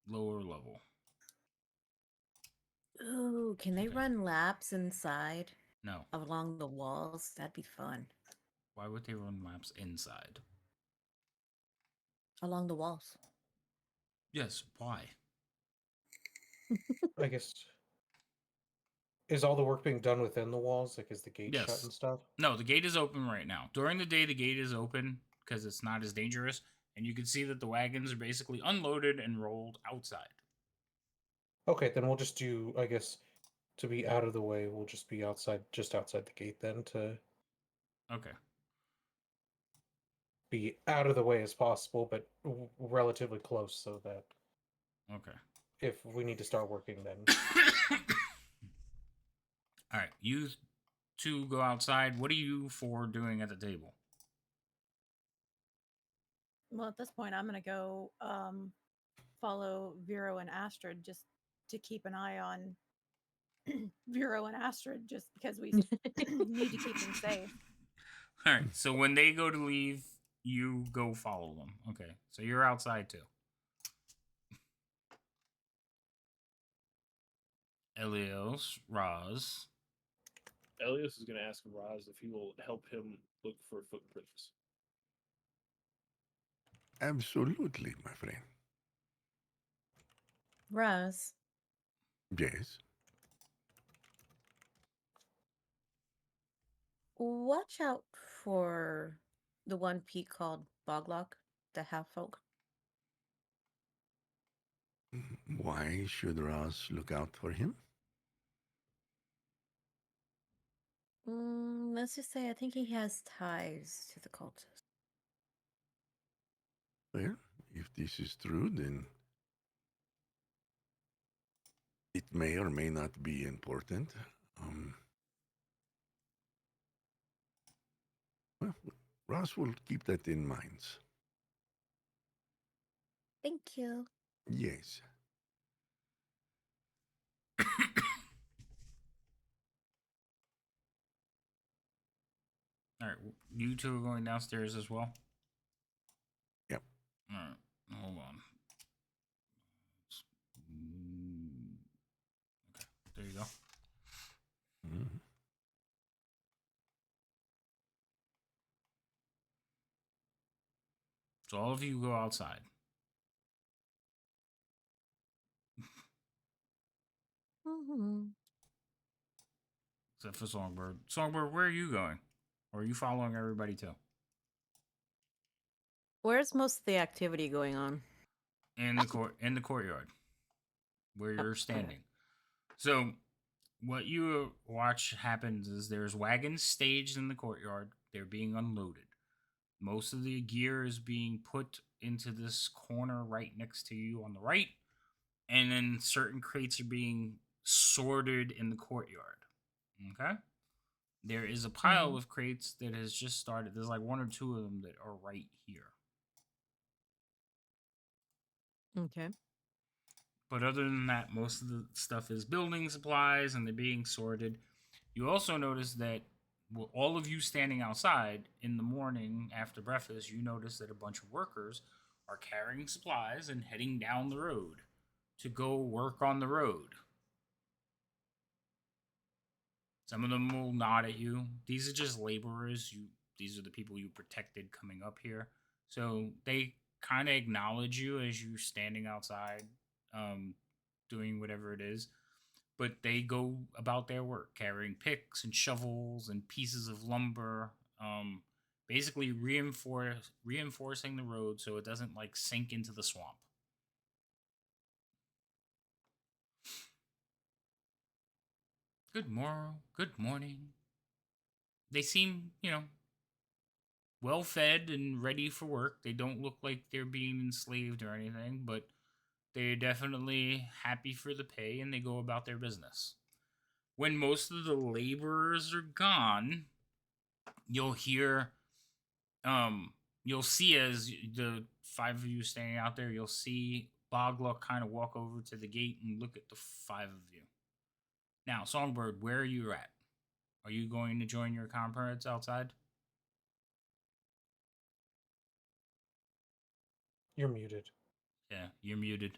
Speaker 1: lower level.
Speaker 2: Ooh, can they
Speaker 1: Okay.
Speaker 2: run laps inside
Speaker 1: No.
Speaker 2: along the walls? That'd be fun.
Speaker 1: Why would they run laps inside?
Speaker 2: Along the walls.
Speaker 1: Yes. Why?
Speaker 5: I guess is all the work being done within the walls? Like, is the gate shut
Speaker 1: Yes.
Speaker 5: and stuff?
Speaker 1: No, the gate is open right now. During the day, the gate is open because it's not as dangerous, and you can see that the wagons are basically unloaded and rolled outside.
Speaker 5: Okay, then we'll just do. I guess to be out of the way, we'll just be outside, just outside the gate, then to
Speaker 1: Okay.
Speaker 5: be out of the way as possible, but relatively close, so that
Speaker 1: Okay.
Speaker 5: if we need to start working, then
Speaker 1: All right. You two go outside. What are you four doing at the table?
Speaker 3: Well, at this point, I'm gonna go follow Vero and Astrid just to keep an eye on Vero and Astrid, just because we need to keep them safe.
Speaker 1: All right. So when they go to leave, you go follow them. Okay. So you're outside too. Elios, Roz.
Speaker 6: Elias is going to ask Raz if he will help him look for footprints.
Speaker 4: Absolutely, my friend.
Speaker 2: Roz,
Speaker 4: Yes.
Speaker 2: watch out for the one Pete called Boglock, the half folk.
Speaker 4: Why should Ross look out for him?
Speaker 2: Let's just say I think he has ties to the cultists.
Speaker 4: Well, if this is true, then it may or may not be important. Well, Ross will keep that in mind.
Speaker 2: Thank you.
Speaker 4: Yes.
Speaker 1: All right. You two are going downstairs as well?
Speaker 4: Yep.
Speaker 1: All right. Hold on. Okay. There you go.
Speaker 4: Mhm.
Speaker 1: So all of you go outside. Except for Songbird. Songbird, where are you going? Or are you following everybody too?
Speaker 2: Where's most of the activity going on?
Speaker 1: In the courtyard. Where you're standing. So, what you watch happens is there's wagons staged in the courtyard. They're being unloaded. Most of the gear is being put into this corner right next to you on the right, and then certain crates are being sorted in the courtyard. Okay? There is a pile
Speaker 2: Mhm.
Speaker 1: of crates that has just started. There's like one or two of them that are right here.
Speaker 2: Okay.
Speaker 1: But other than that, most of the stuff is building supplies and they're being sorted. You also notice that all of you standing outside in the morning after breakfast, you notice that a bunch of workers are carrying supplies and heading down the road to go work on the road. Some of them will nod at you. These are just laborers. These are the people you protected coming up here. So they kind of acknowledge you as you're standing outside, um, doing whatever it is. But they go about their work, carrying picks and shovels and pieces of lumber, basically reinforcing the road so it doesn't like sink into the swamp. Good morrow, good morning. They seem, well fed and ready for work. They don't look like they're being enslaved or anything, but they're definitely happy for the pay and they go about their business. When most of the laborers are gone, you'll hear you'll see as the five of you standing out there, you'll see Bogluck kind of walk over to the gate and look at the five of you. Now, Songbird, where are you at? Are you going to join your comrades outside?
Speaker 5: You're muted.
Speaker 1: Yeah, you're muted.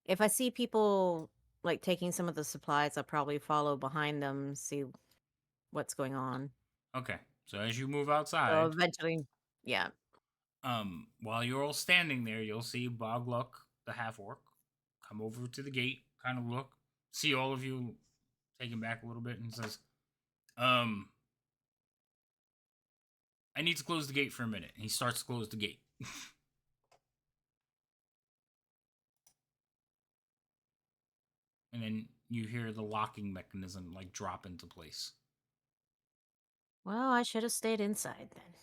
Speaker 2: If I see people like taking some of the supplies, I'll probably follow behind them, see what's going on.
Speaker 1: Okay. So as you move
Speaker 2: So
Speaker 1: outside,
Speaker 2: eventually, yeah.
Speaker 1: while you're all standing there, you'll see Bogluck, the half orc, come over to the gate, kind of look, see all of you taken back a little bit, and says, um, I need to close the gate for a minute. And he starts to close the gate. And then you hear the locking mechanism like drop into place.
Speaker 2: Well, I should have stayed inside then.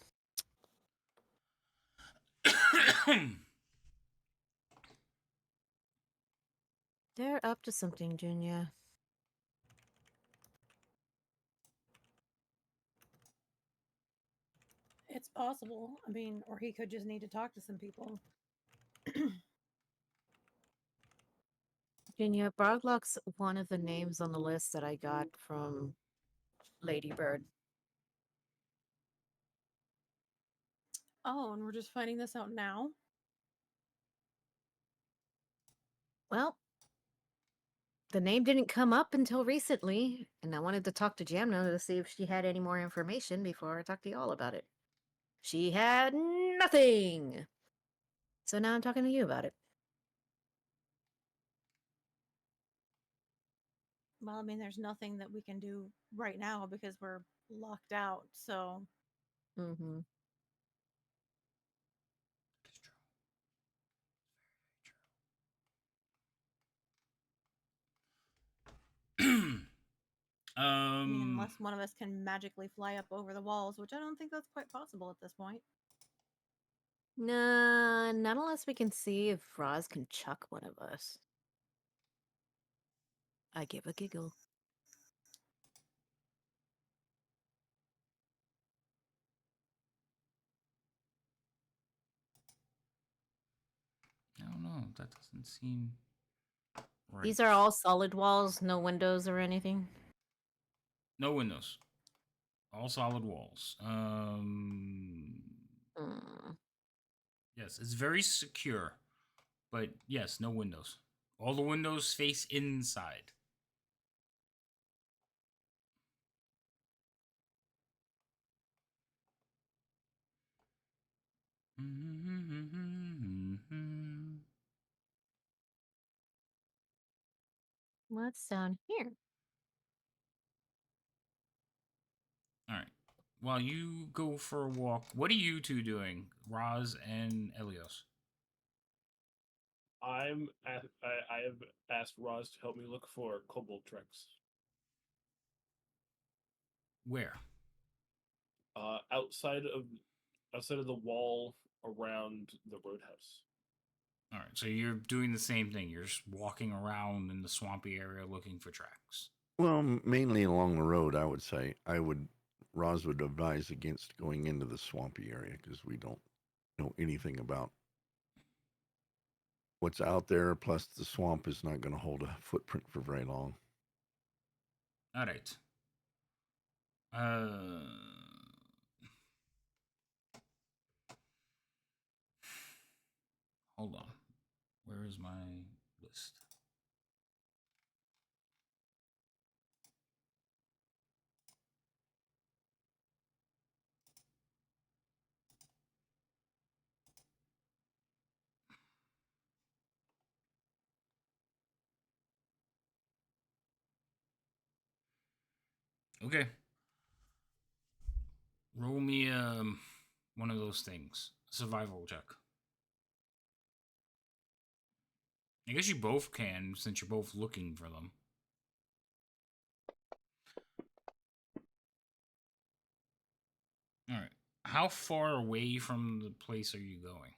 Speaker 2: They're up to something, Junior.
Speaker 3: It's possible. I mean, or he could just need to talk to some people.
Speaker 2: Junior, Broglock's one of the names on the list that I got from Lady Bird.
Speaker 3: Oh, and we're just finding this out now?
Speaker 2: Well, the name didn't come up until recently, and I wanted to talk to Jamna to see if she had any more information before I talked to y'all about it. She had nothing! So now I'm talking to you about it.
Speaker 3: Well, I mean, there's nothing that we can do right now because we're locked out. So,
Speaker 2: Mm-hmm.
Speaker 3: I mean,
Speaker 1: um,
Speaker 3: unless one of us can magically fly up over the walls, which I don't think that's quite possible at this point.
Speaker 2: Nah, not unless we can see if Roz can chuck one of us. I give a giggle.
Speaker 1: I don't know. That doesn't seem right.
Speaker 2: These are all solid walls, no windows or anything?
Speaker 1: No windows. All solid walls.
Speaker 2: Hmm.
Speaker 1: Yes, it's very secure. But yes, no windows. All the windows face inside.
Speaker 2: What's down here?
Speaker 1: All right. While you go for a walk, what are you two doing, Roz and Elios?
Speaker 6: I have asked Roz to help me look for kobold tracks.
Speaker 1: Where?
Speaker 6: Outside of the wall around the roadhouse.
Speaker 1: All right, so you're doing the same thing. You're just walking around in the swampy area looking for tracks.
Speaker 4: Well, mainly along the road, I would say. Roz would advise against going into the swampy area because we don't know anything about what's out there. Plus, the swamp is not going to hold a footprint for very long.
Speaker 1: All right. Hold on. Where is my list? Okay. Roll me one of those things. Survival check. I guess you both can since you're both looking for them. All right. How far away from the place are you going?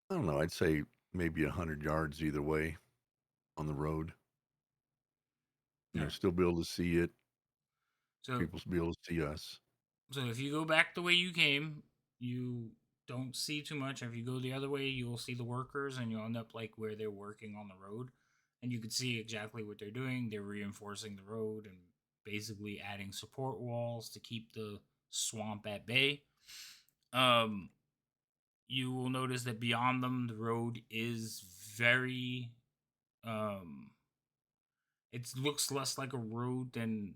Speaker 4: I don't know. I'd say maybe 100 yards either way on the road.
Speaker 1: All right.
Speaker 4: Still be able to see it.
Speaker 1: So
Speaker 4: People be able to see us.
Speaker 1: So if you go back the way you came, you don't see too much. If you go the other way, you will see the workers, and you'll end up like where they're working on the road, and you can see exactly what they're doing. They're reinforcing the road and basically adding support walls to keep the swamp at bay. Um, you will notice that beyond them, the road is very it looks less like a road than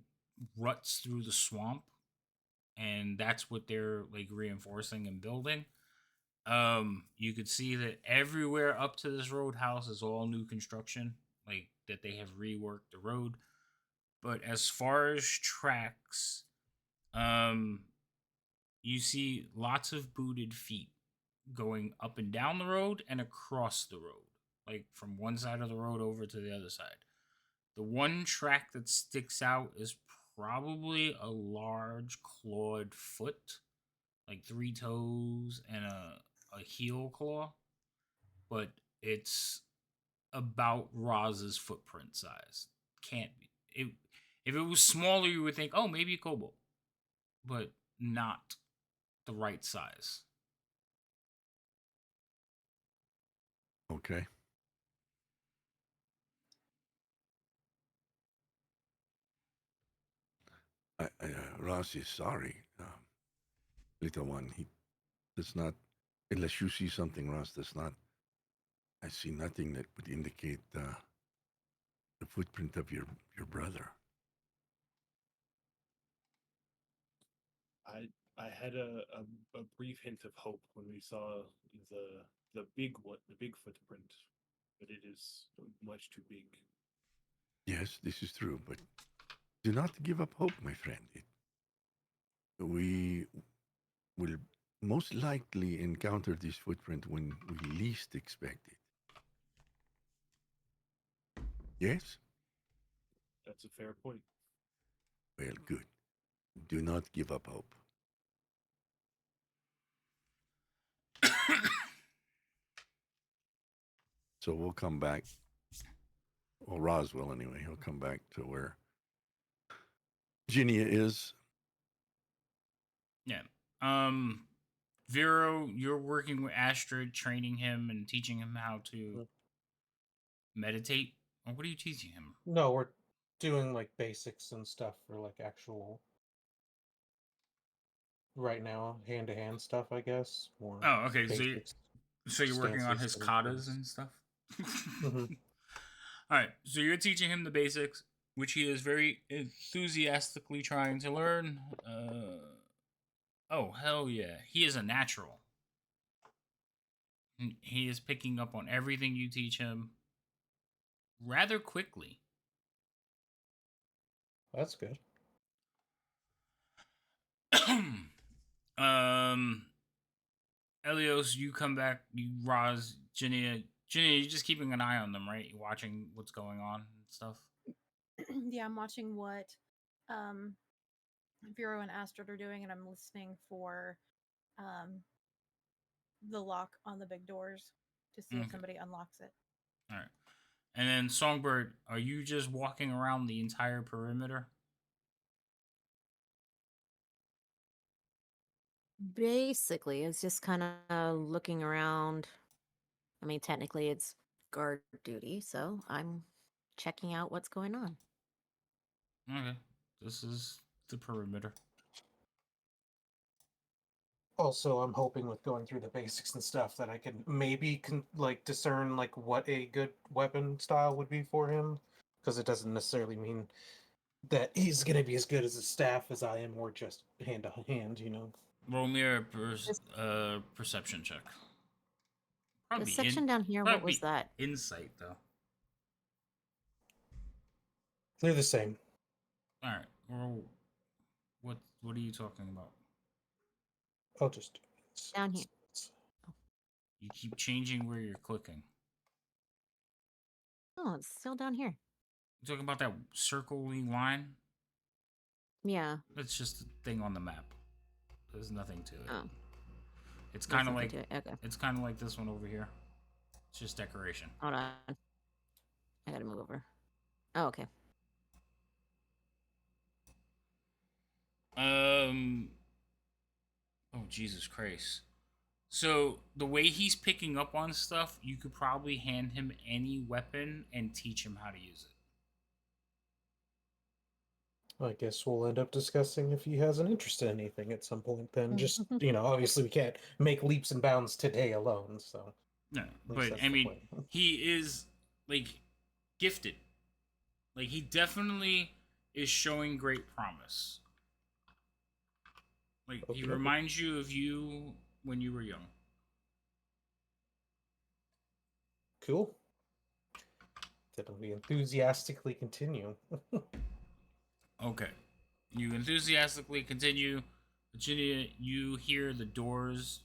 Speaker 1: ruts through the swamp, and that's what they're like reinforcing and building. You could see that everywhere up to this roadhouse is all new construction, like that they have reworked the road. But as far as tracks, um, you see lots of booted feet going up and down the road and across the road, like from one side of the road over to the other side. The one track that sticks out is probably a large clawed foot, like three toes and a heel claw, but it's about Roz's footprint size. Can't be. If it was smaller, you would think, oh, maybe a kobold, but not the right size.
Speaker 4: Okay. Ross is sorry, little one. He does not, unless you see something, Ross does not. I see nothing that would indicate the footprint of your brother.
Speaker 6: I had a brief hint of hope when we saw the big one, the big footprint, but it is much too big.
Speaker 4: Yes, this is true, but do not give up hope, my friend. We will most likely encounter this footprint when we least expect it. Yes?
Speaker 6: That's a fair point.
Speaker 4: Well, good. Do not give up hope. So we'll come back. Well, Roswell, anyway. He'll come back to where Ginia is.
Speaker 1: Yeah. Vero, you're working with Astrid, training him and teaching him how to meditate. Or what are you teaching him?
Speaker 5: No, we're doing like basics and stuff for like actual right now hand-to-hand stuff, I guess. More
Speaker 1: Oh, okay.
Speaker 5: basics.
Speaker 1: So you're working on his
Speaker 5: stances and
Speaker 1: katas
Speaker 5: things.
Speaker 1: and stuff.
Speaker 5: Mhm.
Speaker 1: All right. So you're teaching him the basics, which he is very enthusiastically trying to learn. Oh hell yeah, he is a natural. He is picking up on everything you teach him rather quickly.
Speaker 5: That's good.
Speaker 1: um, Elios, you come back. You Roz, Ginny, you're just keeping an eye on them, right? You're watching what's going on and stuff.
Speaker 3: Yeah, I'm watching what um, Vero and Astrid are doing, and I'm listening for um, the lock on the big doors to see if
Speaker 1: Okay.
Speaker 3: somebody unlocks it.
Speaker 1: All right. And then Songbird, are you just walking around the entire perimeter?
Speaker 2: Basically, it's just kind of looking around. I mean, technically, it's guard duty, so I'm checking out what's going on.
Speaker 1: Okay. This is the perimeter.
Speaker 5: Also, I'm hoping with going through the basics and stuff that I can maybe like discern like what a good weapon style would be for him, because it doesn't necessarily mean that he's gonna be as good as a staff as I am, or just hand to hand.
Speaker 1: Roll me a perception check.
Speaker 2: The section down here, what was that?
Speaker 1: Insight though.
Speaker 5: They're the same.
Speaker 1: All right. Roll. What are you talking about?
Speaker 5: I'll just
Speaker 2: Down here.
Speaker 1: You keep changing where you're clicking.
Speaker 2: Oh, it's still down here.
Speaker 1: You talking about that circling line?
Speaker 2: Yeah.
Speaker 1: It's just a thing on the map. There's nothing to it.
Speaker 2: Oh.
Speaker 1: It's kind of like
Speaker 2: Okay.
Speaker 1: It's kind of like this one over here. It's just decoration.
Speaker 2: Hold on. I gotta move over. Oh, okay.
Speaker 1: Oh, Jesus Christ. So the way he's picking up on stuff, you could probably hand him any weapon and teach him how to use it.
Speaker 5: I guess we'll end up discussing if he has an interest in anything at some point. Then just obviously we can't make leaps and bounds today alone. So
Speaker 1: no, but I mean, he is like gifted. Like he definitely is showing great promise. Like he reminds you of you when you were young.
Speaker 5: Cool. Then we enthusiastically continue.
Speaker 1: Okay. You enthusiastically continue. Virginia, you hear the doors,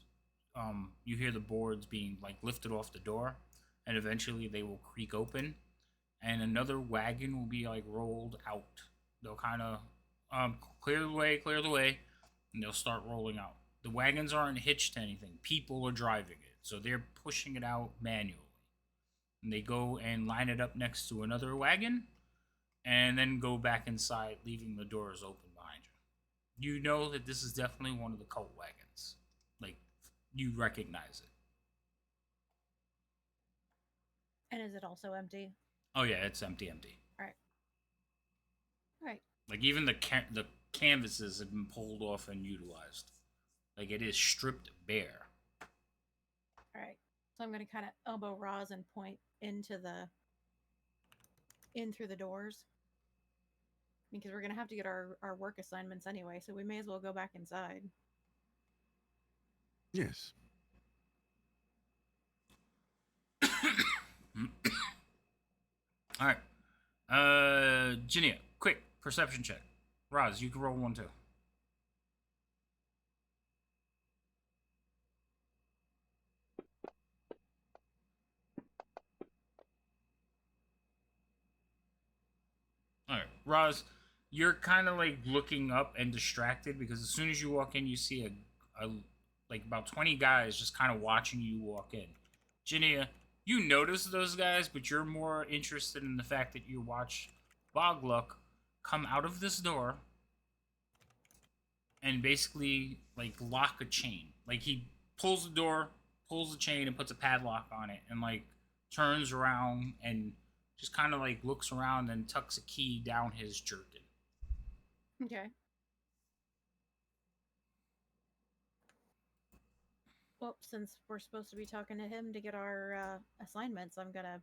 Speaker 1: you hear the boards being like lifted off the door, and eventually they will creak open, and another wagon will be like rolled out. They'll kind of clear the way, and they'll start rolling out. The wagons aren't hitched to anything. People are driving it, so they're pushing it out manually. And they go and line it up next to another wagon, and then go back inside, leaving the doors open behind you. You know that this is definitely one of the cult wagons. Like, you recognize it.
Speaker 3: And is it also empty?
Speaker 1: Oh yeah, it's empty.
Speaker 3: All right.
Speaker 1: Like even the canvases have been pulled off and utilized. Like it is stripped bare.
Speaker 3: All right. So I'm going to kind of elbow Roz and point in through the doors, because we're going to have to get our work assignments anyway, so we may as well go back inside.
Speaker 4: Yes.
Speaker 1: All right. Ginia, quick perception check. Roz, you can roll one too. All right, Roz, you're kind of like looking up and distracted because as soon as you walk in, you see a like about 20 guys just kind of watching you walk in. Ginia, you notice those guys, but you're more interested in the fact that you watch Bogluck come out of this door and basically like lock a chain. Like he pulls the door, pulls the chain, and puts a padlock on it, and like turns around and just kind of like looks around and tucks a key down his jerkin.
Speaker 3: Okay. Well, since we're supposed to be talking to him to get our assignments, I'm gonna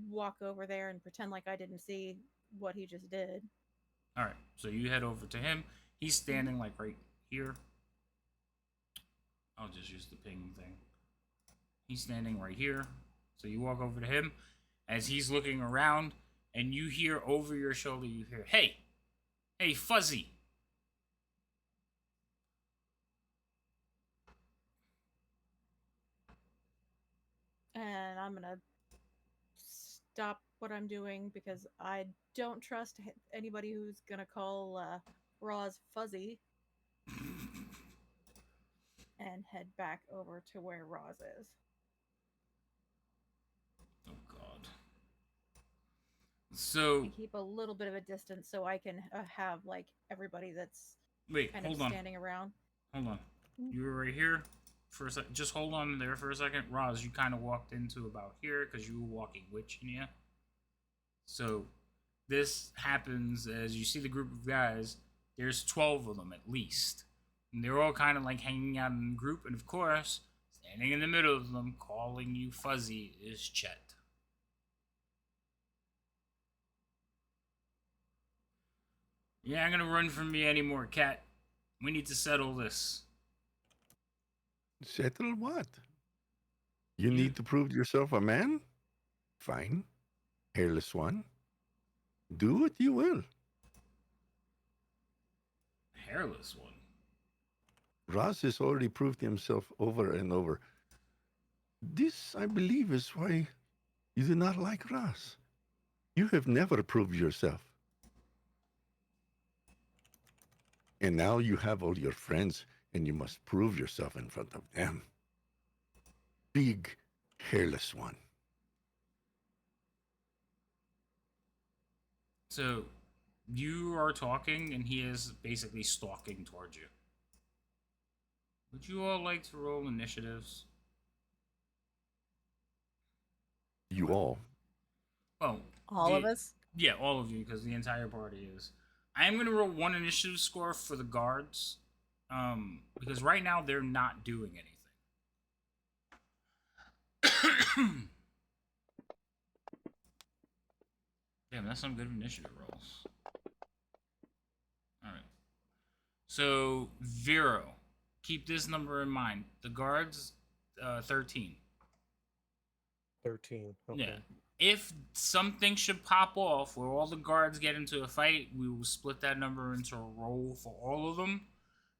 Speaker 3: walk over there and pretend like I didn't see what he just did.
Speaker 1: All right, so you head over to him. He's standing like right here. I'll just use the ping thing. He's standing right here. So you walk over to him as he's looking around, and you hear over your shoulder, you hear, "Hey, hey, Fuzzy."
Speaker 3: and I'm gonna stop what I'm doing because I don't trust anybody who's gonna call Roz fuzzy, and head back over to where Roz is.
Speaker 1: Oh God. So
Speaker 3: And keep a little bit of a distance so I can have like everybody that's
Speaker 1: wait,
Speaker 3: kind
Speaker 1: hold
Speaker 3: of
Speaker 1: on.
Speaker 3: standing around.
Speaker 1: Hold on. You were right here for a second. Just hold on there for a second. Roz, you kind of walked into about here because you were walking with Chinia. So this happens as you see the group of guys. There's 12 of them at least. And they're all kind of like hanging out in a group. And of course, standing in the middle of them, calling you fuzzy, is Chet. You ain't gonna run from me anymore, cat. We need to settle this.
Speaker 4: Settle what? You need to prove yourself a man? Fine. Hairless one. Do what you will.
Speaker 1: Hairless one.
Speaker 4: Ross has already proved himself over and over. This, I believe, is why you do not like Ross. You have never proved yourself. And now you have all your friends, and you must prove yourself in front of them. Big, hairless one.
Speaker 1: So, you are talking, and he is basically stalking towards you. Would you all like to roll initiatives?
Speaker 4: You all.
Speaker 1: Well,
Speaker 2: All of us?
Speaker 1: Yeah, all of you, because the entire party is. I am going to roll one initiative score for the guards, because right now they're not doing anything. Damn, that's some good initiative rolls. All right. So, Vero, keep this number in mind. The guards, 13.
Speaker 5: 13. Okay.
Speaker 1: Yeah. If something should pop off where all the guards get into a fight, we will split that number into a roll for all of them.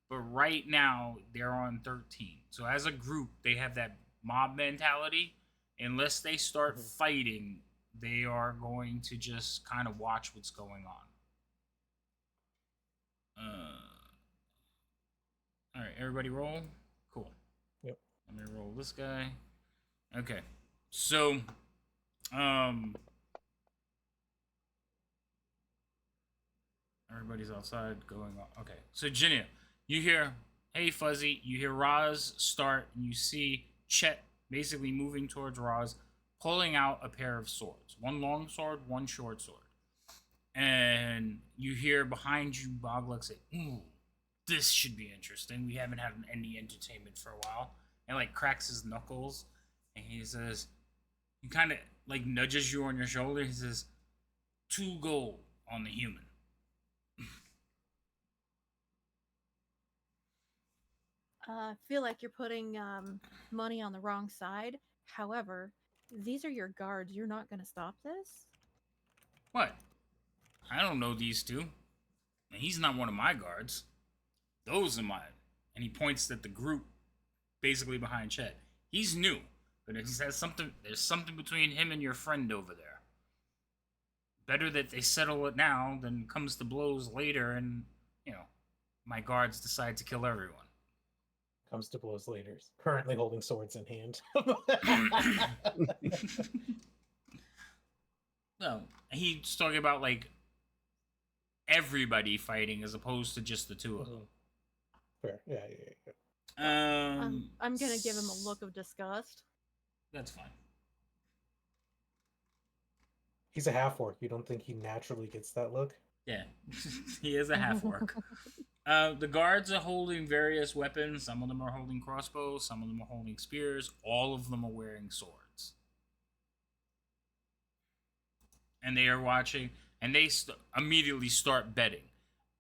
Speaker 1: But right now, they're on 13. So as a group, they have that mob mentality. Unless they start fighting, they are going to just kind of watch what's going on. All right, everybody roll? Cool.
Speaker 5: Yep.
Speaker 1: Let me roll this guy. Okay. So, everybody's outside going on. Okay. So, Jinia, you hear, hey, Fuzzy. You hear Roz start, and you see Chet basically moving towards Roz, pulling out a pair of swords. One long sword, one short sword. And you hear behind you Boglek say, ooh, this should be interesting. We haven't had any entertainment for a while. And, like, cracks his knuckles. And he says, he kind of, like, nudges you on your shoulder. He says, 2 gold on the human.
Speaker 3: I feel like you're putting money on the wrong side. However, these are your guards. You're not going to stop this?
Speaker 1: What? I don't know these two. And he's not one of my guards. Those are mine. And he points at the group basically behind Chet. He's new, but he says something. There's something between him and your friend over there. Better that they settle it now than comes to blows later and, you know, my guards decide to kill everyone.
Speaker 5: Comes to blows later. Currently holding swords in hand.
Speaker 1: No, he's talking about, like, everybody fighting as opposed to just the two of them.
Speaker 5: Fair. Yeah.
Speaker 3: I'm going to give him a look of disgust.
Speaker 1: That's fine.
Speaker 5: He's a half-orc. You don't think he naturally gets that look?
Speaker 1: Yeah, he is a half-orc. The guards are holding various weapons. Some of them are holding crossbows. Some of them are holding spears. All of them are wearing swords. And they are watching, and they immediately start betting.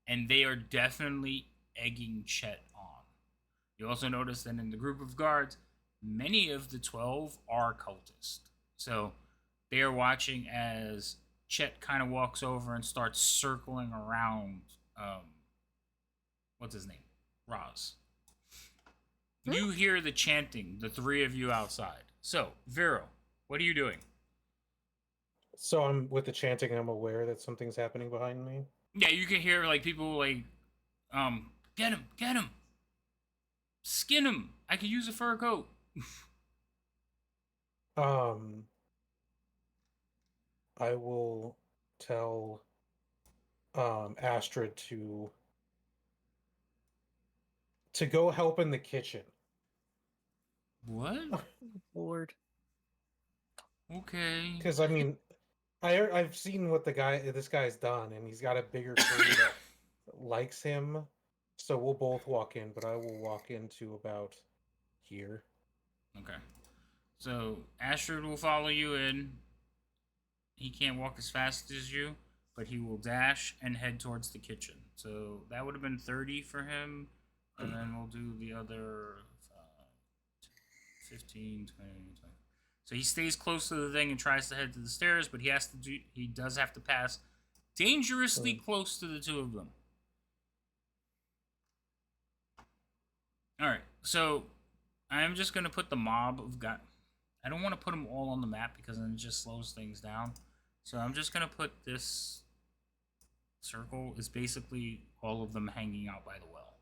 Speaker 1: And they are definitely egging Chet on. You also notice that in the group of guards, many of the 12 are cultists. So they are watching as Chet kind of walks over and starts circling around, what's his name? Roz. You hear the chanting, the 3 of you outside. So, Vero, what are you doing?
Speaker 5: So I'm with the chanting, and I'm aware that something's happening behind me.
Speaker 1: Yeah, you can hear like people like, get him, skin him. I could use a fur coat.
Speaker 5: I will tell Astrid to go help in the kitchen.
Speaker 1: What?
Speaker 2: Lord.
Speaker 1: Okay.
Speaker 5: Because I mean, I've seen what this guy's done, and he's got a bigger crew that likes him. So we'll both walk in, but I will walk into about here.
Speaker 1: Okay. So Astrid will follow you in. He can't walk as fast as you, but he will dash and head towards the kitchen. So that would have been 30 for him. And then we'll do the other 15, 20, 20. So he stays close to the thing and tries to head to the stairs, but he does have to pass dangerously close to the two of them. Alright, so I'm just going to put the mob of guys. I don't want to put them all on the map because then it just slows things down. So I'm just going to put this circle is basically all of them hanging out by the well.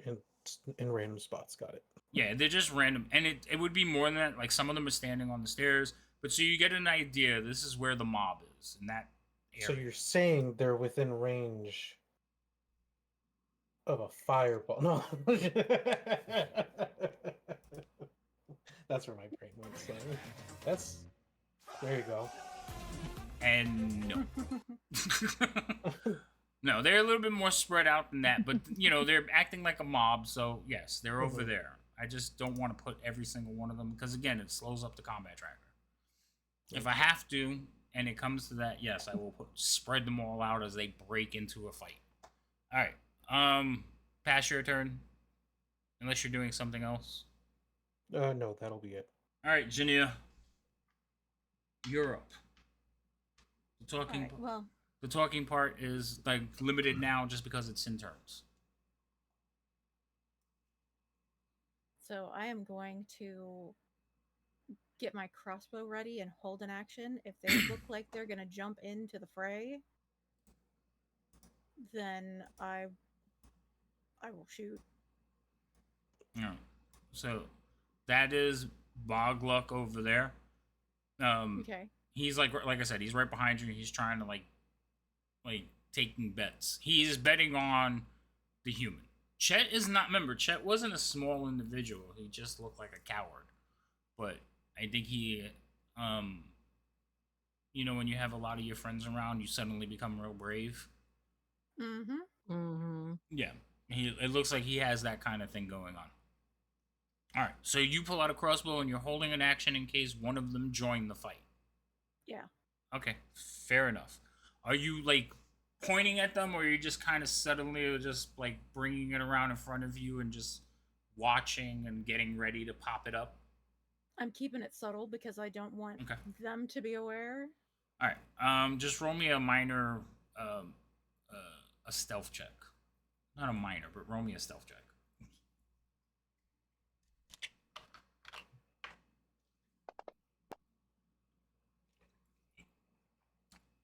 Speaker 5: And in random spots, got it.
Speaker 1: Yeah, they're just random. And it would be more than that. Like some of them are standing on the stairs. But so you get an idea. This is where the mob is, in that area.
Speaker 5: So you're saying they're within range of a fireball? No. That's where my brain went. So there you go.
Speaker 1: And no. No, they're a little bit more spread out than that. But, they're acting like a mob. So, yes, they're over there. I just don't want to put every single one of them. Because, again, it slows up the combat tracker. If I have to, and it comes to that, yes, I will spread them all out as they break into a fight. All right. Pass your turn. Unless you're doing something else.
Speaker 5: No, that'll be it.
Speaker 1: All right, Jania. You're up. The talking part is like limited now just because it's in turns.
Speaker 3: So I am going to get my crossbow ready and hold an action. If they look like they're going to jump into the fray, then I will shoot.
Speaker 1: Yeah. So that is Bogluck over there.
Speaker 3: Okay.
Speaker 1: He's like I said, he's right behind you. He's trying to like taking bets. He is betting on the human. Chet is not. Remember, Chet wasn't a small individual. He just looked like a coward. But I think he, when you have a lot of your friends around, you suddenly become real brave.
Speaker 3: Mm-hmm.
Speaker 2: Mm-hmm.
Speaker 1: Yeah. It looks like he has that kind of thing going on. All right. So you pull out a crossbow and you're holding an action in case one of them join the fight.
Speaker 3: Yeah.
Speaker 1: Okay. Fair enough. Are you like pointing at them, or are you just kind of suddenly just like bringing it around in front of you and just watching and getting ready to pop it up?
Speaker 3: I'm keeping it subtle because I don't want them to be aware.
Speaker 1: All right. Just roll me a minor, a stealth check. Not a minor, but roll me a stealth check.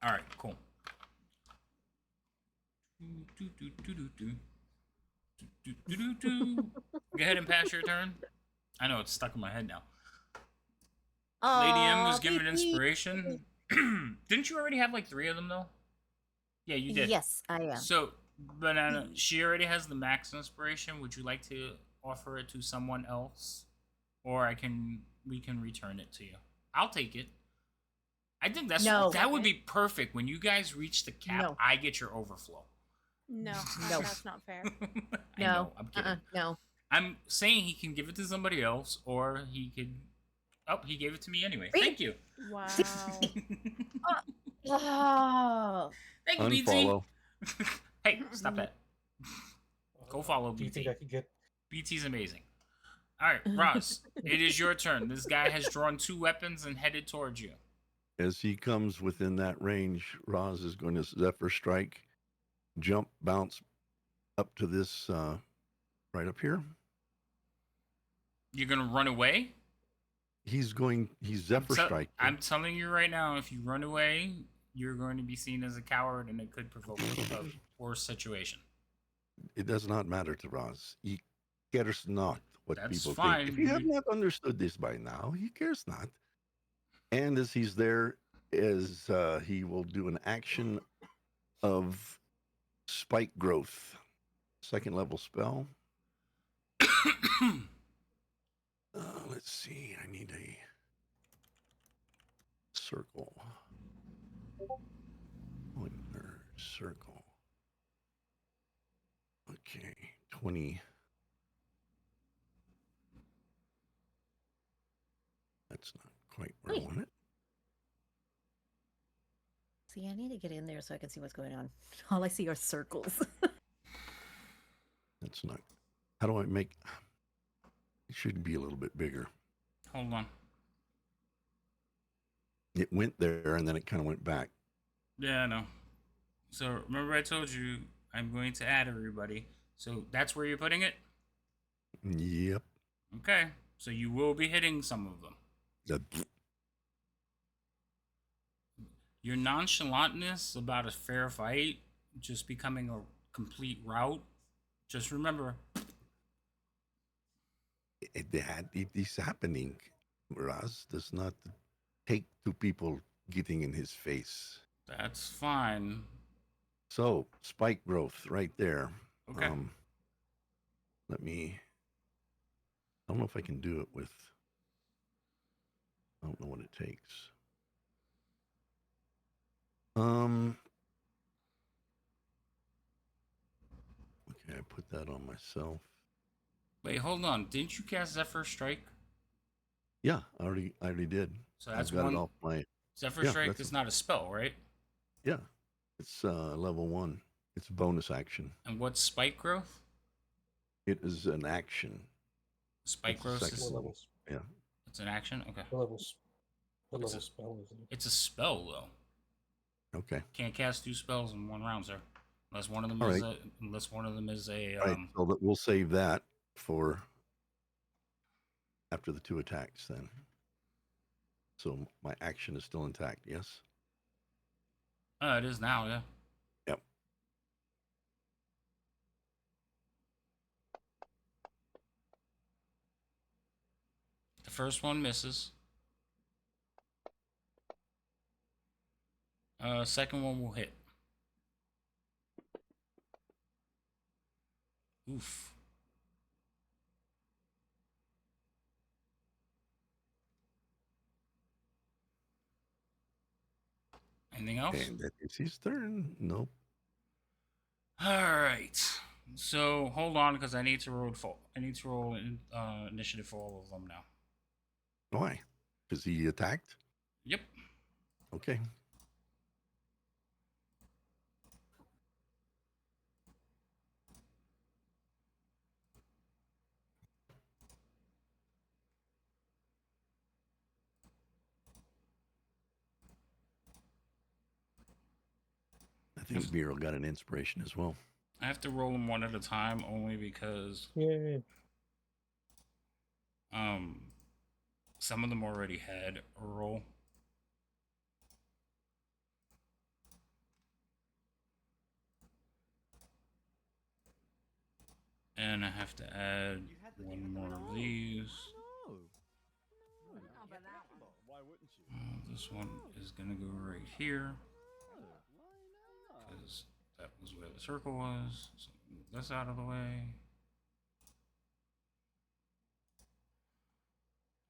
Speaker 1: All right. Cool. Go ahead and pass your turn. I know it's stuck in my head now. Lady M was given inspiration. Didn't you already have like 3 of them though? Yeah, you did.
Speaker 2: Yes, I am.
Speaker 1: So, Banana, she already has the max inspiration. Would you like to offer it to someone else, or we can return it to you? I'll take it. I think that would be perfect. When you guys reach the cap, I get your overflow.
Speaker 3: No, that's not fair.
Speaker 1: I know, I'm kidding.
Speaker 2: No.
Speaker 1: I'm saying he can give it to somebody else, or he could. Oh, he gave it to me anyway. Thank you.
Speaker 3: Wow.
Speaker 2: Oh.
Speaker 1: Thank you, BT.
Speaker 4: Unfollow.
Speaker 1: Hey, stop that. Go follow BT.
Speaker 5: Do you think I could get?
Speaker 1: BT's amazing. All right, Ross, it is your turn. This guy has drawn 2 weapons and headed towards you.
Speaker 4: As he comes within that range, Roz is going to Zephyr Strike, jump, bounce up to this right up here.
Speaker 1: You're going to run away?
Speaker 4: He's Zephyr striking.
Speaker 1: I'm telling you right now, if you run away, you're going to be seen as a coward, and it could provoke a worse situation.
Speaker 4: It does not matter to Roz. He cares not what
Speaker 1: That's
Speaker 4: people
Speaker 1: fine.
Speaker 4: think. If you have not understood this by now, he cares not. And as he's there, as he will do an action of spike growth, 2nd level spell. Let's see. I need a circle. Pointer circle. Okay, 20. That's not quite where I want it.
Speaker 2: See, I need to get in there so I can see what's going on. All I see are circles.
Speaker 4: That's not. How do I make? It should be a little bit bigger.
Speaker 1: Hold on.
Speaker 4: It went there and then it kind of went back.
Speaker 1: Yeah, I know. So remember I told you I'm going to add everybody. So that's where you're putting it?
Speaker 4: Yep.
Speaker 1: Okay. So you will be hitting some of them. Your nonchalantness about a fair fight just becoming a complete rout. Just remember.
Speaker 4: It is happening. Raz does not take to people getting in his face.
Speaker 1: That's fine.
Speaker 4: So, spike growth right there.
Speaker 1: Okay.
Speaker 4: Let me. I don't know if I can do it with. I don't know what it takes. Okay, I put that on myself.
Speaker 1: Wait, hold on. Didn't you cast Zephyr Strike?
Speaker 4: Yeah, I already did.
Speaker 1: So that's
Speaker 4: I've got
Speaker 1: one.
Speaker 4: it off my.
Speaker 1: Zephyr Strike is not a spell, right?
Speaker 4: Yeah, it's level 1. It's a bonus action.
Speaker 1: And what's Spike Growth?
Speaker 4: It is an action.
Speaker 1: Spike Growth is.
Speaker 5: What levels?
Speaker 4: Yeah.
Speaker 1: It's an action? Okay.
Speaker 5: What level spell is it?
Speaker 1: It's a spell, though.
Speaker 4: Okay.
Speaker 1: Can't cast 2 spells in 1 round, sir. Unless one of them is a.
Speaker 4: All right, so we'll save that for after the 2 attacks then. So my action is still intact, yes?
Speaker 1: It is now, yeah.
Speaker 4: Yep.
Speaker 1: The first one misses. Second one will hit. Oof. Anything else?
Speaker 4: And that is his turn. Nope.
Speaker 1: All right. So hold on, because I need to roll. Initiative for all of them now.
Speaker 4: Why? Because he attacked?
Speaker 1: Yep.
Speaker 4: Okay. I think Vero got an inspiration as well.
Speaker 1: I have to roll them one at a time, only because some of them already had a roll. And I have to add one more of these. This one is gonna go right here, because that was where the circle was. So move this out of the way.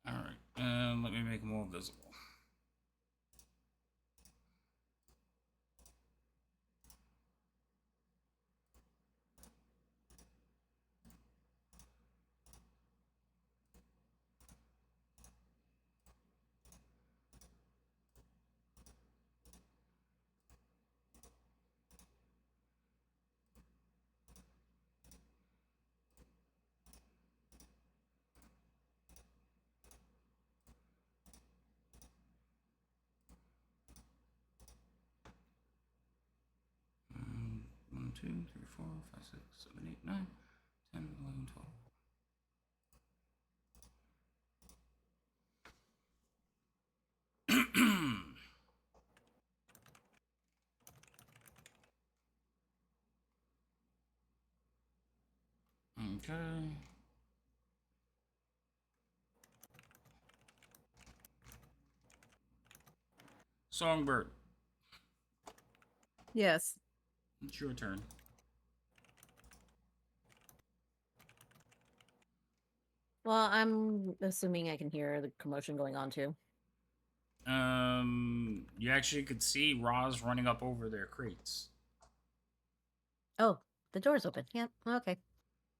Speaker 1: Alright, and let me make them all visible. One, 2, 3, 4, 5, 6, 7, 8, 9, 10, 11, 12. Okay. Songbird,
Speaker 2: Yes.
Speaker 1: it's your turn.
Speaker 2: Well, I'm assuming I can hear the commotion going on too.
Speaker 1: You actually could see Roz running up over their crates.
Speaker 2: Oh, the door's open. Yep. Okay.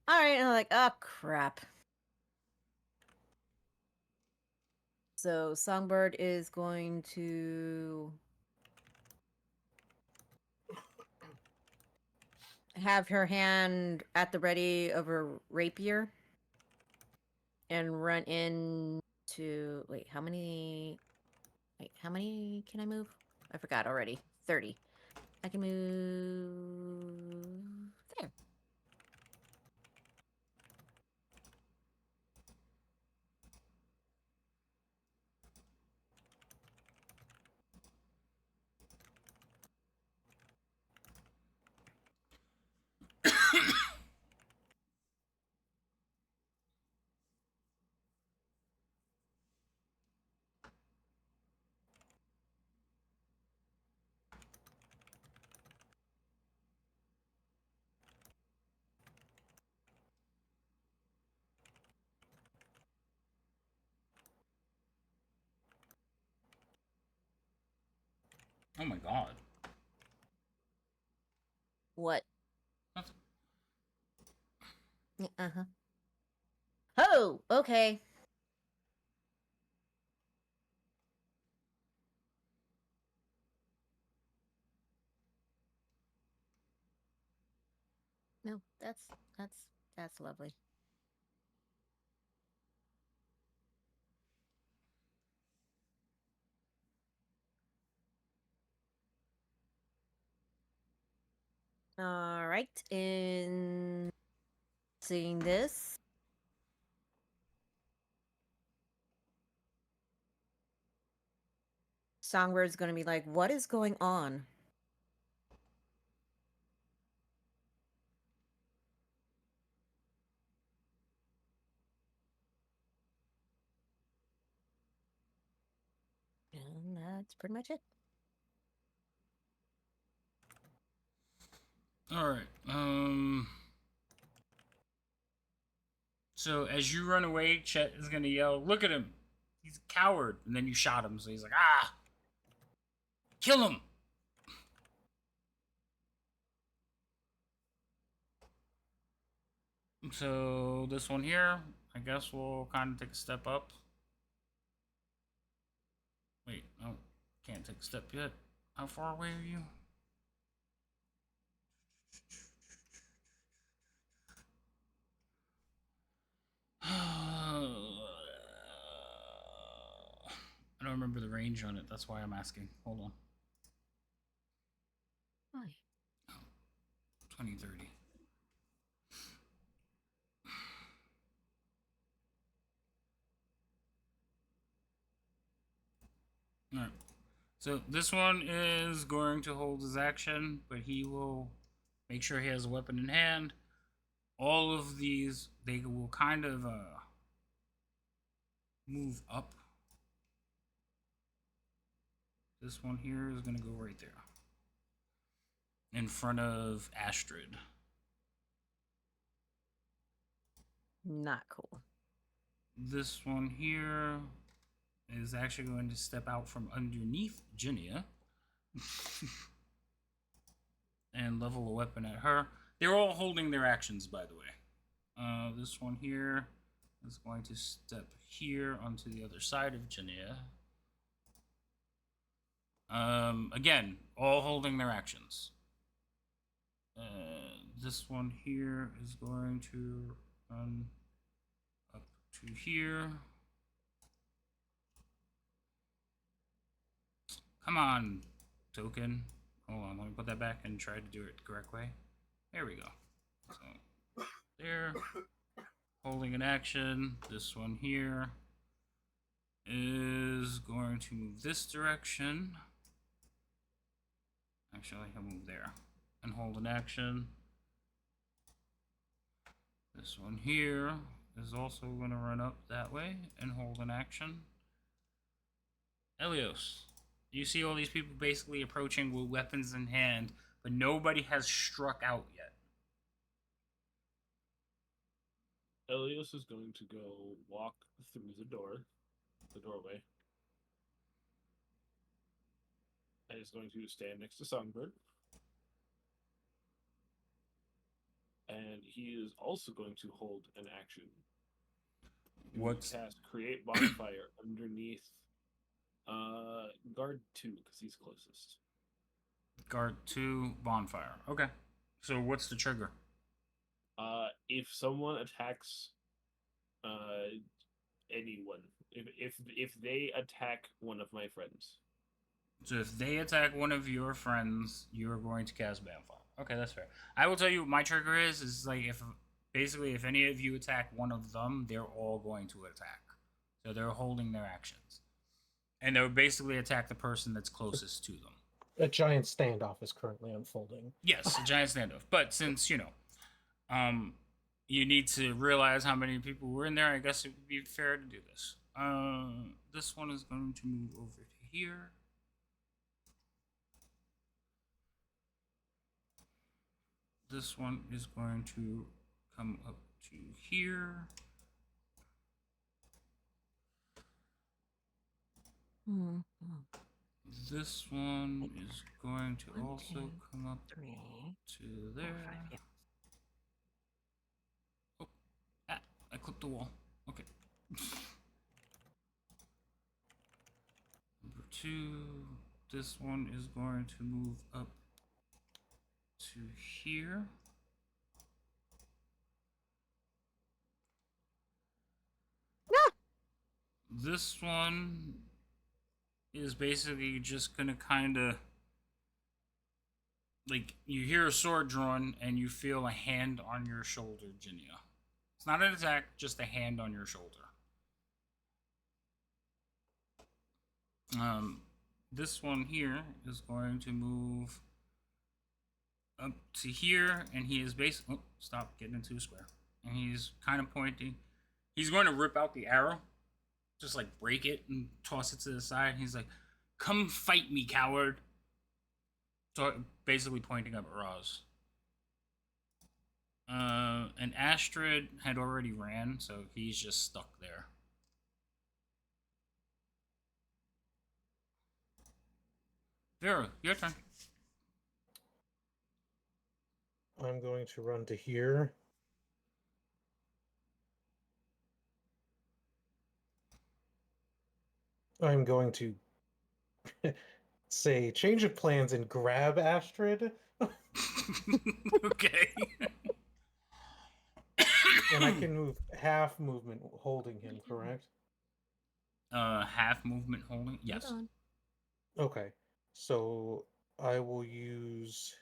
Speaker 2: All right. And I'm like, oh crap. So Songbird is going to have her hand at the ready of her rapier and run into. Wait, how many? Wait, how many can I move? I forgot already. 30. I can move there.
Speaker 1: Oh my god.
Speaker 2: What?
Speaker 1: That's...
Speaker 2: Uh-huh. Oh, okay. No, that's lovely. All right. In seeing this, Songbird's going to be like, "What is going on?" And that's pretty much it.
Speaker 1: All right. So as you run away, Chet is gonna yell, "Look at him! He's a coward!" And then you shot him, so he's like, "Ah, kill him!" So this one here, I guess we'll kind of take a step up. Wait, no, can't take a step yet. How far away are you? I don't remember the range on it. That's why I'm asking. Hold on.
Speaker 2: Why?
Speaker 1: 20, 30. All right. So this one is going to hold his action, but he will make sure he has a weapon in hand. All of these, they will kind of move up. This one here is going to go right there. In front of Astrid.
Speaker 2: Not cool.
Speaker 1: This one here is actually going to step out from underneath Ginia and level a weapon at her. They're all holding their actions, by the way. This one here is going to step here onto the other side of Ginia. Again, all holding their actions. This one here is going to run up to here. Come on, token. Hold on, let me put that back and try to do it the correct way. There we go. So, there. Holding an action. This one here is going to move this direction. Actually, he'll move there. And hold an action. This one here is also going to run up that way and hold an action. Elios, you see all these people basically approaching with weapons in hand, but nobody has struck out yet.
Speaker 6: Elios is going to go walk through the doorway, and is going to stand next to Songbird. And he is also going to hold an action.
Speaker 1: What's
Speaker 6: cast Create Bonfire underneath Guard 2, because he's closest.
Speaker 1: Guard 2, Bonfire. Okay. So what's the trigger?
Speaker 6: If someone attacks anyone, if they attack one of my friends.
Speaker 1: So if they attack one of your friends, you're going to cast Bonfire. Okay, that's fair. I will tell you what my trigger is like if any of you attack one of them, they're all going to attack. So they're holding their actions. And they'll basically attack the person that's closest to them.
Speaker 5: A giant standoff is currently unfolding.
Speaker 1: Yes, a giant standoff. But since, you need to realize how many people were in there, I guess it would be fair to do this. This one is going to move over to here. This one is going to come up to here.
Speaker 2: Mm-hmm.
Speaker 1: This one is going to also come up
Speaker 2: 3
Speaker 1: to there.
Speaker 2: 4, 5,
Speaker 1: Oh, I clipped the wall. Okay. Number 2. This one is going to move up to here. This one is basically just gonna kind of like you hear a sword drawn and you feel a hand on your shoulder, Jinia. It's not an attack, just a hand on your shoulder. This one here is going to move up to here, and he is basically stop getting into a square, and he's kind of pointing. He's going to rip out the arrow, just like break it and toss it to the side. He's like, "Come fight me, coward!" So basically pointing up at Roz. And Astrid had already ran, so he's just stuck there. Vera, your turn.
Speaker 5: I'm going to run to here. I'm going to say change of plans and grab Astrid.
Speaker 1: Okay.
Speaker 5: And I can move half movement holding him, correct?
Speaker 1: Half movement holding? Yes.
Speaker 2: Hold on.
Speaker 5: Okay. So I will use...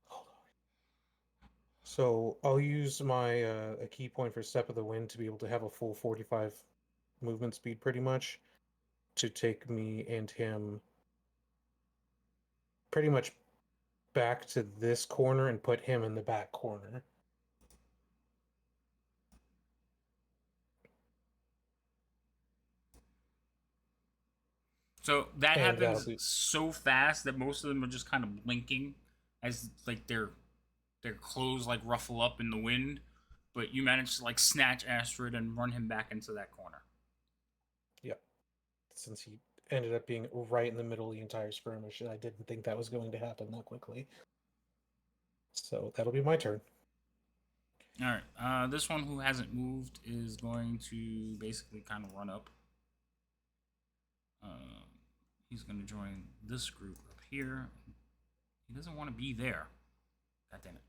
Speaker 5: Hold on. So I'll use my a key point for Step of the Wind to be able to have a full 45 movement speed pretty much to take me and him pretty much back to this corner and put him in the back corner.
Speaker 1: So that
Speaker 5: And
Speaker 1: happens
Speaker 5: that'll be-
Speaker 1: so fast that most of them are just kind of blinking as like their clothes like ruffle up in the wind, but you manage to like snatch Astrid and run him back into that corner.
Speaker 5: Yep. Since he ended up being right in the middle of the entire skirmish, and I didn't think that was going to happen that quickly. So that'll be my turn.
Speaker 1: All right. This one who hasn't moved is going to basically kind of run up. He's going to join this group up here. He doesn't want to be there. God damn it.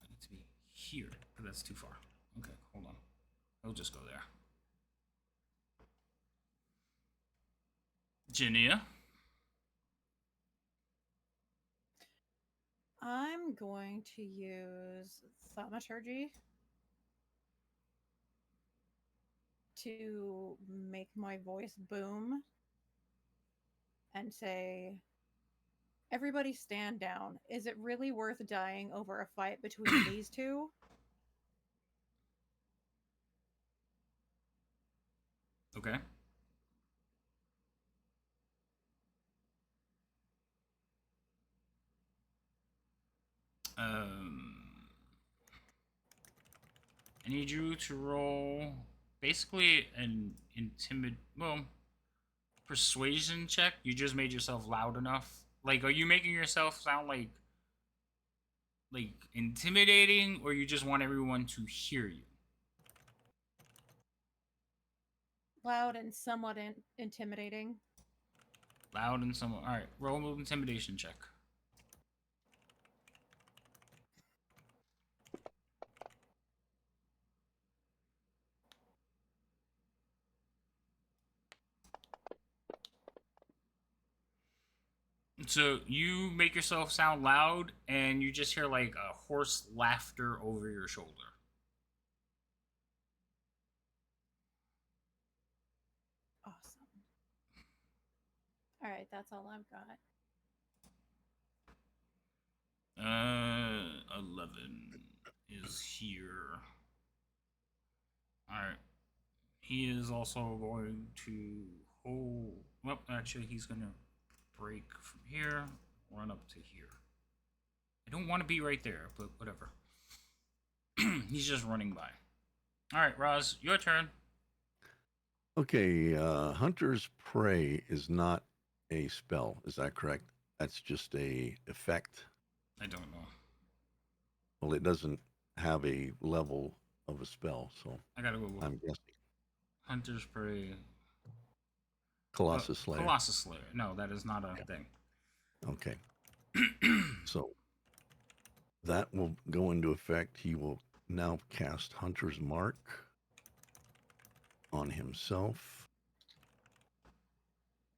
Speaker 1: I need to be here, but that's too far. Okay, hold on. He'll just go there. Jinia.
Speaker 3: I'm going to use thaumaturgy to make my voice boom and say, Everybody stand down. Is it really worth dying over a fight between these two?
Speaker 1: Okay. I need you to roll basically an persuasion check. You just made yourself loud enough. Like, are you making yourself sound like intimidating, or you just want everyone to hear you?
Speaker 3: Loud and somewhat intimidating.
Speaker 1: Loud and somewhat. All right, roll an intimidation check. So you make yourself sound loud, and you just hear like a hoarse laughter over your shoulder.
Speaker 3: Awesome. All right, that's all I've got.
Speaker 1: 11 is here. All right. He is also going to hold. Well, actually, he's going to break from here, run up to here. I don't want to be right there, but whatever. He's just running by. All right, Roz, your turn.
Speaker 4: Okay, Hunter's Prey is not a spell. Is that correct? That's just a effect.
Speaker 1: I don't know.
Speaker 4: Well, it doesn't have a level of a spell, so
Speaker 1: I gotta go.
Speaker 4: I'm guessing
Speaker 1: Hunter's Prey.
Speaker 4: Colossus Slayer.
Speaker 1: Colossus Slayer. No, that is not a thing.
Speaker 4: Okay. So that will go into effect. He will now cast Hunter's Mark on himself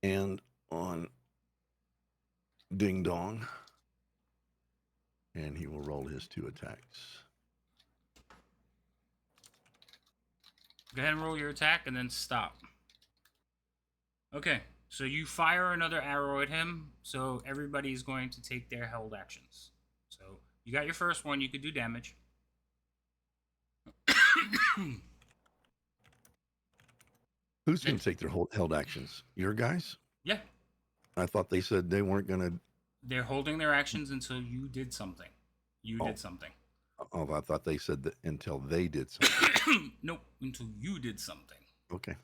Speaker 4: and on Ding Dong. And he will roll his 2 attacks.
Speaker 1: Go ahead and roll your attack and then stop. Okay, so you fire another arrow at him, so everybody's going to take their held actions. So you got your first one, you could do damage.
Speaker 4: Who's going to take their held actions? Your guys?
Speaker 1: Yeah.
Speaker 4: I thought they said they weren't going to.
Speaker 1: They're holding their actions until you did something. You did something.
Speaker 4: Oh, I thought they said that until they did something.
Speaker 1: Nope, until you did something.
Speaker 4: Okay.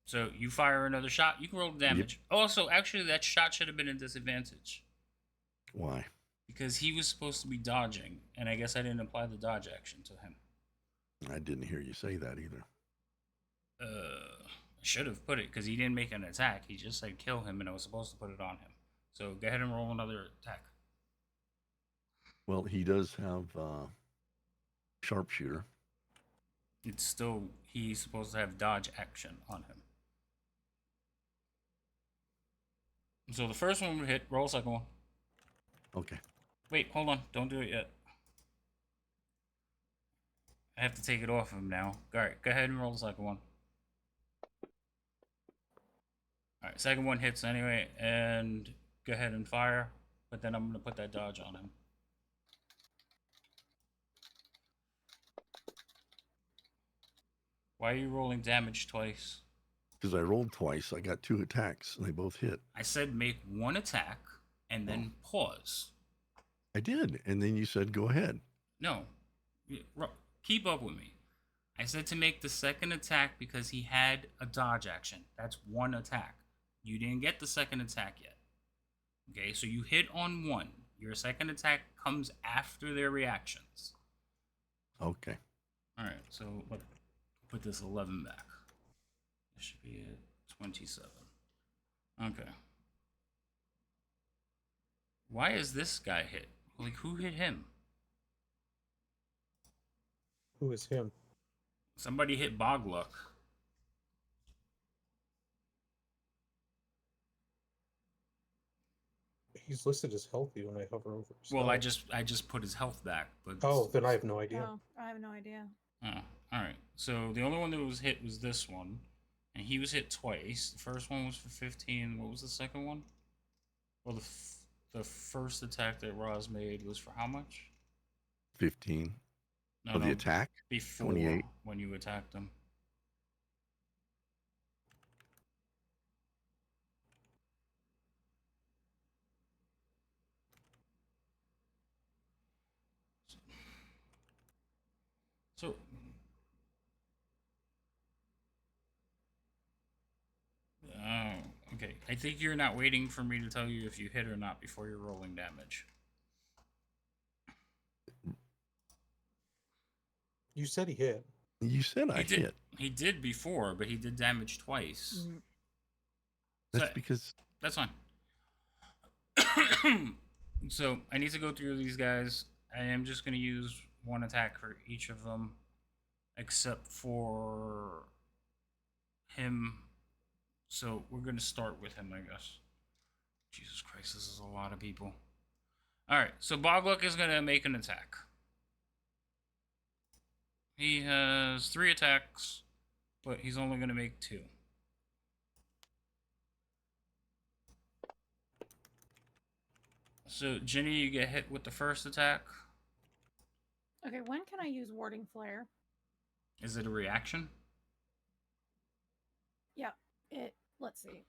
Speaker 1: So you fire another shot, you can roll the damage. Yep. Also, actually, that shot should have been a disadvantage.
Speaker 4: Why?
Speaker 1: Because he was supposed to be dodging, and I guess I didn't apply the dodge action to him.
Speaker 4: I didn't hear you say that either.
Speaker 1: I should have put it, because he didn't make an attack. He just said kill him, and I was supposed to put it on him. So go ahead and roll another attack.
Speaker 4: Well, he does have sharpshooter.
Speaker 1: It's still, he's supposed to have dodge action on him. So the first one we hit, roll a second one.
Speaker 4: Okay.
Speaker 1: Wait, hold on. Don't do it yet. I have to take it off him now. Alright, go ahead and roll the second one. Alright, second one hits anyway, and go ahead and fire. But then I'm going to put that dodge on him. Why are you rolling damage twice?
Speaker 4: Because I rolled twice. I got 2 attacks, and they both hit.
Speaker 1: I said make one attack, and then pause.
Speaker 4: I did, and then you said go ahead.
Speaker 1: No. Keep up with me. I said to make the second attack because he had a dodge action. That's one attack. You didn't get the second attack yet. Okay, so you hit on one. Your second attack comes after their reactions.
Speaker 4: Okay.
Speaker 1: Alright, so put this 11 back. It should be at 27. Okay. Why is this guy hit? Like, who hit him?
Speaker 5: Who is him?
Speaker 1: Somebody hit Bogluck.
Speaker 5: He's listed as healthy when I hover over.
Speaker 1: Well, I just put his health back, but
Speaker 5: then I have no idea.
Speaker 3: No, I have no idea.
Speaker 1: Oh, all right. So the only one that was hit was this one, and he was hit twice. The first one was for 15. What was the second one? Well, the first attack that Roz made was for how much?
Speaker 4: 15
Speaker 1: No,
Speaker 4: of the
Speaker 1: no,
Speaker 4: attack.
Speaker 1: before
Speaker 4: 28.
Speaker 1: when you attacked him. So, okay. I think you're not waiting for me to tell you if you hit or not before you're rolling damage.
Speaker 5: You said he hit.
Speaker 4: You said I hit.
Speaker 1: He did before, but he did damage twice.
Speaker 2: Mm.
Speaker 4: That's
Speaker 1: So,
Speaker 4: because
Speaker 1: that's fine. So I need to go through these guys. I am just going to use one attack for each of them, except for him. So we're going to start with him, I guess. Jesus Christ, this is a lot of people. Alright, so Bogluck is going to make an attack. He has 3 attacks, but he's only going to make 2. So, Ginny, you get hit with the first attack.
Speaker 3: Okay, when can I use Warding Flare?
Speaker 1: Is it a reaction?
Speaker 3: Yeah, let's see.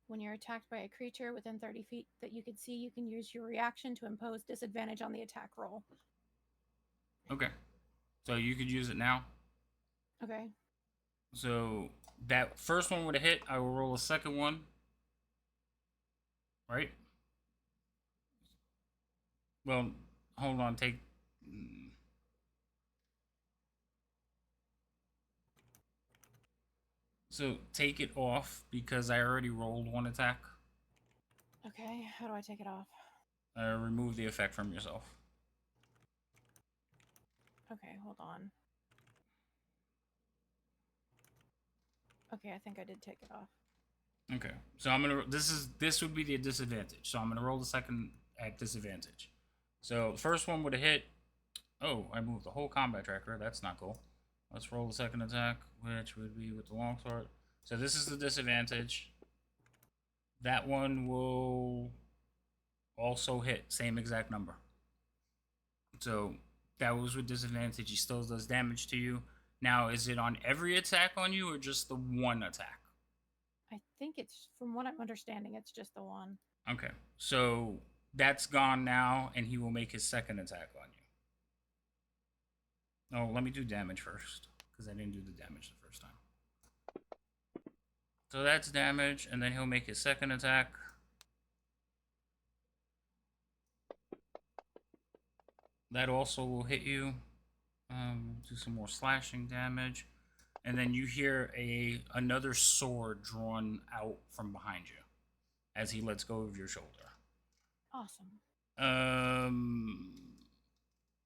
Speaker 3: When you're attacked by a creature within 30 feet that you can see, you can use your reaction to impose disadvantage on the attack roll.
Speaker 1: Okay. So you could use it now.
Speaker 3: Okay.
Speaker 1: So that first one would have hit. I will roll a second one. Right? Well, hold on. Take. So take it off because I already rolled one attack.
Speaker 3: Okay, how do I take it off?
Speaker 1: Remove the effect from yourself.
Speaker 3: Okay, hold on. Okay, I think I did take it off.
Speaker 1: Okay, so I'm gonna. This would be the disadvantage. So I'm gonna roll the second at disadvantage. So the first one would have hit. Oh, I moved the whole combat tracker. That's not cool. Let's roll the second attack, which would be with the longsword. So this is the disadvantage. That one will also hit. Same exact number. So that was with disadvantage. He still does damage to you. Now, is it on every attack on you or just the one attack?
Speaker 3: I think it's, from what I'm understanding, it's just the one.
Speaker 1: Okay, so that's gone now, and he will make his second attack on you. Oh, let me do damage first, because I didn't do the damage the first time. So that's damage, and then he'll make his second attack. That also will hit you. Do some more slashing damage. And then you hear another sword drawn out from behind you as he lets go of your shoulder.
Speaker 3: Awesome.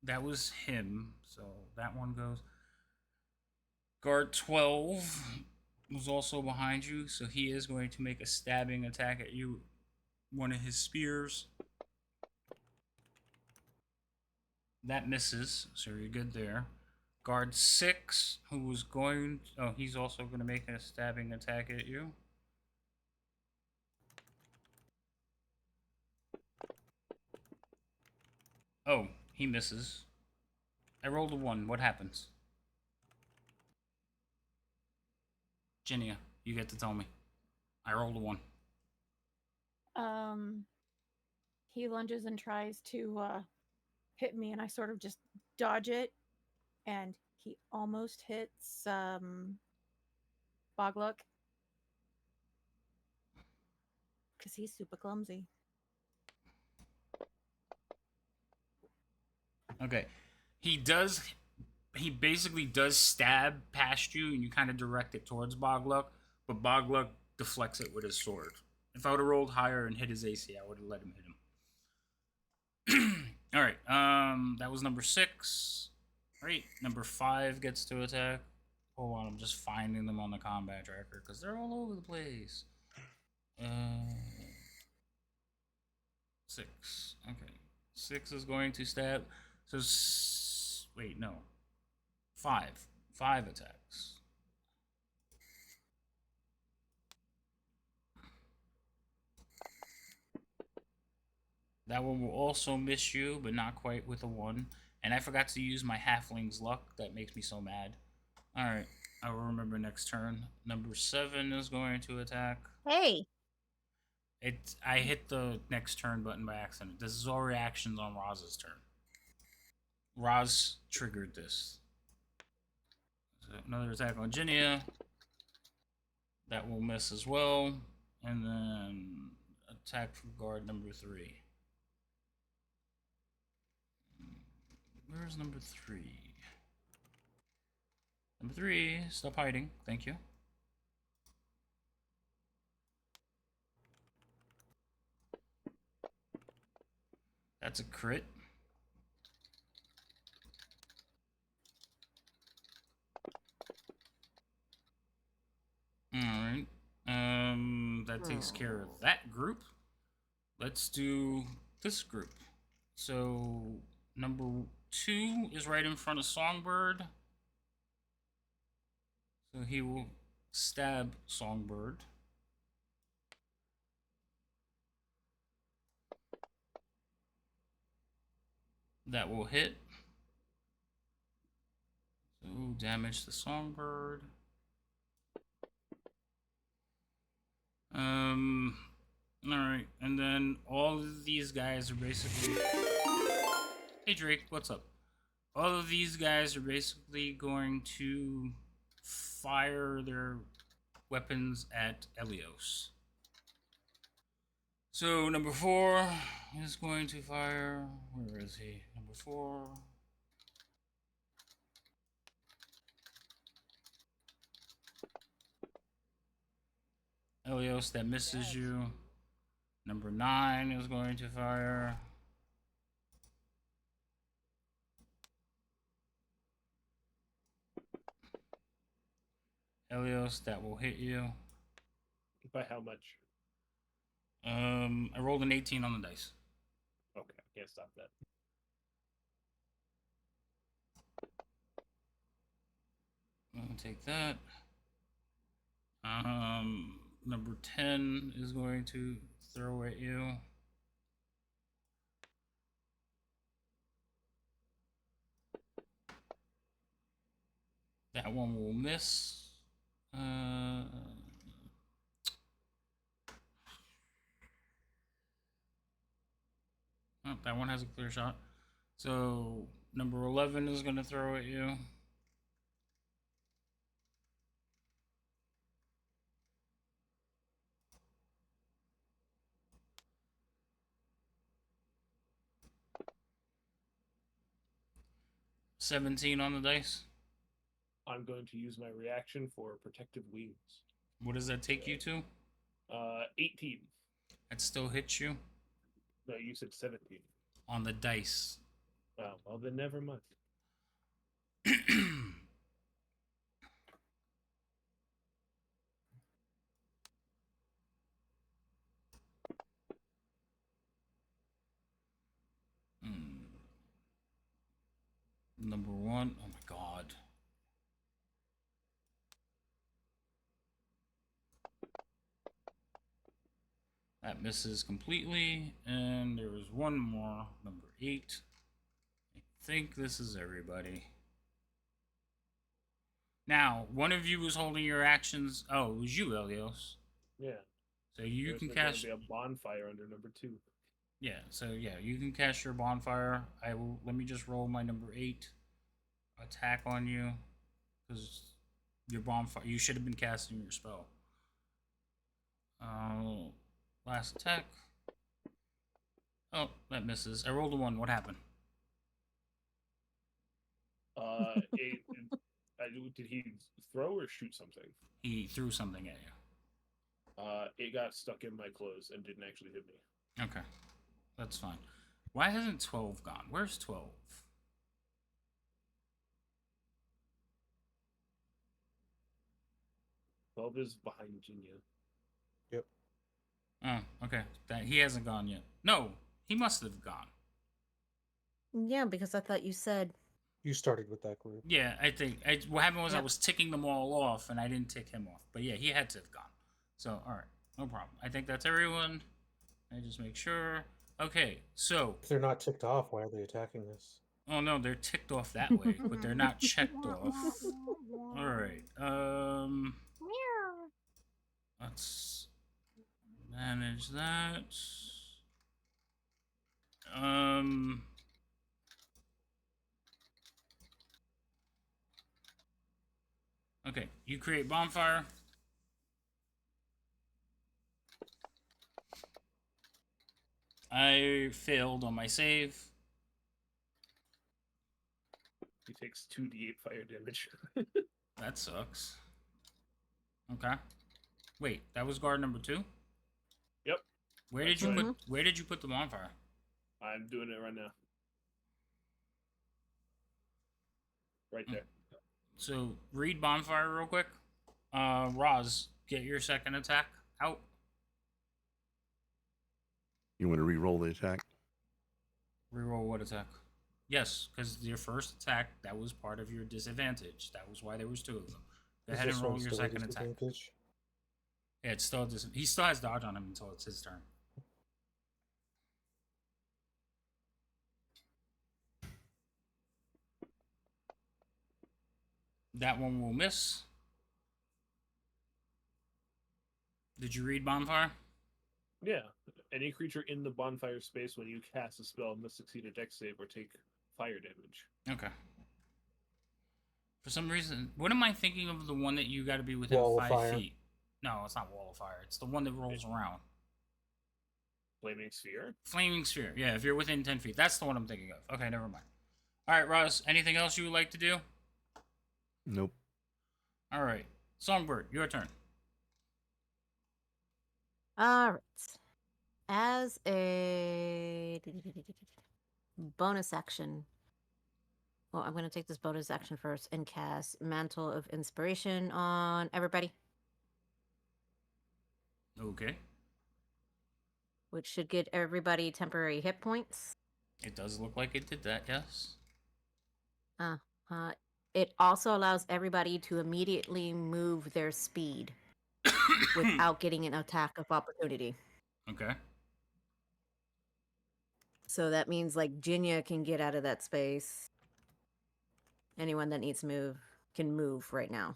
Speaker 1: That was him. So that one goes. Guard 12 was also behind you, so he is going to make a stabbing attack at you. One of his spears. That misses, so you're good there. Guard 6, who was going... Oh, he's also going to make a stabbing attack at you. Oh, he misses. I rolled a 1. What happens? Ginia, you get to tell me. I rolled a 1.
Speaker 3: He lunges and tries to hit me, and I sort of just dodge it, and he almost hits Bogluck because he's super clumsy.
Speaker 1: Okay. He basically does stab past you, and you kind of direct it towards Bogluck, but Bogluck deflects it with his sword. If I would have rolled higher and hit his AC, I would have let him hit him. All right. That was number 6. All right. Number 5 gets to attack. Hold on, I'm just finding them on the combat tracker because they're all over the place. 6. Okay. 6 is going to stab. So, wait, no. 5. 5 attacks. That one will also miss you, but not quite with a 1. And I forgot to use my halfling's luck. That makes me so mad. Alright, I will remember next turn. Number 7 is going to attack.
Speaker 2: Hey.
Speaker 1: I hit the next turn button by accident. This is all reactions on Roz's turn. Roz triggered this. So another attack on Jinia. That will miss as well. And then attack from guard number 3. Where's number 3? Number 3, stop hiding. Thank you. That's a crit. Alright. That takes care of that group. Let's do this group. So, number 2 is right in front of Songbird. So he will stab Songbird. That will hit. So damage the Songbird. Alright, and then all of these guys are basically... Hey Drake, what's up? All of these guys are basically going to fire their weapons at Elios. So number 4 is going to fire... Where is he? Number 4... Elios, that misses you. Number 9 is going to fire. Elios, that will hit you.
Speaker 6: By how much?
Speaker 1: I rolled an 18 on the dice.
Speaker 6: Okay, I can't stop that.
Speaker 1: I'm gonna take that. Number 10 is going to throw at you. That one will miss. Oh, that one has a clear shot. So number 11 is going to throw at you. $17 on the dice.
Speaker 6: I'm going to use my reaction for protective wings.
Speaker 1: What does that take you to?
Speaker 6: 18.
Speaker 1: That still hits you?
Speaker 6: No, you said 17.
Speaker 1: On the dice.
Speaker 6: Oh, well then never mind.
Speaker 1: Number 1. Oh my god. That misses completely. And there was one more. Number 8. I think this is everybody. Now, one of you was holding your actions. Oh, it was you, Elios.
Speaker 6: Yeah.
Speaker 1: So you
Speaker 6: There's
Speaker 1: can
Speaker 6: gonna
Speaker 1: cast.
Speaker 6: be a bonfire under number 2.
Speaker 1: Yeah. So yeah, you can cast your bonfire. I will. Let me just roll my number 8 attack on you, because your bonfire. You should have been casting your spell. Last attack. Oh, that misses. I rolled a 1. What happened?
Speaker 6: Did he throw or shoot something?
Speaker 1: He threw something at you.
Speaker 6: It got stuck in my clothes and didn't actually hit me.
Speaker 1: Okay, that's fine. Why hasn't 12 gone? Where's 12?
Speaker 6: Bob is behind Jinya.
Speaker 5: Yep.
Speaker 1: Oh, okay. That he hasn't gone yet. No, he must have gone.
Speaker 2: Yeah, because I thought you said.
Speaker 5: You started with that group.
Speaker 1: Yeah, I think what happened was I
Speaker 2: Yep.
Speaker 1: was ticking them all off, and I didn't tick him off. But yeah, he had to have gone. So all right, no problem. I think that's everyone. I just make sure. Okay, so
Speaker 5: If they're not ticked off, why are they attacking us?
Speaker 1: oh no, they're ticked off that way, but they're not checked off. All right. Let's manage that. Um. Okay, you create bonfire. I failed on my save.
Speaker 6: He takes 2d8 fire damage.
Speaker 1: That sucks. Okay. Wait, that was guard number 2?
Speaker 6: Yep.
Speaker 1: Where
Speaker 6: That's
Speaker 1: did you
Speaker 6: right.
Speaker 1: put where did you put the bonfire?
Speaker 6: I'm doing it right now. Right there.
Speaker 1: So read bonfire real quick. Roz, get your second attack out.
Speaker 4: You want to re-roll the attack?
Speaker 1: Reroll what attack? Yes, because your first attack, that was part of your disadvantage. That was why there was 2 of them. Go
Speaker 5: Is
Speaker 1: ahead
Speaker 5: this
Speaker 1: and roll
Speaker 5: one
Speaker 1: your
Speaker 5: still a
Speaker 1: second attack.
Speaker 5: disadvantage?
Speaker 1: Yeah, it's still he still has dodge on him until it's his turn. That one will miss. Did you read bonfire?
Speaker 6: Yeah. Any creature in the bonfire space when you cast a spell must succeed a dex save or take fire damage.
Speaker 1: Okay. For some reason, what am I thinking of the one that you got to be within
Speaker 5: Wall of
Speaker 1: 5
Speaker 5: fire.
Speaker 1: feet? No, it's not wall of fire. It's the one that rolls around.
Speaker 6: Flaming sphere?
Speaker 1: Flaming sphere. Yeah, if you're within 10 feet. That's the one I'm thinking of. Okay, never mind. All right, Roz, anything else you would like to do?
Speaker 4: Nope.
Speaker 1: All right. Songbird, your turn.
Speaker 2: All right. As a bonus action, well, I'm going to take this bonus action first and cast Mantle of Inspiration on everybody,
Speaker 1: Okay.
Speaker 2: which should get everybody temporary hit points.
Speaker 1: It does look like it did that, yes.
Speaker 2: It also allows everybody to immediately move their speed without getting an attack of opportunity.
Speaker 1: Okay.
Speaker 2: So that means like Jinya can get out of that space. Anyone that needs to move can move right now.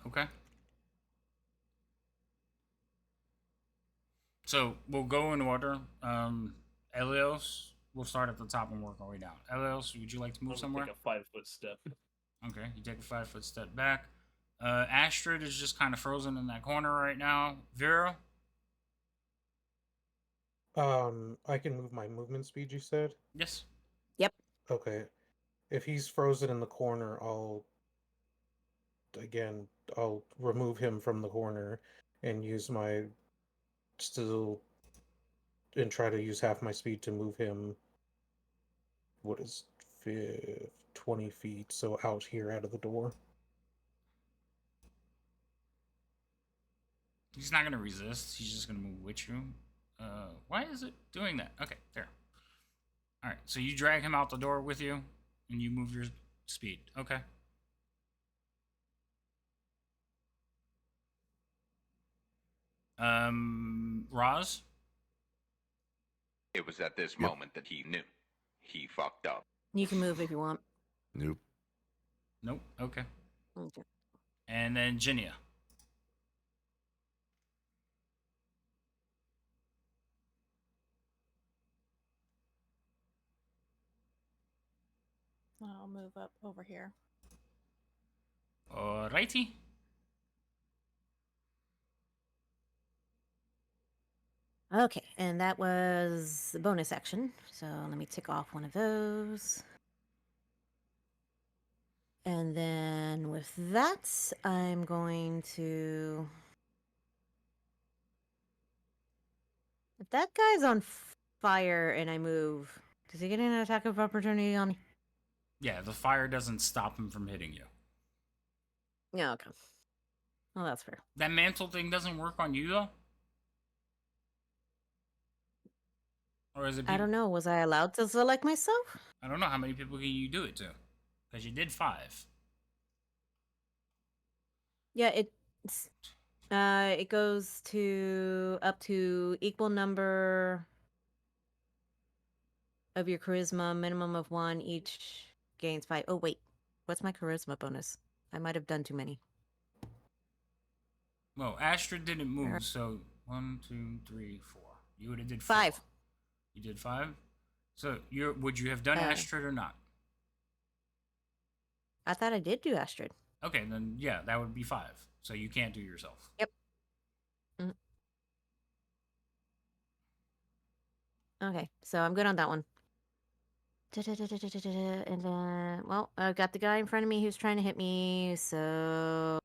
Speaker 1: Okay. So we'll go in order. Elios, we'll start at the top and work our way down. Elios, would you like to move
Speaker 6: I'm gonna
Speaker 1: somewhere?
Speaker 6: take a 5-foot step.
Speaker 1: Okay, you take a 5-foot step back. Astrid is just kind of frozen in that corner right now. Vera?
Speaker 5: I can move my movement speed, you said?
Speaker 1: Yes.
Speaker 5: Okay. If he's frozen in the corner, I'll remove him from the corner and use my still and try to use half my speed to move him. What is 20 feet? So out here, out of the door.
Speaker 1: He's not going to resist. He's just going to move with you. Why is it doing that? Okay, there. All right, so you drag him out the door with you, and you move your speed. Okay. Roz?
Speaker 7: It was at this
Speaker 4: Yep.
Speaker 7: moment that he knew. He fucked up.
Speaker 2: You can move if you want.
Speaker 4: Nope.
Speaker 1: Nope. Okay.
Speaker 2: Okay.
Speaker 1: And then Jinya.
Speaker 3: I'll move up over here.
Speaker 1: Alrighty.
Speaker 2: Okay, and that was the bonus action. So let me tick off one of those. And then with that, I'm going to... If that guy's on fire and I move, does he get an attack of opportunity on me?
Speaker 1: Yeah, the fire doesn't stop him from hitting you.
Speaker 2: Yeah, okay. Well, that's fair.
Speaker 1: That mantle thing doesn't work on you, though? Or is it...
Speaker 2: I don't know. Was I allowed to select myself?
Speaker 1: I don't know. How many people can you do it to? Because you did 5.
Speaker 2: Yeah, it goes to up to equal number of your charisma, minimum of 1, each gains 5. Oh, wait. What's my charisma bonus? I might have done too many.
Speaker 1: Well, Astrid didn't move,
Speaker 2: Alright.
Speaker 1: so 1, 2, 3, 4. You would have did 4.
Speaker 2: 5.
Speaker 1: You did 5? So would you have done Astrid or not?
Speaker 2: I thought I did do Astrid.
Speaker 1: Okay, then yeah, that would be 5. So you can't do yourself.
Speaker 2: Yep. Okay, so I'm good on that one. And then, well, I've got the guy in front of me who's trying to hit me, so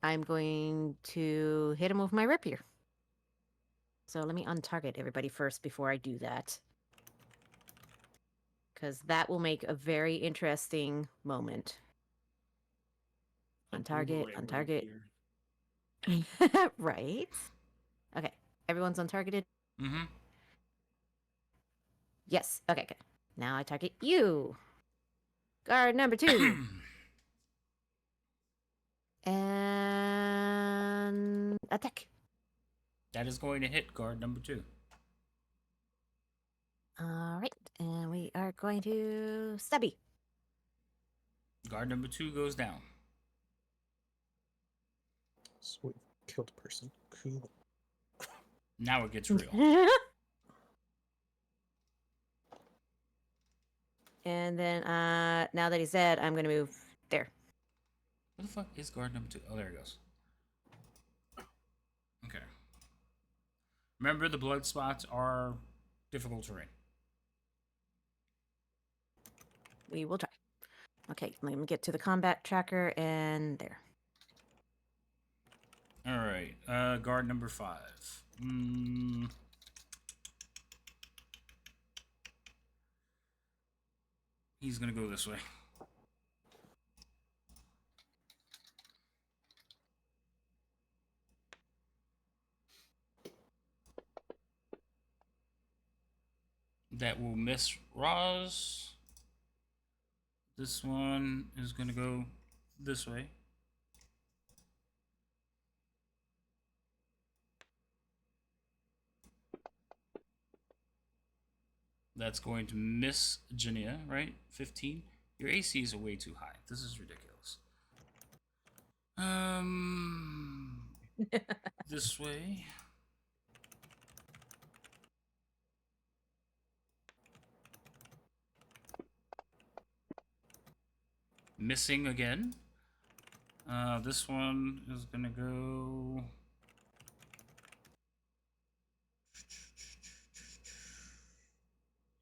Speaker 2: I'm going to hit him with my rapier. So let me untarget everybody first before I do that. Because that will make a very interesting moment. Untarget, untarget. Right? Okay, everyone's untargeted?
Speaker 1: Mm-hmm.
Speaker 2: Yes, okay, good. Now I target you. Guard number 2. And attack.
Speaker 1: That is going to hit guard number 2.
Speaker 2: All right, and we are going to stabby.
Speaker 1: Guard number 2 goes down.
Speaker 5: So we killed a person. Cool.
Speaker 1: Now it gets real.
Speaker 2: And then, now that he's dead, I'm gonna move there.
Speaker 1: Where the fuck is guard number 2? Oh, there it goes. Okay. Remember, the blood spots are difficult terrain.
Speaker 2: We will try. Okay, let me get to the combat tracker and there.
Speaker 1: All right. Guard number 5. He's gonna go this way. That will miss Roz. This one is gonna go this way. That's going to miss Jania, right? 15. Your AC is way too high. This is ridiculous. This way. Missing again. This one is gonna go.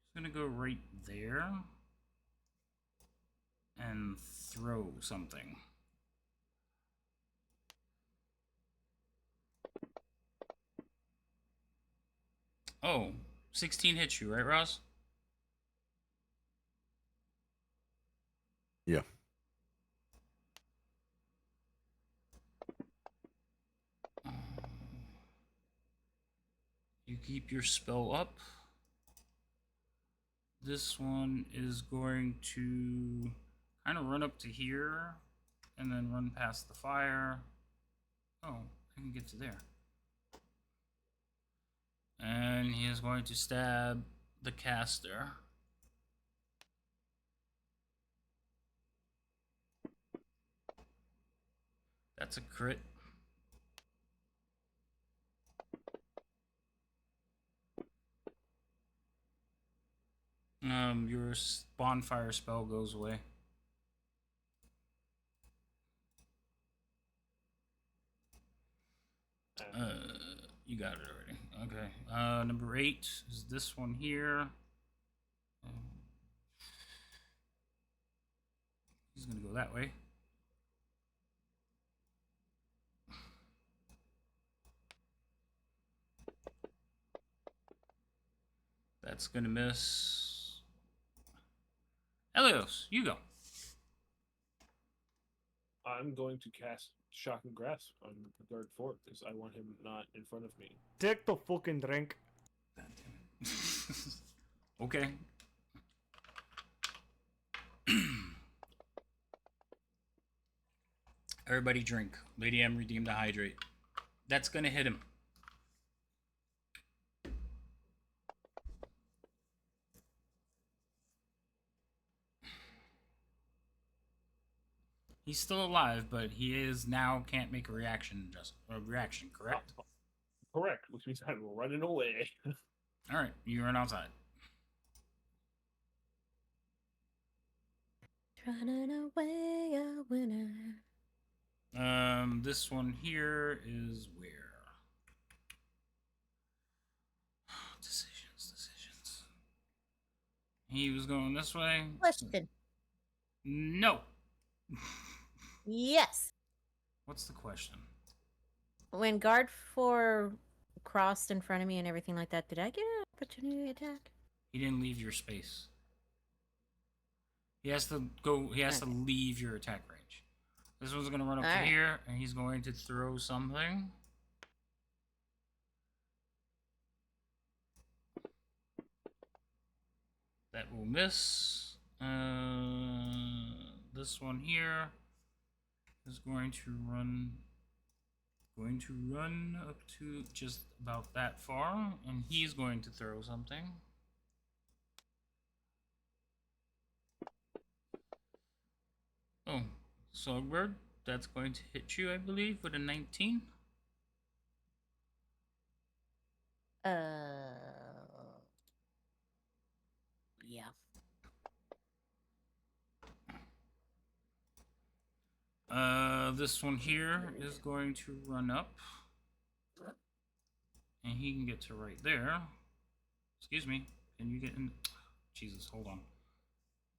Speaker 1: It's gonna go right there and throw something. Oh, 16 hits you, right, Ross?
Speaker 4: Yeah.
Speaker 1: You keep your spell up. This one is going to kind of run up to here and then run past the fire. Oh, I can get to there. And he is going to stab the caster. That's a crit. Your bonfire spell goes away. You got it already. Okay. Number 8 is this one here. He's gonna go that way. That's gonna miss. Elios, you go.
Speaker 6: I'm going to cast Shock and Grasp on guard 4 because I want him not in front of me.
Speaker 8: Take the fucking drink.
Speaker 1: God damn it. Okay. Everybody drink. Lady M redeemed the hydrate. That's gonna hit him. He's still alive, but he is now can't make a reaction. Correct?
Speaker 6: Correct, which means I'm running away.
Speaker 1: All right, you run outside.
Speaker 2: Running away a winner.
Speaker 1: This one here is where? Decisions. He was going this way.
Speaker 2: Question.
Speaker 1: No.
Speaker 2: Yes.
Speaker 1: What's the question?
Speaker 2: When guard 4 crossed in front of me and everything like that, did I get an opportunity attack?
Speaker 1: He didn't leave your space. He has to go. He has to leave your attack range. This one's gonna run up to here, and he's going to throw something. That will miss. This one here is going to run up to just about that far, and he's going to throw something. Oh, Songbird, that's going to hit you, I believe, with a 19.
Speaker 2: Yeah.
Speaker 1: This one here is going to run up. And he can get to right there. Excuse me. Can you get in? Jesus, hold on.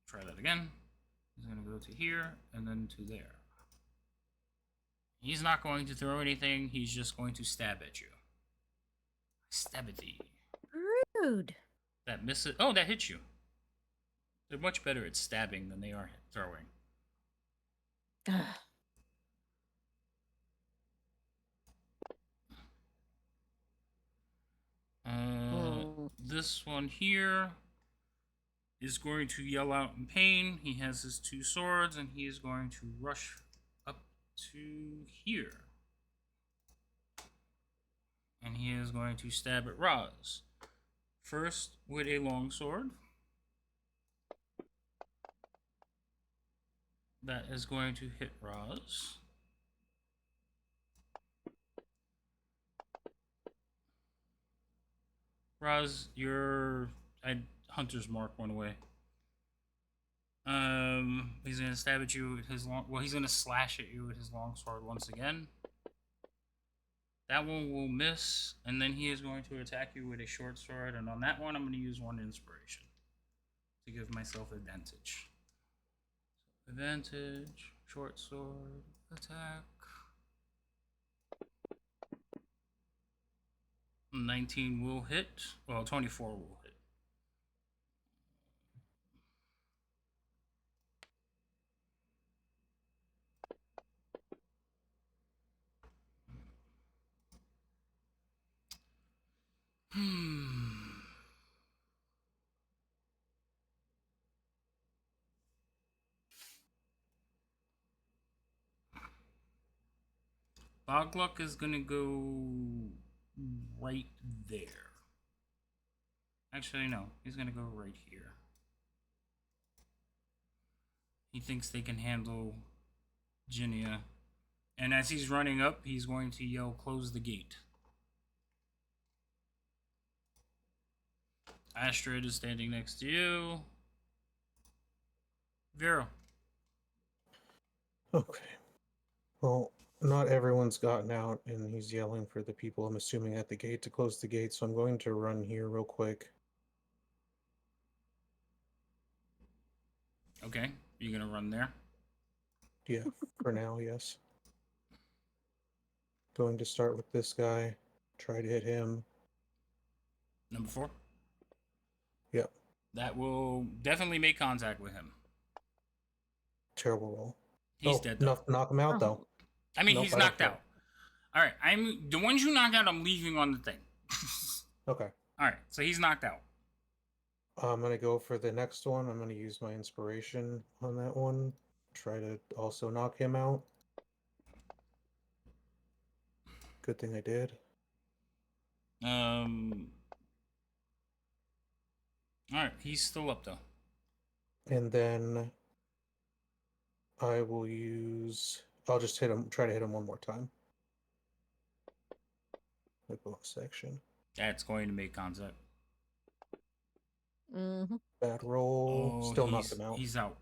Speaker 1: Try that again. He's going to go to here and then to there. He's not going to throw anything. He's just going to stab at you. Stab at thee.
Speaker 2: Rude.
Speaker 1: That misses. Oh, that hits you. They're much better at stabbing than they are throwing. This one here is going to yell out in pain. He has his 2 swords, and he is going to rush up to here. And he is going to stab at Roz. First with a long sword. That is going to hit Roz. Roz, your Hunter's Mark went away. He's gonna stab at you with his long. Well, he's gonna slash at you with his long sword once again. That one will miss, and then he is going to attack you with a short sword. And on that one, I'm going to use 1 inspiration to give myself advantage. Advantage, short sword, attack. 19 will hit. Well, 24 will hit. Bogluck is gonna go right there. Actually, no. He's gonna go right here. He thinks they can handle Ginia. And as he's running up, he's going to yell, "Close the gate." Astrid is standing next to you. Vero.
Speaker 5: Okay. Well, not everyone's gotten out, and he's yelling for the people, I'm assuming, at the gate to close the gate, so I'm going to run here real quick.
Speaker 1: Okay. You gonna run there?
Speaker 5: Yeah, for now, yes. Going to start with this guy. Try to hit him.
Speaker 1: Number 4?
Speaker 5: Yep.
Speaker 1: That will definitely make contact with him.
Speaker 5: Terrible roll.
Speaker 1: He's dead though.
Speaker 5: Knock him out though.
Speaker 1: I mean,
Speaker 5: Nope,
Speaker 1: he's
Speaker 5: I don't
Speaker 1: knocked
Speaker 5: care.
Speaker 1: out. All right, I'm the ones you knocked out. I'm leaving on the thing.
Speaker 5: Okay.
Speaker 1: All right, so he's knocked out.
Speaker 5: I'm gonna go for the next one. I'm gonna use my inspiration on that one. Try to also knock him out. Good thing I did.
Speaker 1: All right, he's still up though.
Speaker 5: And then I will use. I'll just hit him. Try to hit him one more time. My bonus action.
Speaker 1: That's going to make contact.
Speaker 2: Mm-hmm.
Speaker 5: Bad roll.
Speaker 1: Oh,
Speaker 5: Still knocked him out.
Speaker 1: He's out.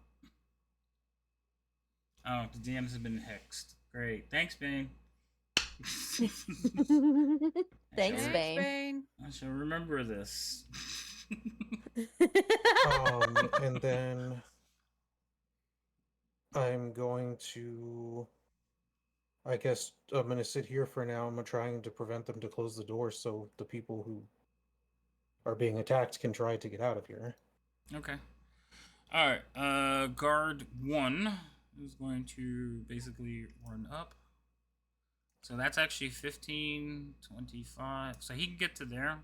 Speaker 1: Oh, the DMs have been hexed. Great. Thanks, Bane.
Speaker 2: Thanks,
Speaker 1: shall-
Speaker 2: Bane.
Speaker 3: Bane.
Speaker 1: I shall remember this.
Speaker 5: And then I'm going to. I guess I'm going to sit here for now. I'm trying to prevent them to close the door so the people who are being attacked can try to get out of here.
Speaker 1: Okay. Alright, guard 1 is going to basically run up. So that's actually 15, 25. So he can get to there.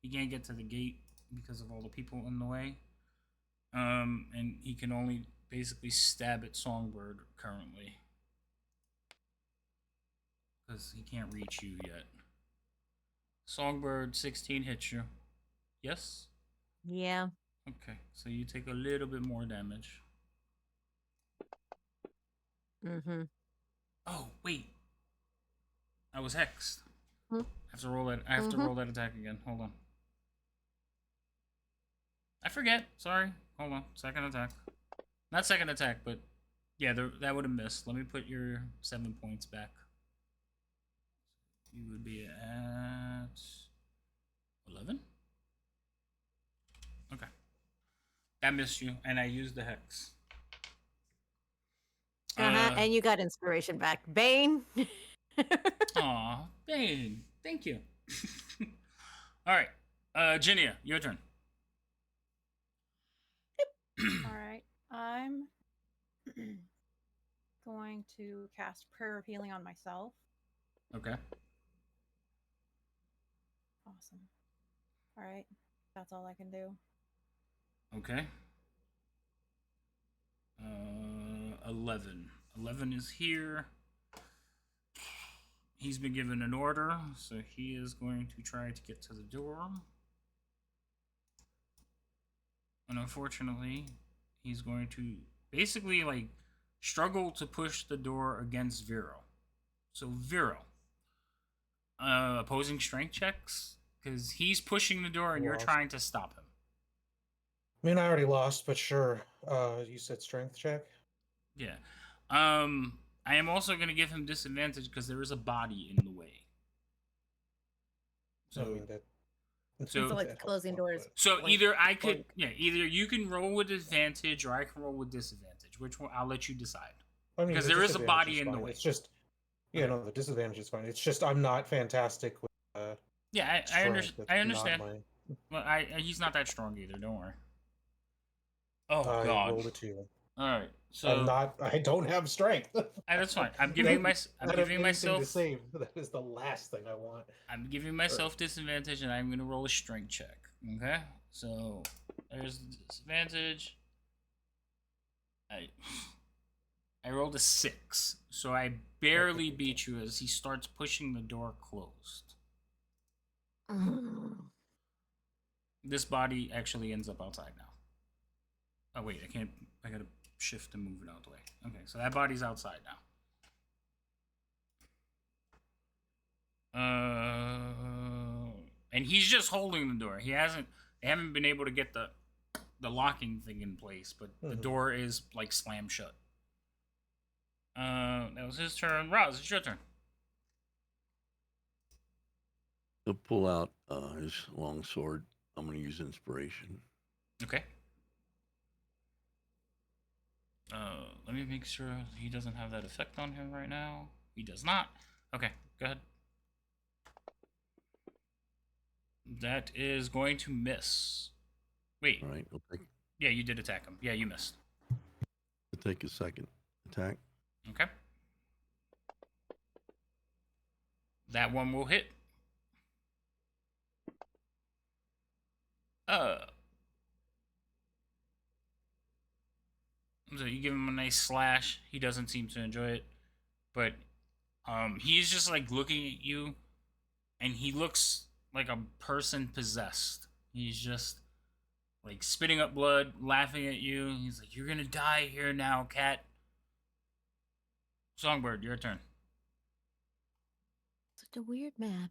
Speaker 1: He can't get to the gate because of all the people in the way. And he can only basically stab at Songbird currently. Because he can't reach you yet. Songbird, 16 hits you. Yes?
Speaker 2: Yeah.
Speaker 1: Okay, so you take a little bit more damage.
Speaker 2: Mm-hmm.
Speaker 1: Oh, wait. I was hexed.
Speaker 2: Hmm?
Speaker 1: I have to roll that. I have to roll that attack again. Hold on. I forget. Sorry. Hold on. Second attack. Not second attack, but yeah, that would have missed. Let me put your 7 points back. You would be at 11. Okay. That missed you, and I used the hex.
Speaker 2: And you got inspiration back. Bane.
Speaker 1: Aw, Bane. Thank you. Alright. Ginia, your turn.
Speaker 3: Alright. I'm going to cast Prayer of Healing on myself.
Speaker 1: Okay.
Speaker 3: Awesome. Alright. That's all I can do.
Speaker 1: Okay. 11. 11 is here. He's been given an order, so he is going to try to get to the door. And unfortunately, he's going to basically like struggle to push the door against Vero. So Vero, opposing strength checks because he's pushing the door and you're trying to stop him.
Speaker 5: I mean, I already lost, but sure. You said strength check?
Speaker 1: Yeah. I am also going to give him disadvantage because there is a body in the way. So,
Speaker 5: I mean, that.
Speaker 1: So
Speaker 2: like closing doors.
Speaker 1: So
Speaker 2: Like,
Speaker 1: either I could,
Speaker 2: like-
Speaker 1: yeah, either you can roll with advantage or I can roll with disadvantage. Which one? I'll let you decide.
Speaker 5: I mean,
Speaker 1: Because
Speaker 5: the
Speaker 1: there is a
Speaker 5: disadvantage
Speaker 1: body
Speaker 5: is
Speaker 1: in the
Speaker 5: fine.
Speaker 1: way.
Speaker 5: It's just, yeah,
Speaker 1: Okay.
Speaker 5: no, the disadvantage is fine. It's just I'm not fantastic with.
Speaker 1: Yeah, I
Speaker 5: strength. That's
Speaker 1: I
Speaker 5: not
Speaker 1: understand.
Speaker 5: my-
Speaker 1: Well, he's not that strong either. Don't worry. Oh
Speaker 5: I
Speaker 1: God.
Speaker 5: rolled a 2.
Speaker 1: All right. So
Speaker 5: I'm not. I don't have strength.
Speaker 1: That's fine. I'm giving
Speaker 5: I don't have anything
Speaker 1: myself.
Speaker 5: to save. That is the last thing I want.
Speaker 1: I'm giving myself disadvantage, and I'm going to roll a strength check. Okay. So there's the disadvantage. I rolled a 6, so I barely beat you as he starts pushing the door closed. This body actually ends up outside now. Oh wait, I can't. I gotta shift to move it out the way. Okay, so that body's outside now. And he's just holding the door. They haven't been able to get the locking thing in place, but the door is like slammed shut. That was his turn. Roz, it's your turn.
Speaker 4: He'll pull out his long sword. I'm going to use inspiration.
Speaker 1: Okay. Let me make sure he doesn't have that effect on him right now. He does not. Okay, go ahead. That is going to miss. Wait.
Speaker 4: All right.
Speaker 1: Yeah, you did attack him. Yeah, you missed.
Speaker 4: I'll take a second attack.
Speaker 1: Okay. That one will hit. So you give him a nice slash. He doesn't seem to enjoy it, but he's just like looking at you, and he looks like a person possessed. He's just like spitting up blood, laughing at you. He's like, "You're gonna die here now, cat." Songbird, your turn.
Speaker 2: Such a weird map.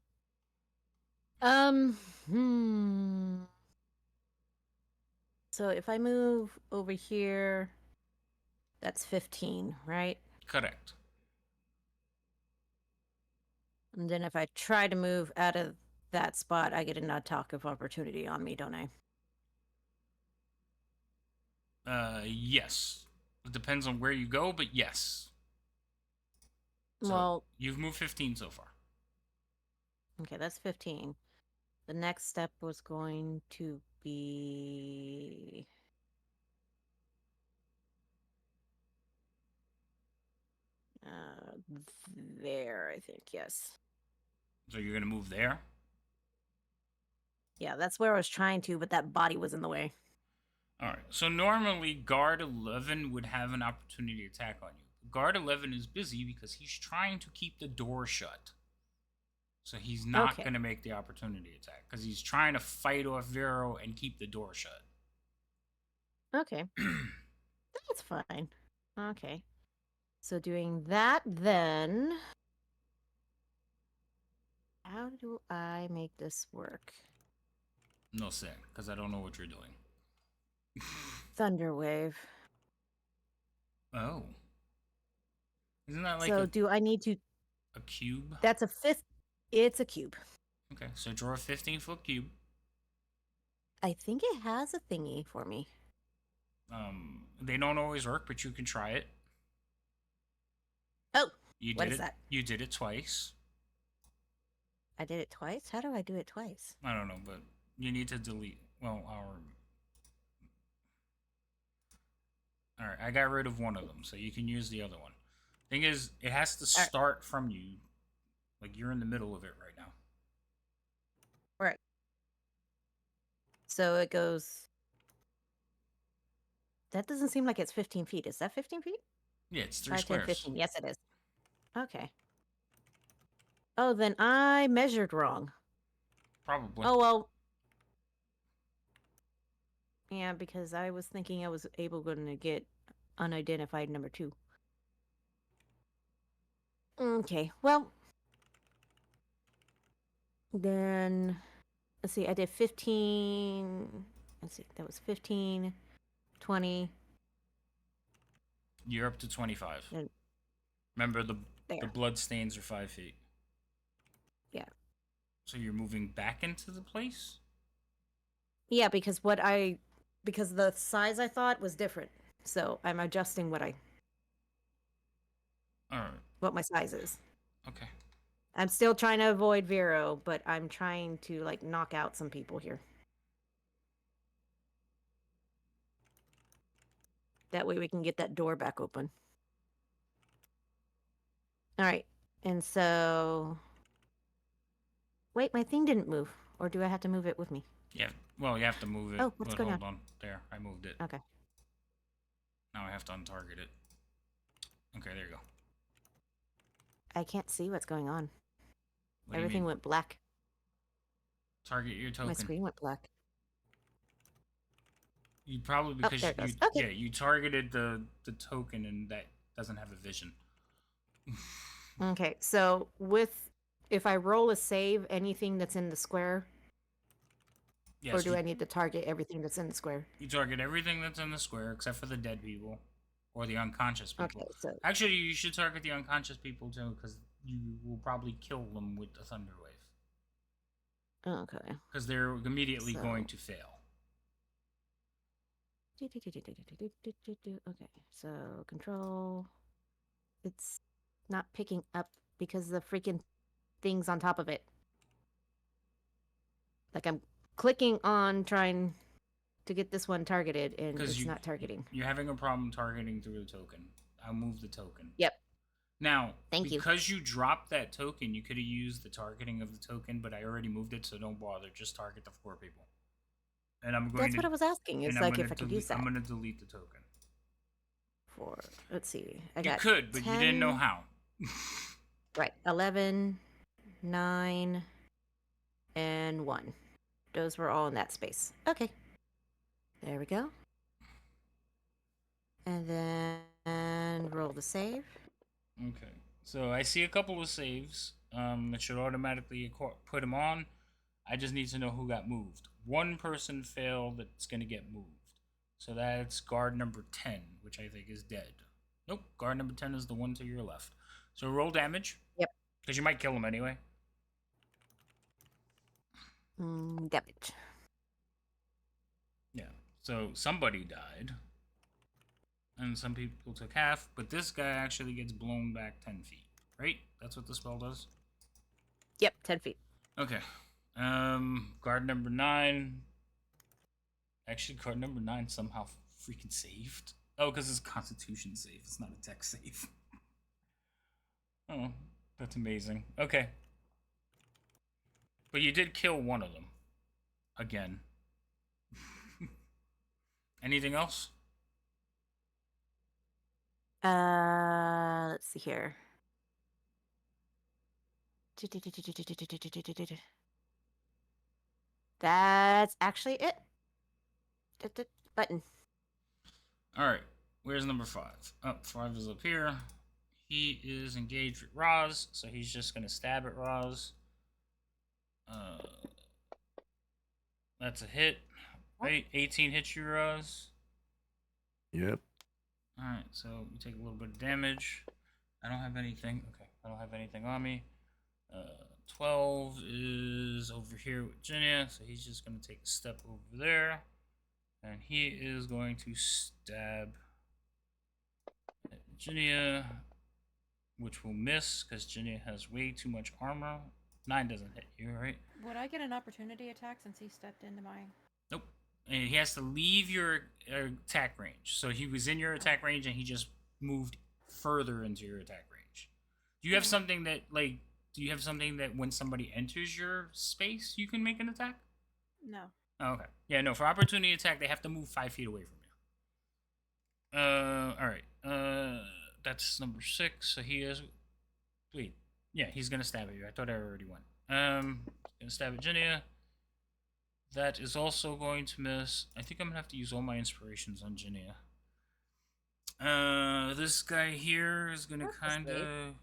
Speaker 2: So if I move over here, that's 15, right?
Speaker 1: Correct.
Speaker 2: And then if I try to move out of that spot, I get an attack of opportunity on me, don't I?
Speaker 1: Yes. It depends on where you go, but yes. So
Speaker 2: Well,
Speaker 1: you've moved 15 so far.
Speaker 2: okay, that's 15. The next step was going to be... there, I think, yes.
Speaker 1: So you're gonna move there.
Speaker 2: Yeah, that's where I was trying to, but that body was in the way.
Speaker 1: All right. So normally guard 11 would have an opportunity attack on you. Guard 11 is busy because he's trying to keep the door shut. So he's not
Speaker 2: Okay.
Speaker 1: going to make the opportunity attack because he's trying to fight off Vero and keep the door shut.
Speaker 2: Okay. That's fine. Okay. So doing that then... How do I make this work?
Speaker 1: No sin, because I don't know what you're doing.
Speaker 2: Thunderwave.
Speaker 1: Oh. Isn't that like
Speaker 2: So do I need to...
Speaker 1: a cube?
Speaker 2: That's a fifth... It's a cube.
Speaker 1: Okay, so draw a 15-foot cube.
Speaker 2: I think it has a thingy for me.
Speaker 1: They don't always work, but you can try it.
Speaker 2: Oh,
Speaker 1: You
Speaker 2: what
Speaker 1: did
Speaker 2: is
Speaker 1: it.
Speaker 2: that?
Speaker 1: You did it twice.
Speaker 2: I did it twice? How do I do it twice?
Speaker 1: I don't know, but you need to delete. Well, all right, I got rid of one of them, so you can use the other one. Thing is, it has to start from you. Like, you're in the middle of it right now.
Speaker 2: Right. So it goes... That doesn't seem like it's 15 feet. Is that 15 feet?
Speaker 1: Yeah, it's 3
Speaker 2: 5, 10,
Speaker 1: squares.
Speaker 2: 15. Yes, it is. Okay. Oh, then I measured wrong.
Speaker 1: Probably.
Speaker 2: Oh, well. Yeah, because I was thinking I was going to get unidentified number 2. Okay, well. Then, let's see, I did 15. Let's see, that was 15, 20.
Speaker 1: You're up to 25.
Speaker 2: And
Speaker 1: Remember, the
Speaker 2: there.
Speaker 1: blood stains are 5 feet.
Speaker 2: Yeah.
Speaker 1: So you're moving back into the place?
Speaker 2: Yeah, because because the size I thought was different. So I'm adjusting
Speaker 1: All right.
Speaker 2: what my size is.
Speaker 1: Okay.
Speaker 2: I'm still trying to avoid Vero, but I'm trying to like knock out some people here. That way we can get that door back open. All right. And so... Wait, my thing didn't move. Or do I have to move it with me?
Speaker 1: Yeah. Well, you have to move it.
Speaker 2: Oh, what's going
Speaker 1: Hold on. There, I moved it.
Speaker 2: Okay.
Speaker 1: Now I have to untarget it. Okay, there you go.
Speaker 2: I can't see what's going on.
Speaker 1: What do you
Speaker 2: Everything
Speaker 1: mean?
Speaker 2: went black.
Speaker 1: Target your token.
Speaker 2: My screen went black.
Speaker 1: You probably because
Speaker 2: there it goes.
Speaker 1: you
Speaker 2: Okay.
Speaker 1: you targeted the token and that doesn't have a vision.
Speaker 2: Okay, so if I roll a save, anything that's in the square,
Speaker 1: Yes,
Speaker 2: or do I need to target everything that's in the square?
Speaker 1: You target everything that's in the square except for the dead people or the unconscious people.
Speaker 2: Okay, so
Speaker 1: Actually, you should target the unconscious people too because you will probably kill them with the thunder wave.
Speaker 2: okay.
Speaker 1: Because they're immediately going to fail.
Speaker 2: Okay, so control. It's not picking up because the freaking thing's on top of it. Like I'm clicking on trying to get this one targeted and it's not targeting.
Speaker 1: You're having a problem targeting through the token. I'll move the token.
Speaker 2: Yep.
Speaker 1: Now,
Speaker 2: Thank you.
Speaker 1: because you dropped that token, you could have used the targeting of the token, but I already moved it, so don't bother. Just target the 4 people. And I'm going
Speaker 2: That's what I was asking. It's like if I could use that.
Speaker 1: I'm going to delete the token.
Speaker 2: Let's see.
Speaker 1: You could, but
Speaker 2: 10,
Speaker 1: you didn't know how.
Speaker 2: Right. 11, 9, and 1. Those were all in that space. Okay. There we go. And then roll the save.
Speaker 1: Okay. So I see a couple of saves. It should automatically put him on. I just need to know who got moved. One person failed that's going to get moved. So that's guard number 10, which I think is dead. Nope, guard number 10 is the one to your left. So roll damage.
Speaker 2: Yep.
Speaker 1: Because you might kill him anyway.
Speaker 2: Damage.
Speaker 1: Yeah. So somebody died. And some people took half. But this guy actually gets blown back 10 feet. Right? That's what the spell does?
Speaker 2: Yep, 10 feet.
Speaker 1: Okay. Guard number 9. Actually, guard number 9 somehow freaking saved. Oh, because it's a constitution save. It's not a deck save. Oh, that's amazing. Okay. But you did kill one of them. Again. Anything else?
Speaker 2: Let's see here. That's actually it. Button.
Speaker 1: Alright. Where's number 5? Oh, 5 is up here. He is engaged with Roz, so he's just going to stab at Roz. That's a hit. Right? 18 hits you, Roz.
Speaker 4: Yep.
Speaker 1: Alright, so you take a little bit of damage. I don't have anything. Okay, I don't have anything on me. 12 is over here with Jinya, so he's just going to take a step over there. And he is going to stab at Jinya, which will miss because Jinya has way too much armor. 9 doesn't hit you, right?
Speaker 3: Would I get an opportunity attack since he stepped into my...
Speaker 1: Nope. And he has to leave your attack range. So he was in your attack range and he just moved further into your attack range. Do you have something that, like, when somebody enters your space, you can make an attack?
Speaker 3: No.
Speaker 1: Oh, okay. Yeah, no, for opportunity attack, they have to move 5 feet away from you. Alright. That's number 6. So he is... Wait. Yeah, he's gonna stab at you. I thought I already went. Gonna stab at Jinya. That is also going to miss. I think I'm gonna have to use all my inspirations on Jinya. This guy here is gonna kind of...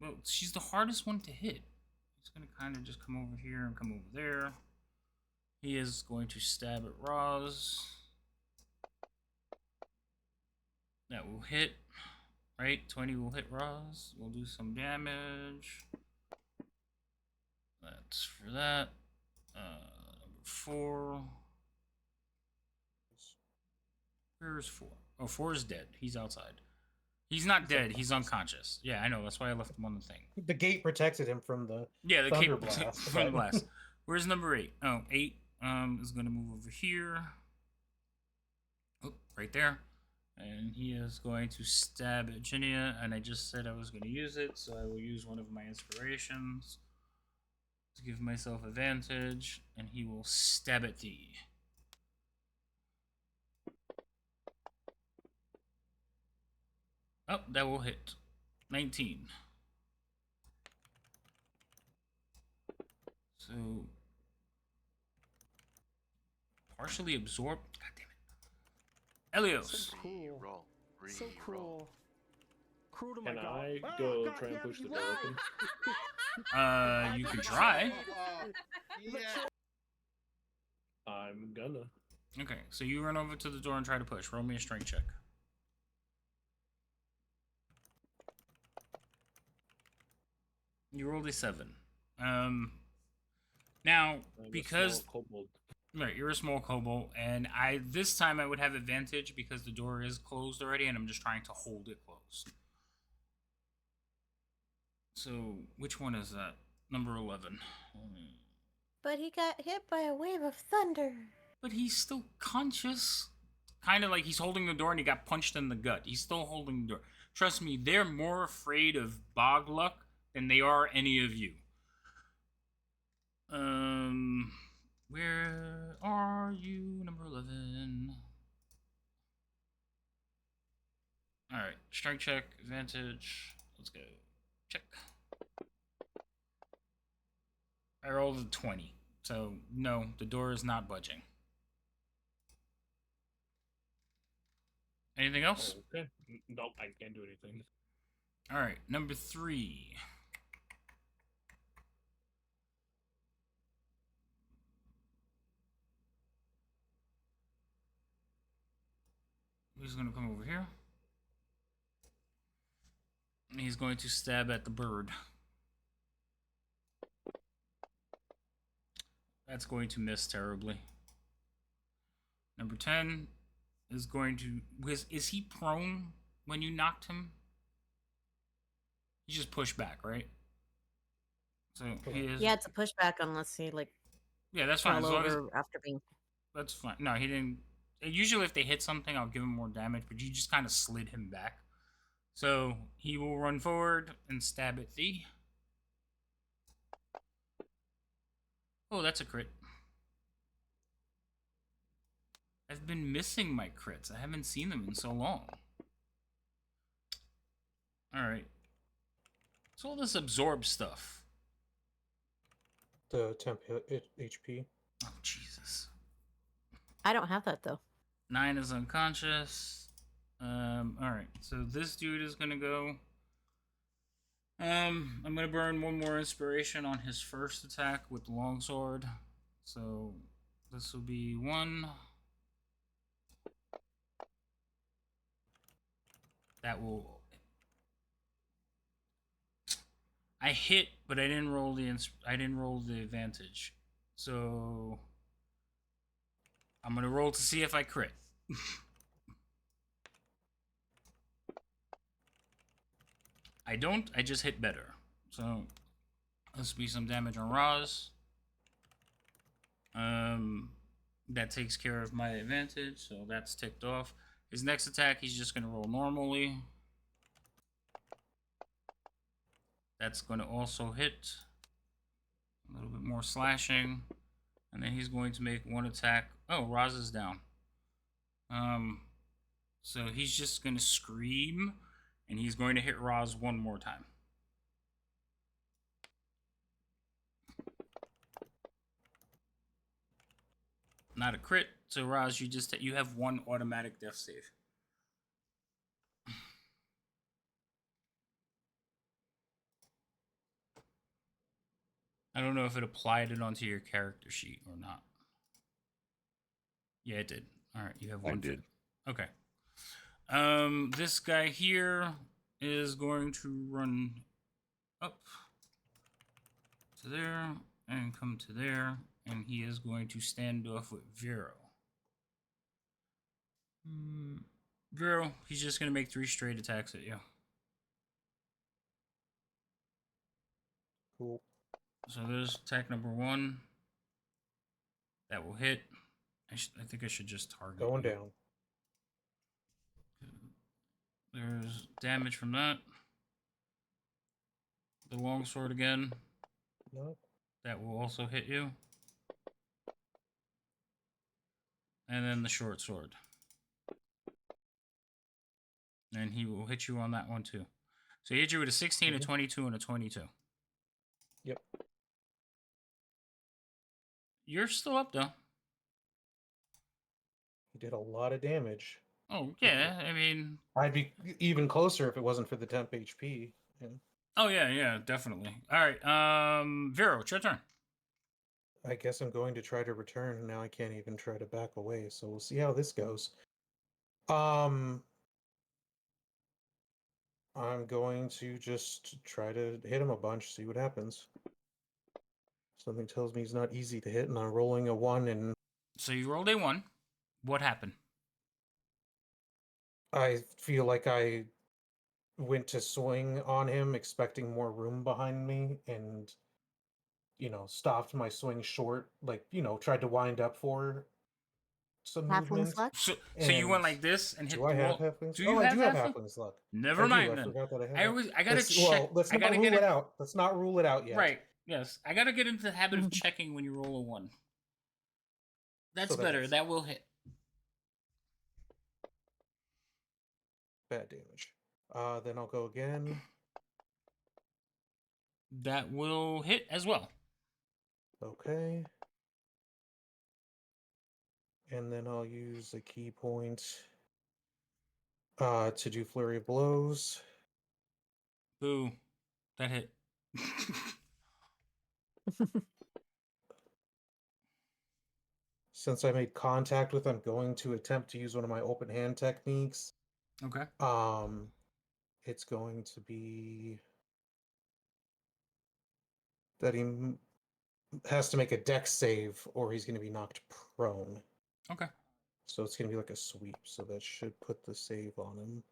Speaker 1: Well, she's the hardest one to hit. He's gonna kind of just come over here and come over there. He is going to stab at Roz. That will hit. Right? 20 will hit Roz. We'll do some damage. That's for that. Number 4. Where's 4? Oh, 4 is dead. He's outside. He's not dead. He's unconscious. Yeah, I know. That's why I left him on the thing.
Speaker 5: The gate protected him from the
Speaker 1: the
Speaker 5: thunder
Speaker 1: cape
Speaker 5: blast.
Speaker 1: from the blast. Where's number 8? Oh, 8 is going to move over here. Oh, right there. And he is going to stab at Jinya, and I just said I was going to use it, so I will use one of my inspirations to give myself advantage, and he will stab at thee. Oh, that will hit. 19. So, partially absorbed. God damn it. Elios.
Speaker 8: So cool. So cruel. Cruel to my
Speaker 6: Can
Speaker 8: god.
Speaker 6: I go try and push the door open?
Speaker 1: You can try.
Speaker 6: I'm gonna.
Speaker 1: Okay, so you run over to the door and try to push. Roll me a strength check. You rolled a 7. Now, because right, you're a small kobold, and this time I would have advantage because the door is closed already, and I'm just trying to hold it closed. So, which one is that? Number 11.
Speaker 2: But he got hit by a wave of thunder.
Speaker 1: But he's still conscious. Kind of like he's holding the door and he got punched in the gut. He's still holding the door. Trust me, they're more afraid of bog luck than they are any of you. Where are you? Number 11. Alright, strength check, advantage. Let's go. Check. I rolled a 20. So, no, the door is not budging. Anything else?
Speaker 6: Okay. Nope, I can't do anything.
Speaker 1: All right, number 3. He's going to come over here. And he's going to stab at the bird. That's going to miss terribly. Number 10 is going to... Is he prone when you knocked him? You just push back, right? So he is...
Speaker 2: Yeah, it's a pushback unless he
Speaker 1: yeah, that's fine.
Speaker 2: fell
Speaker 1: As long as
Speaker 2: over after being.
Speaker 1: that's fine. No, he didn't. Usually, if they hit something, I'll give him more damage, but you just kind of slid him back. So he will run forward and stab at thee. Oh, that's a crit. I've been missing my crits. I haven't seen them in so long. Alright. What's all this absorb stuff?
Speaker 5: The temp HP.
Speaker 1: Oh, Jesus.
Speaker 2: I don't have that though.
Speaker 1: 9 is unconscious. Alright. So this dude is gonna go. I'm gonna burn 1 more inspiration on his first attack with the longsword. So this will be 1. That will. I hit, but I didn't roll the advantage. So I'm gonna roll to see if I crit. I don't. I just hit better. So this will be some damage on Roz. That takes care of my advantage, so that's ticked off. His next attack, he's just gonna roll normally. That's gonna also hit. A little bit more slashing, and then he's going to make 1 attack. Oh, Roz is down. So he's just gonna scream, and he's going to hit Roz 1 more time. Not a crit. So Roz, you have 1 automatic death save. I don't know if it applied it onto your character sheet or not. Yeah, it did. All right, you have 1.
Speaker 4: I did.
Speaker 1: Okay. This guy here is going to run up to there and come to there, and he is going to stand off with Vero. Vero, he's just going to make 3 straight attacks at you.
Speaker 5: Cool.
Speaker 1: So there's attack number 1. That will hit. I think I should just target
Speaker 5: Going
Speaker 1: you.
Speaker 5: down.
Speaker 1: There's damage from that. The longsword again.
Speaker 5: Nope.
Speaker 1: That will also hit you. And then the short sword. And he will hit you on that one too. So he hit you with a 16, a 22, and a 22.
Speaker 5: Yep.
Speaker 1: You're still up though.
Speaker 5: He did a lot of damage.
Speaker 1: Oh, yeah. I mean,
Speaker 5: I'd be even closer if it wasn't for the temp HP. Yeah.
Speaker 1: oh yeah, definitely. All right, Vero, it's your turn.
Speaker 5: I guess I'm going to try to return. Now I can't even try to back away, so we'll see how this goes. I'm going to just try to hit him a bunch, see what happens. Something tells me he's not easy to hit, and I'm rolling a 1, and
Speaker 1: So you rolled a 1. What happened?
Speaker 5: I feel like I went to swing on him expecting more room behind me, and stopped my swing short, tried to wind up for some
Speaker 2: Halfling
Speaker 5: movement.
Speaker 2: slug?
Speaker 1: So you went like this and hit
Speaker 5: Do I
Speaker 1: the
Speaker 5: have
Speaker 1: wall.
Speaker 5: halfling?
Speaker 1: Do you
Speaker 5: I
Speaker 1: have
Speaker 5: do have
Speaker 1: halfling?
Speaker 5: halfling's luck.
Speaker 1: Never
Speaker 5: I
Speaker 1: mind
Speaker 5: do. I
Speaker 1: then.
Speaker 5: forgot that I have.
Speaker 1: I gotta check.
Speaker 5: Well, let's not rule it out. Let's not rule it out yet.
Speaker 1: Right. Yes. I gotta get into the habit of checking when you roll a 1. That's
Speaker 5: So
Speaker 1: better. That will hit.
Speaker 5: Bad damage. Then I'll go again.
Speaker 1: That will hit as well.
Speaker 5: Okay. And then I'll use a key point to do flurry of blows.
Speaker 1: Boo. That hit.
Speaker 5: Since I made contact with, I'm going to attempt to use one of my open hand techniques.
Speaker 1: Okay.
Speaker 5: It's going to be that he has to make a dex save, or he's going to be knocked prone.
Speaker 1: Okay.
Speaker 5: So it's going to be like a sweep. So that should put the save on him.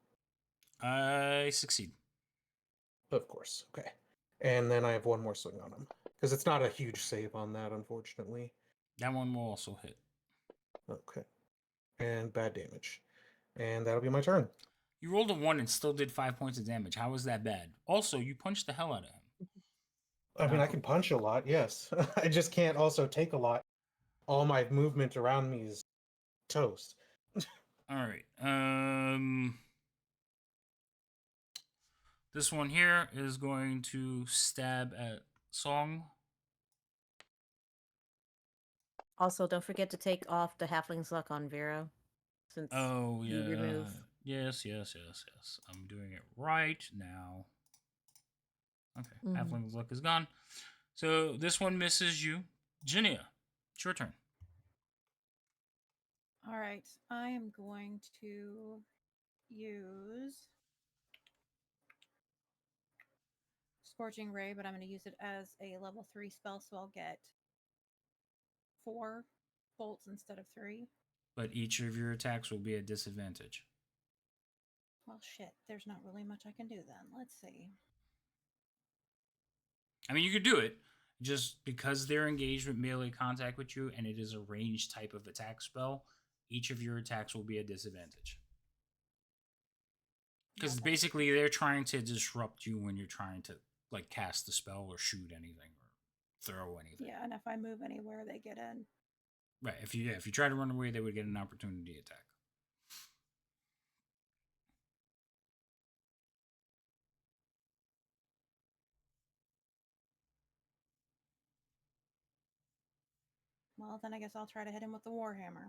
Speaker 1: I succeed.
Speaker 5: Of course. Okay. And then I have one more swing on him. Because it's not a huge save on that, unfortunately.
Speaker 1: That one will also hit.
Speaker 5: Okay. And bad damage. And that'll be my turn.
Speaker 1: You rolled a 1 and still did 5 points of damage. How was that bad? Also, you punched the hell out of him.
Speaker 5: I mean, I can punch a lot, yes. I just can't also take a lot. All my movement around me is toast.
Speaker 1: All right. This one here is going to stab at Song.
Speaker 2: Also, don't forget to take off the halfling's luck on Vero. Since
Speaker 1: Oh,
Speaker 2: you
Speaker 1: yeah.
Speaker 2: remove.
Speaker 1: Yes. I'm doing it right now. Okay. Halfling's luck is gone. So this one misses you. Ginia, it's your turn.
Speaker 3: All right. I am going to use Scorching Ray, but I'm going to use it as a level 3 spell, so I'll get 4 bolts instead of 3.
Speaker 1: But each of your attacks will be a disadvantage.
Speaker 3: Well, shit. There's not really much I can do then. Let's see.
Speaker 1: I mean, you could do it. Just because they're engaged with melee contact with you and it is a ranged type of attack spell, each of your attacks will be a disadvantage. Because basically they're trying to disrupt you when you're trying to like cast the spell or shoot anything or throw anything.
Speaker 3: Yeah, and if I move anywhere, they get in.
Speaker 1: Right. If you try to run away, they would get an opportunity attack.
Speaker 3: Well, then I guess I'll try to hit him with the Warhammer.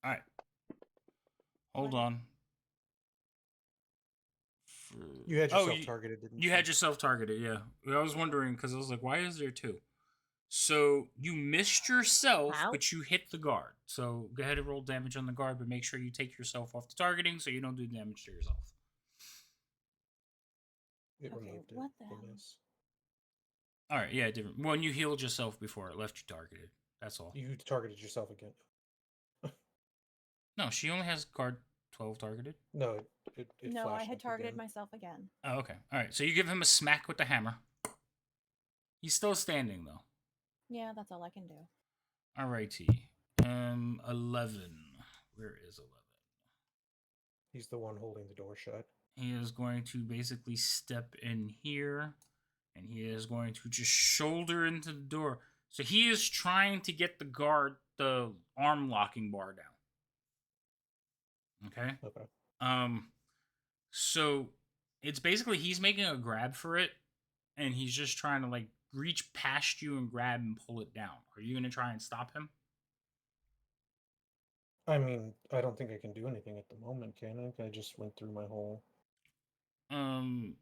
Speaker 1: All right. Hold on.
Speaker 5: You had yourself targeted, didn't you?
Speaker 1: You had yourself targeted, yeah. I was wondering because I was like, why is there 2? So you missed yourself, but you hit the guard. So go ahead and roll damage on the guard, but make sure you take yourself off the targeting so you don't do damage to yourself.
Speaker 5: It removed it.
Speaker 3: What the hell?
Speaker 1: All right, yeah, different. When you healed yourself before it left you targeted. That's all.
Speaker 5: You targeted yourself again.
Speaker 1: No, she only has guard 12 targeted.
Speaker 5: No, it
Speaker 3: No, I had targeted
Speaker 5: again.
Speaker 3: myself again.
Speaker 1: Oh, okay. All right, so you give him a smack with the hammer. He's still standing, though.
Speaker 3: Yeah, that's all I can do.
Speaker 1: All righty. 11. Where is 11?
Speaker 5: He's the one holding the door shut.
Speaker 1: He is going to basically step in here, and he is going to just shoulder into the door. So he is trying to get the arm locking bar down. Okay?
Speaker 5: Okay.
Speaker 1: So it's basically he's making a grab for it, and he's just trying to like reach past you and grab and pull it down. Are you going to try and stop him?
Speaker 5: I mean, I don't think I can do anything at the moment, can I? I just went through my whole. I'm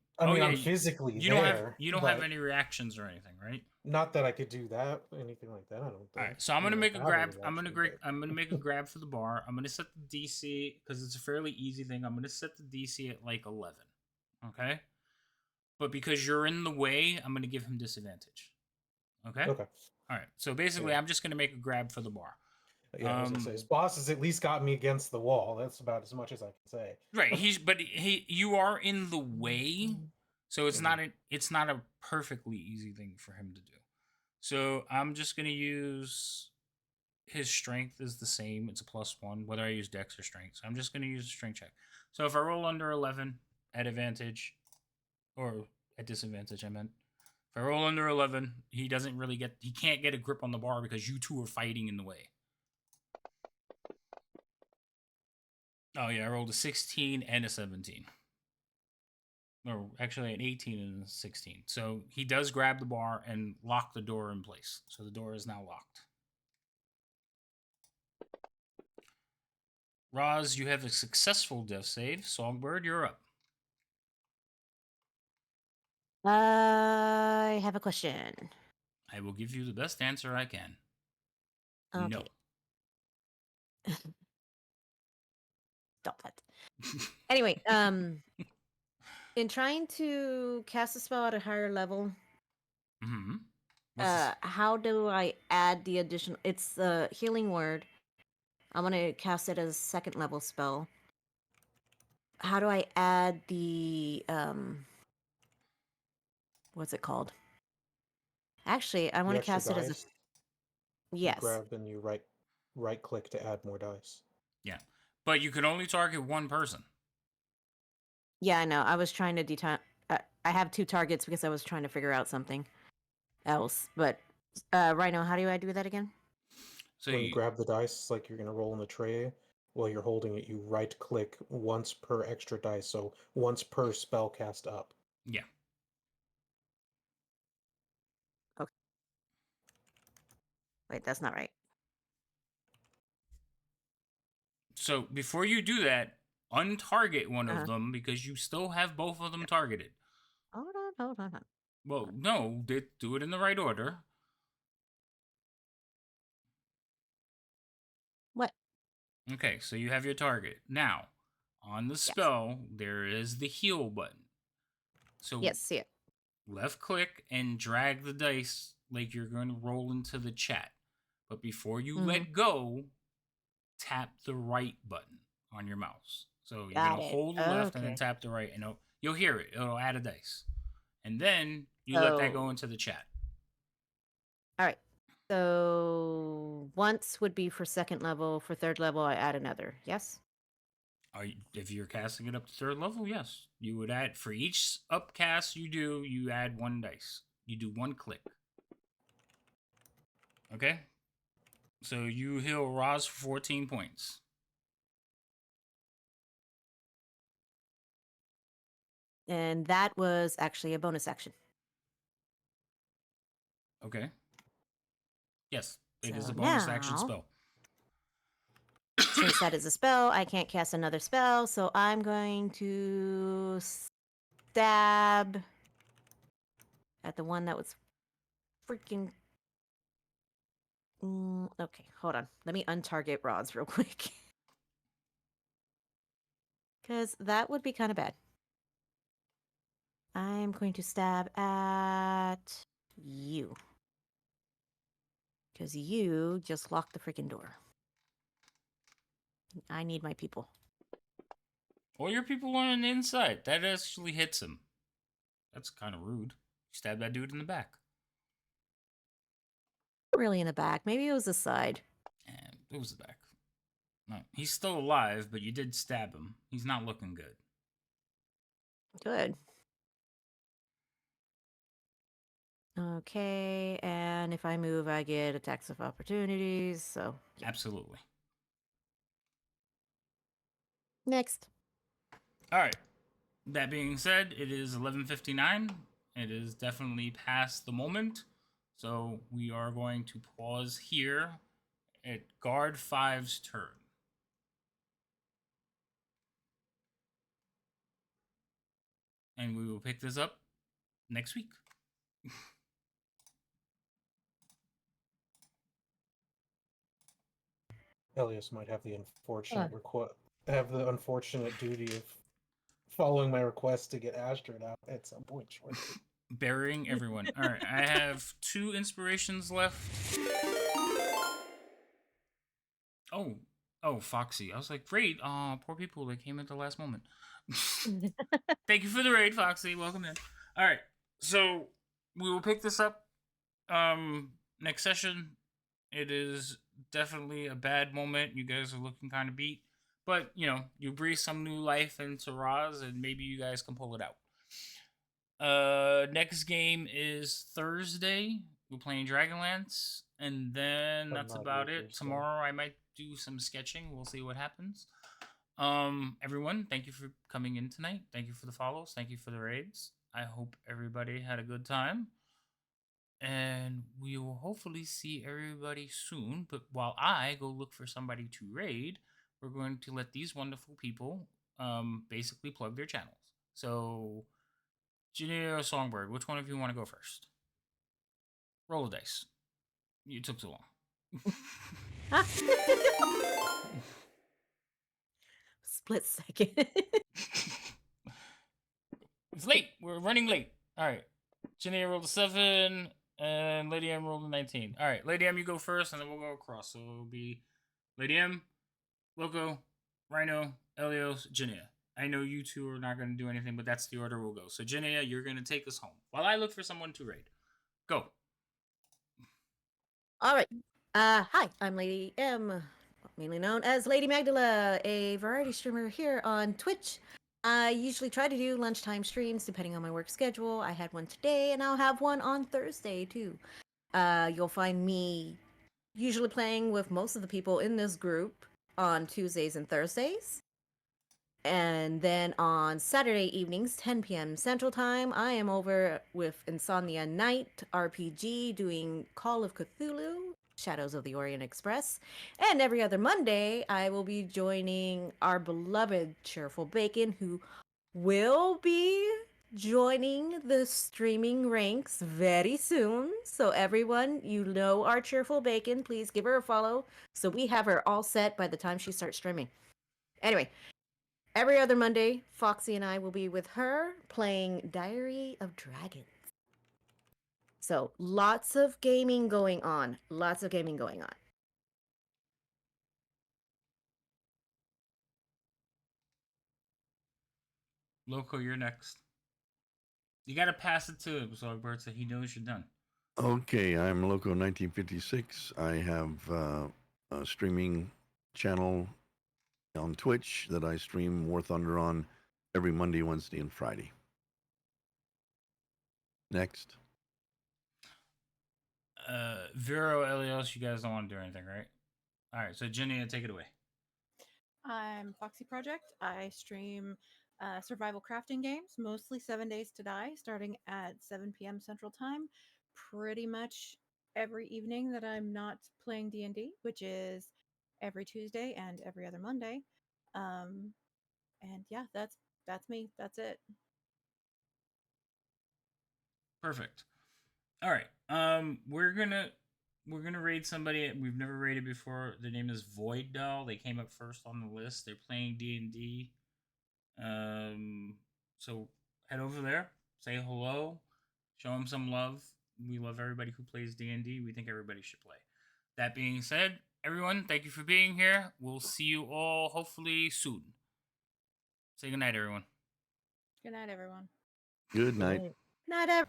Speaker 5: physically
Speaker 1: you
Speaker 5: there.
Speaker 1: You don't have any reactions or anything, right?
Speaker 5: Not that I could do that, anything like that. I don't think.
Speaker 1: All right, so I'm gonna make a grab. I'm gonna make a grab for the bar. I'm gonna set the DC because it's a fairly easy thing. I'm gonna set the DC at like 11. Okay, but because you're in the way, I'm gonna give him disadvantage. Okay.
Speaker 5: Okay.
Speaker 1: All right. So basically, I'm just gonna make a grab for the bar.
Speaker 5: Yeah, I was gonna say his boss has at least got me against the wall. That's about as much as I can say.
Speaker 1: Right. You are in the way, so it's not a perfectly easy thing for him to do. So I'm just gonna use his strength is the same. It's a +1 whether I use Dex or Strength. So I'm just gonna use a Strength check. So if I roll under 11 at advantage, or at disadvantage, I meant. If I roll under 11, he can't get a grip on the bar because you two are fighting in the way. Oh, yeah, I rolled a 16 and a 17. Or actually an 18 and a 16. So he does grab the bar and lock the door in place. So the door is now locked. Roz, you have a successful death save. Songbird, you're up.
Speaker 2: I have a question.
Speaker 1: I will give you the best answer I can.
Speaker 2: Okay.
Speaker 1: No.
Speaker 2: Stop that. Anyway, in trying to cast a spell at a higher level,
Speaker 1: Mm-hmm. What's this?
Speaker 2: how do I add the additional? It's the healing word. I'm gonna cast it as a second level spell. How do I add the what's it called? Actually, I
Speaker 5: The
Speaker 2: want to
Speaker 5: extra
Speaker 2: cast it as a
Speaker 5: dice. You
Speaker 2: yes.
Speaker 5: grab and you right click to add more dice.
Speaker 1: Yeah. But you can only target one person.
Speaker 2: Yeah, I know. I was trying to I have 2 targets because I was trying to figure out something else. But Rhino, how do I do that again?
Speaker 1: So
Speaker 5: When you grab the dice, like you're gonna roll in the tray, while you're holding it, you right click once per extra dice, so once per spell cast up.
Speaker 1: yeah.
Speaker 2: Okay. Wait, that's not right.
Speaker 1: So before you do that, untarget one of
Speaker 2: Uh-huh.
Speaker 1: them because you still have both of them targeted.
Speaker 2: Hold on.
Speaker 1: Well, no, do it in the right order.
Speaker 2: What?
Speaker 1: Okay, so you have your target. Now, on the
Speaker 2: Yes.
Speaker 1: spell, there is the heal button. So
Speaker 2: Yes, see it.
Speaker 1: left click and drag the dice like you're going to roll into the chat. But before you let go, tap the right button on your mouse. So you're
Speaker 2: Got
Speaker 1: going to
Speaker 2: it.
Speaker 1: hold the left and then
Speaker 2: Okay.
Speaker 1: tap the right, and you'll hear it. It'll add a dice. And then you let that go
Speaker 2: Oh.
Speaker 1: into the chat.
Speaker 2: All right. So once would be for second level. For third level, I add another. Yes.
Speaker 1: If you're casting it up to third level, yes, you would add for each upcast you do. You add 1 dice. You do 1 click. Okay. So you heal Roz for 14 points.
Speaker 2: And that was actually a bonus action.
Speaker 1: Okay. Yes, it is
Speaker 2: So
Speaker 1: a bonus action
Speaker 2: now,
Speaker 1: spell.
Speaker 2: since that is a spell, I can't cast another spell. So I'm going to stab at the one that was freaking. Okay, hold on. Let me untarget rods real quick. Because that would be kind of bad. I'm going to stab at you. Because you just locked the freaking door. I need my people.
Speaker 1: All your people are on the inside. That actually hits him. That's kind of rude. Stab that dude in the back.
Speaker 2: Really in the back. Maybe it was the side.
Speaker 1: And it was the back. No, he's still alive, but you did stab him. He's not looking good.
Speaker 2: Good. Okay, and if I move, I get attacks of opportunities. So, yeah.
Speaker 1: Absolutely.
Speaker 2: Next.
Speaker 1: All right. That being said, it is 11:59. It is definitely past the moment. So we are going to pause here at guard 5's turn. And we will pick this up next week.
Speaker 5: Elias might have the unfortunate duty of following my request to get Astrid out at some point shortly.
Speaker 1: Burying everyone. All right, I have 2 inspirations left. Oh, Foxy. I was like, great. Poor people that came at the last moment. Thank you for the raid, Foxy. Welcome in. All right, so we will pick this up next session. It is definitely a bad moment. You guys are looking kind of beat, but you breathe some new life into Roz, and maybe you guys can pull it out. Next game is Thursday. We're playing Dragonlance, and then
Speaker 5: I'm
Speaker 1: that's
Speaker 5: not
Speaker 1: about
Speaker 5: here
Speaker 1: it.
Speaker 5: Thursday.
Speaker 1: Tomorrow I might do some sketching. We'll see what happens. Everyone, thank you for coming in tonight. Thank you for the follows. Thank you for the raids. I hope everybody had a good time. And we will hopefully see everybody soon. But while I go look for somebody to raid, we're going to let these wonderful people basically plug their channels. So Janae or Songbird? Which one of you want to go first? Roll the dice. You took too long.
Speaker 2: Split second.
Speaker 1: It's late. We're running late. All right. Janae rolled a 7, and Lady M rolled a 19. All right, Lady M, you go first, and then we'll go across. So it'll be Lady M, Loco, Rhino, Elios, Janaea. I know you two are not going to do anything, but that's the order we'll go. So, Janaea, you're going to take us home while I look for someone to raid. Go.
Speaker 2: All right. Hi, I'm Lady M, mainly known as Lady Magdala, a variety streamer here on Twitch. I usually try to do lunchtime streams depending on my work schedule. I had one today, and I'll have one on Thursday too. You'll find me usually playing with most of the people in this group on Tuesdays and Thursdays. And then on Saturday evenings, 10 p.m. Central Time, I am over with Insomnia Night RPG doing Call of Cthulhu, Shadows of the Orient Express. And every other Monday, I will be joining our beloved Cheerful Bacon, who will be joining the streaming ranks very soon. So everyone, you know our Cheerful Bacon, please give her a follow so we have her all set by the time she starts streaming. Anyway, every other Monday, Foxy and I will be with her playing Diary of Dragons. So lots of gaming going on. Lots of gaming going on.
Speaker 1: Loco, you're next. You got to pass it to him, Songbird, so he knows you're done.
Speaker 4: Okay, I'm Loco 1956. I have a streaming channel on Twitch that I stream War Thunder on every Monday, Wednesday, and Friday. Next.
Speaker 1: Vero, Elios, you guys don't want to do anything, right? All right, so Jenny, take it away.
Speaker 3: I'm Foxy Project. I stream survival crafting games, mostly 7 Days to Die, starting at 7 p.m. Central Time, pretty much every evening that I'm not playing D&D, which is every Tuesday and every other Monday. And yeah, that's me. That's it.
Speaker 1: Perfect. All right. We're gonna raid somebody we've never raided before. Their name is Void Doll. They came up first on the list. They're playing D&D. So head over there, say hello, show them some love. We love everybody who plays D&D. We think everybody should play. That being said, everyone, thank you for being here. We'll see you all hopefully soon. Say goodnight, everyone.
Speaker 3: Good night, everyone.
Speaker 4: Good night.
Speaker 2: Not ever.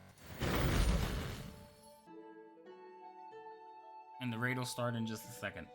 Speaker 1: And the raid will start in just a second.